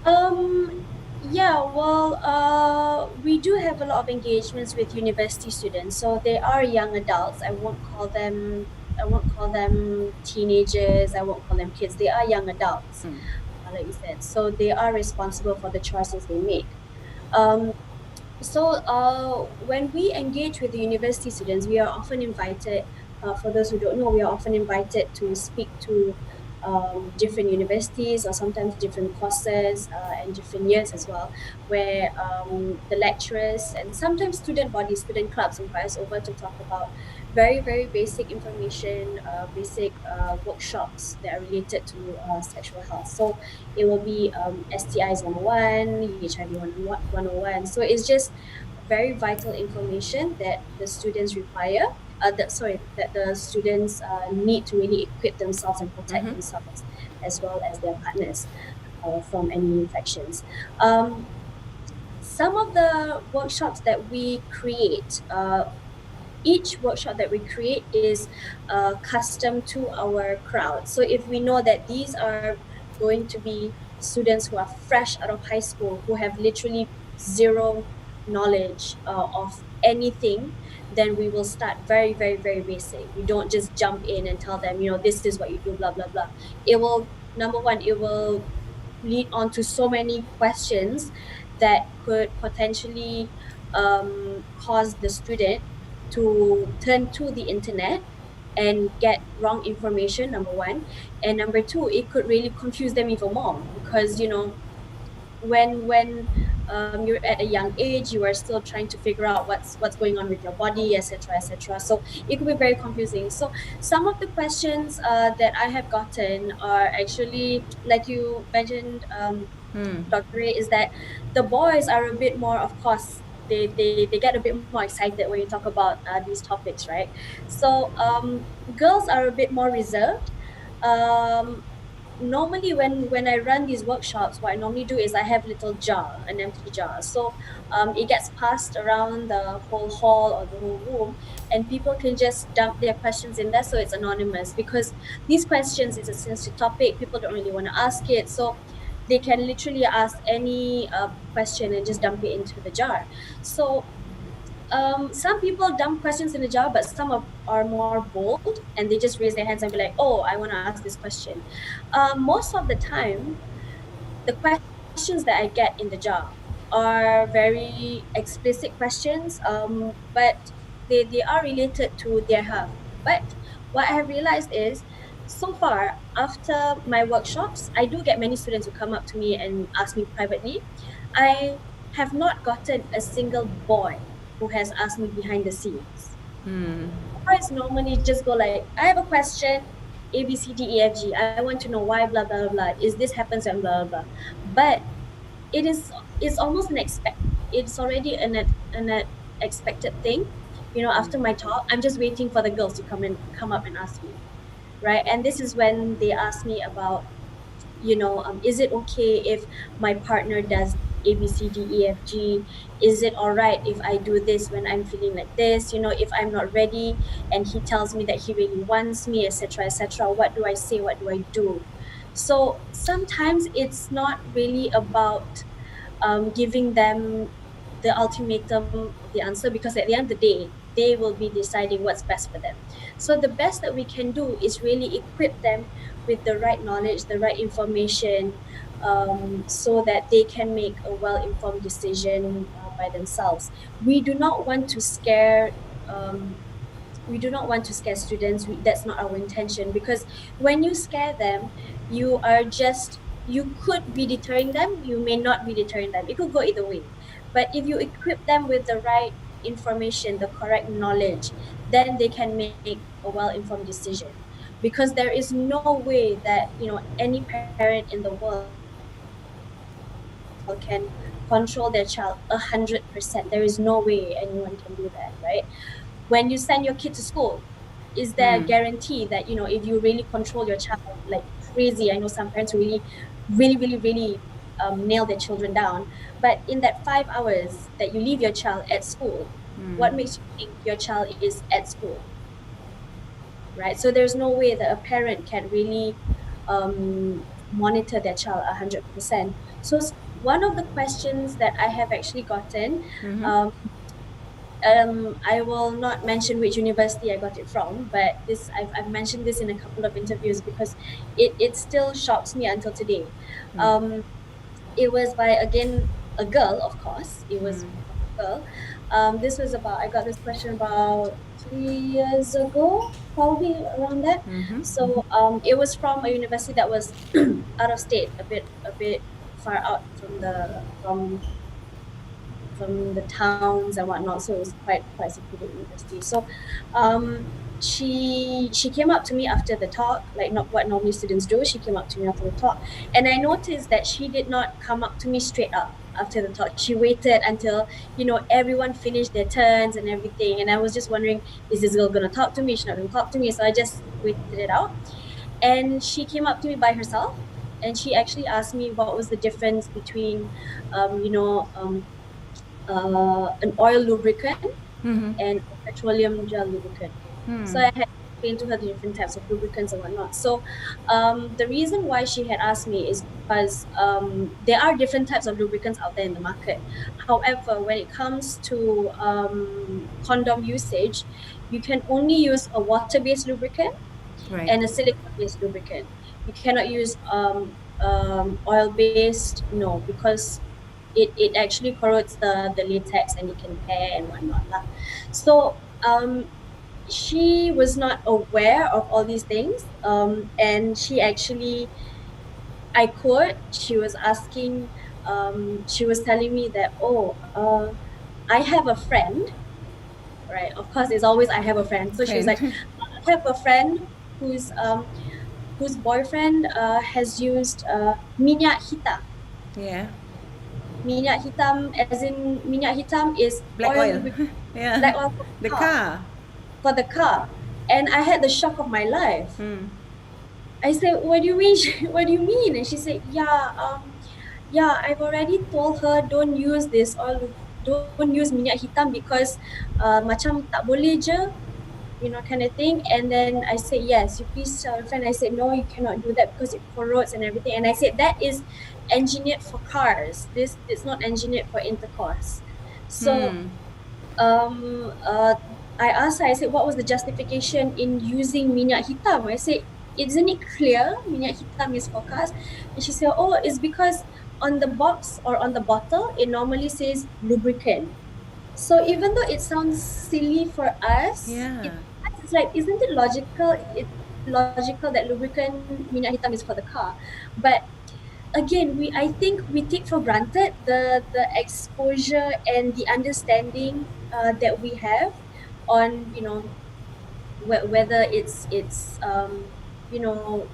Um, yeah, well, we do have a lot of engagements with university students. So they are young adults. I won't call them teenagers. I won't call them kids. They are young adults, like you said. So they are responsible for the choices they make. Um, when we engage with the university students, we are often invited, for those who don't know, we are often invited to speak to different universities or sometimes different courses and different years as well, where the lecturers and sometimes student bodies, student clubs invite us over to talk about very basic information, basic workshops that are related to sexual health. So it will be STIs 101, HIV 101. So it's just very vital information that the students require. That the students need to really equip themselves and protect themselves as well as their partners from any infections. Some of the workshops that we create, each workshop that we create is custom to our crowd. So if we know that these are going to be students who are fresh out of high school, who have literally zero knowledge of anything, then we will start very, very, very basic. We don't just jump in and tell them, this is what you do, blah, blah, blah. It will, number one, it will lead on to so many questions that could potentially cause the student to turn to the internet and get wrong information, number one. And number two, it could really confuse them even more because, when you're at a young age, you are still trying to figure out what's going on with your body, etc., etc. So it could be very confusing. So some of the questions that I have gotten are actually, like you mentioned, Dr. Ray, is that the boys are a bit more, of course, they get a bit more excited when you talk about these topics, right? So girls are a bit more reserved. Um, Normally when I run these workshops, what I normally do is I have little jar, an empty jar. So it gets passed around the whole hall or the whole room, and people can just dump their questions in there, so it's anonymous, because these questions is a sensitive topic. People don't really want to ask it, so they can literally ask any question and just dump it into the jar. So some people dump questions in the jar, but some are more bold and they just raise their hands and be like, "Oh, I want to ask this question." Most of the time, the questions that I get in the jar are very explicit questions, but they are related to their health. But what I have realized is, so far, after my workshops, I do get many students who come up to me and ask me privately. I have not gotten a single boy who has asked me behind the scenes. Boys normally just go like, "I have a question, A B C D E F G. I want to know why blah blah blah. Is this happens and blah blah blah." But it is it's almost it's already an expected thing. After my talk, I'm just waiting for the girls to come up and ask me, right? And this is when they ask me about, is it okay if my partner does A B C D E F G? Is it all right if I do this when I'm feeling like this? If I'm not ready and he tells me that he really wants me, etc., etc., what do I say? What do I do? So sometimes it's not really about giving them the ultimatum of the answer, because at the end of the day, they will be deciding what's best for them. So the best that we can do is really equip them with the right knowledge, the right information, so that they can make a well-informed decision by themselves. We do not want to scare. We do not want to scare students. That's not our intention, because when you scare them, you could be deterring them, you may not be deterring them. It could go either way. But if you equip them with the right information, the correct knowledge, then they can make a well-informed decision. Because there is no way that any parent in the world can control their child 100%. There is no way anyone can do that, right? When you send your kid to school, is there a guarantee that if you really control your child like crazy? I know some parents who really nail their children down, but in that 5 hours that you leave your child at school, what makes you think your child is at school, right? So there's no way that a parent can really monitor their child 100%. So one of the questions that I have actually gotten, um, I will not mention which university I got it from, but I've mentioned this in a couple of interviews because it still shocks me until today. Um, it was by, again, a girl, of course. It was from a girl. This was about, I got this question about 3 years ago, probably around that. So it was from a university that was out of state, a bit far out from the towns and whatnot. So it was quite secluded university. So she came up to me after the talk, like not what normally students do. She came up to me after the talk, and I noticed that she did not come up to me straight up after the talk. She waited until everyone finished their turns and everything, and I was just wondering, is this girl gonna talk to me? She's not gonna talk to me. So I just waited it out, and she came up to me by herself, and she actually asked me what was the difference between um, you know um, an oil lubricant and a petroleum gel lubricant. So I had to explain to her the different types of lubricants and whatnot. So the reason why she had asked me is because there are different types of lubricants out there in the market. However, when it comes to condom usage, you can only use a water-based lubricant Right. and a silicone-based lubricant. You cannot use oil-based, no, because it actually corrodes the latex and it can tear and whatnot lah. So she was not aware of all these things, and she actually, I quote, she was asking, she was telling me that, oh, I have a friend, right? Of course, it's always I have a friend. So she was like, Friend. I have a friend whose whose boyfriend has used minyak hitam. Yeah. Minyak hitam, as in minyak hitam is Black oil oil. lubricant, Yeah. black oil for The car. the car. And I had the shock of my life. Mm. I said, "What do you mean? What do you mean?" And she said, "Yeah, yeah, I've already told her don't use this oil, don't use minyak hitam because macam tak boleh je, you know, kind of thing." And then I said, "Yes, you please tell your friend." I said, "No, you cannot do that because it corrodes and everything." And I said, "That is engineered for cars. This is not engineered for intercourse." So Hmm. um uh I asked her, I said, what was the justification in using minyak hitam? I said, isn't it clear minyak hitam is for cars? And she said, oh, it's because on the box or on the bottle it normally says lubricant. So even though it sounds silly for us, Yeah. it's like, isn't it logical? It's logical that lubricant minyak hitam is for the car. But again, I think we take for granted the exposure and the understanding that we have on, you know, whether it's you know,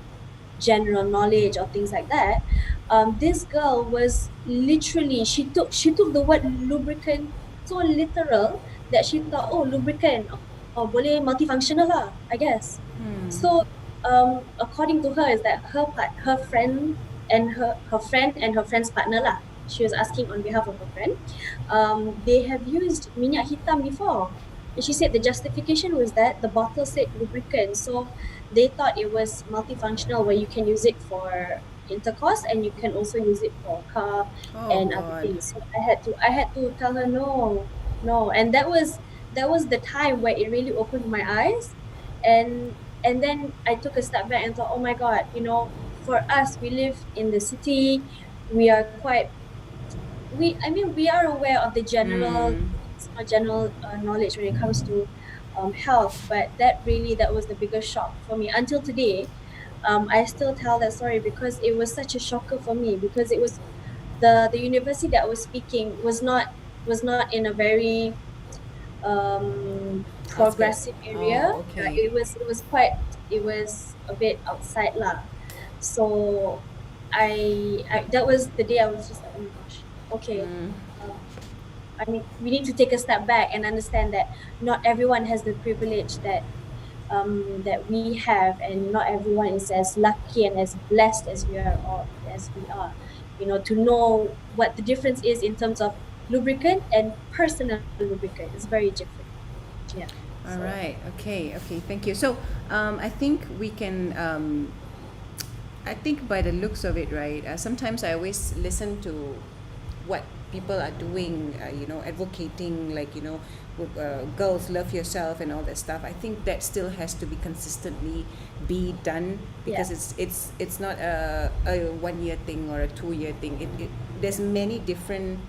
general knowledge or things like that. This girl was literally, she took the word lubricant so literal that she thought, oh, lubricant, oh, boleh multifunctional lah, I guess. So according to her is that her friend and her friend and her friend's partner lah, she was asking on behalf of her friend, they have used minyak hitam before. And she said the justification was that the bottle said lubricant, so they thought it was multifunctional where you can use it for intercourse and you can also use it for car Oh and other God. things. So I had to tell her no, no, and that was the time where it really opened my eyes, and then I took a step back and thought, oh my God, you know, for us, we live in the city, we are quite, we are aware of the general Hmm. things, general knowledge when it comes to health, but that was the biggest shock for me until today. I still tell that story because it was such a shocker for me, because it was the university that I was speaking was not in a very Outskirt. progressive area. Oh, okay. It was a bit outside lah. So I that was the day I was just like, oh my gosh, okay. Mm. Um, we need to take a step back and understand that not everyone has the privilege that we have, and not everyone is as lucky and as blessed as we are, or as we are. You know, to know what the difference is in terms of lubricant and personal lubricant is very different. Yeah. All So right. Okay. Okay. Thank you. So, I think we can. I think by the looks of it, right? Sometimes I always listen to what people are doing. You know, advocating, like, you know, girls love yourself and all that stuff. I think that still has to be consistently be done, because Yeah. it's not a 1 year thing or a 2 year thing. There's many different,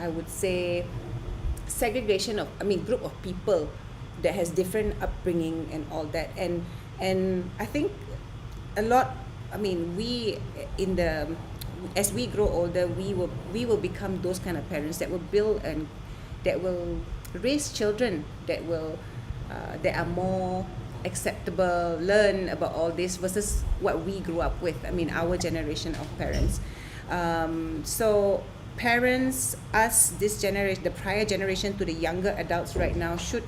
I would say, segregation of, I mean, group of people that has different upbringing and all that, and I think a lot, I mean, we in the, as we grow older, we will become those kind of parents that will build and that will raise children that are more acceptable, learn about all this versus what we grew up with. I mean, our generation of parents. So parents, us, this generation, the prior generation to the younger adults right now, should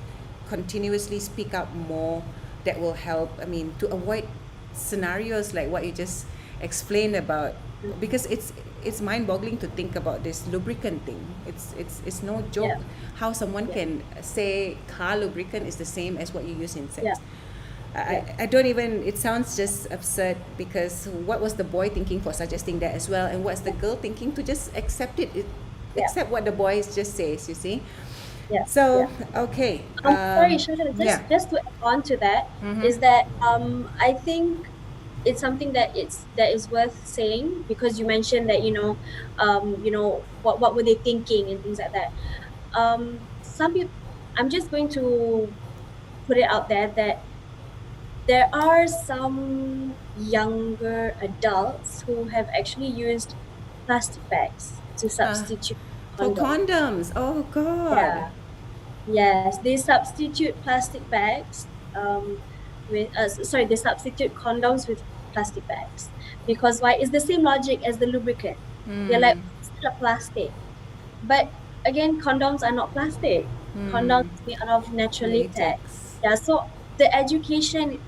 continuously speak up more. That will help. I mean, to avoid scenarios like what you just explained about, because it's mind-boggling to think about this lubricant thing. It's no joke. Yeah. How someone Yeah. can say car lubricant is the same as what you use in sex. Yeah. I don't even, it sounds just absurd, because what was the boy thinking for suggesting that as well, and what's the girl thinking to just accept it, Yeah. accept what the boy just says, you see. Yeah. So, okay. Sorry, Shasha, Yeah. just to add on to that, Mhm. is that I think it's something that is worth saying, because you mentioned that, what were they thinking and things like that. Some people, I'm just going to put it out there that there are some younger adults who have actually used plastic bags to Uh, substitute for condoms. condoms. Oh, God. Yeah. Yes, they substitute plastic bags they substitute condoms with plastic bags, because why? It's the same logic as the lubricant. They're like, Hmm. it's still a plastic, but again, condoms are not plastic. Condoms Hmm. are made out of natural latex. Latex. Yeah, so the education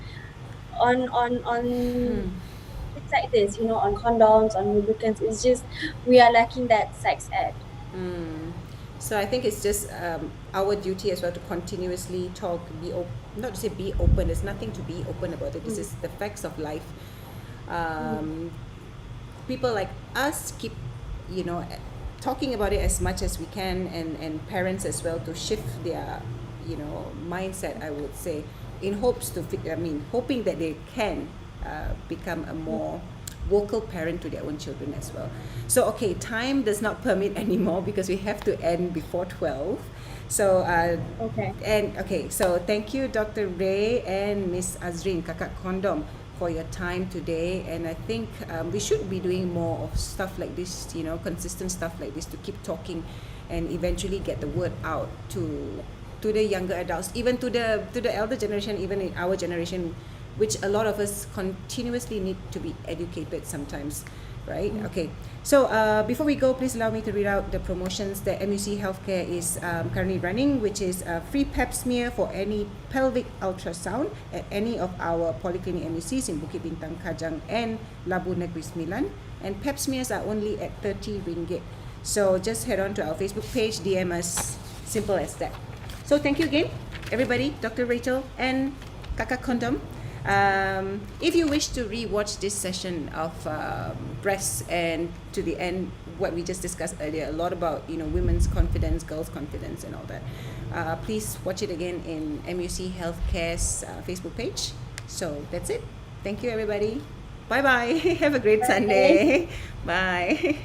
on things like this, on condoms, on lubricants, is just, we are lacking that sex ed. Mm. So I think it's just our duty as well to continuously talk, not to say be open. There's nothing to be open about it. This Mm, is the facts of life. mm, Um, People like us keep, you know, talking about it as much as we can, and parents as well, to shift their, mindset, I would say, in hopes to hoping that they can become a mm. more vocal parent to their own children as well. So okay, time does not permit anymore, because we have to end before 12. So Okay. and okay, so thank you, Dr. Ray and Miss Azrin, Kakak Kondom, for your time today. And I think we should be doing more of stuff like this, consistent stuff like this, to keep talking and eventually get the word out to the younger adults, even to the elder generation, even in our generation, which a lot of us continuously need to be educated sometimes, right? Okay. So before we go, please allow me to read out the promotions that MUC Healthcare is currently running, which is a free pap smear for any pelvic ultrasound at any of our polyclinic MUCs in Bukit Bintang, Kajang, and Labu Negeri Sembilan. And pap smears are only at 30 ringgit. So just head on to our Facebook page, DM us, simple as that. So thank you again, everybody, Dr. Rachel and Kakak Kondom. If you wish to re-watch this session of breasts, and to the end, what we just discussed earlier, a lot about women's confidence, girls' confidence, and all that, please watch it again in MUC Healthcare's Facebook page. So that's it. Thank you, everybody. Bye bye. Have a great Bye. Sunday. Bye.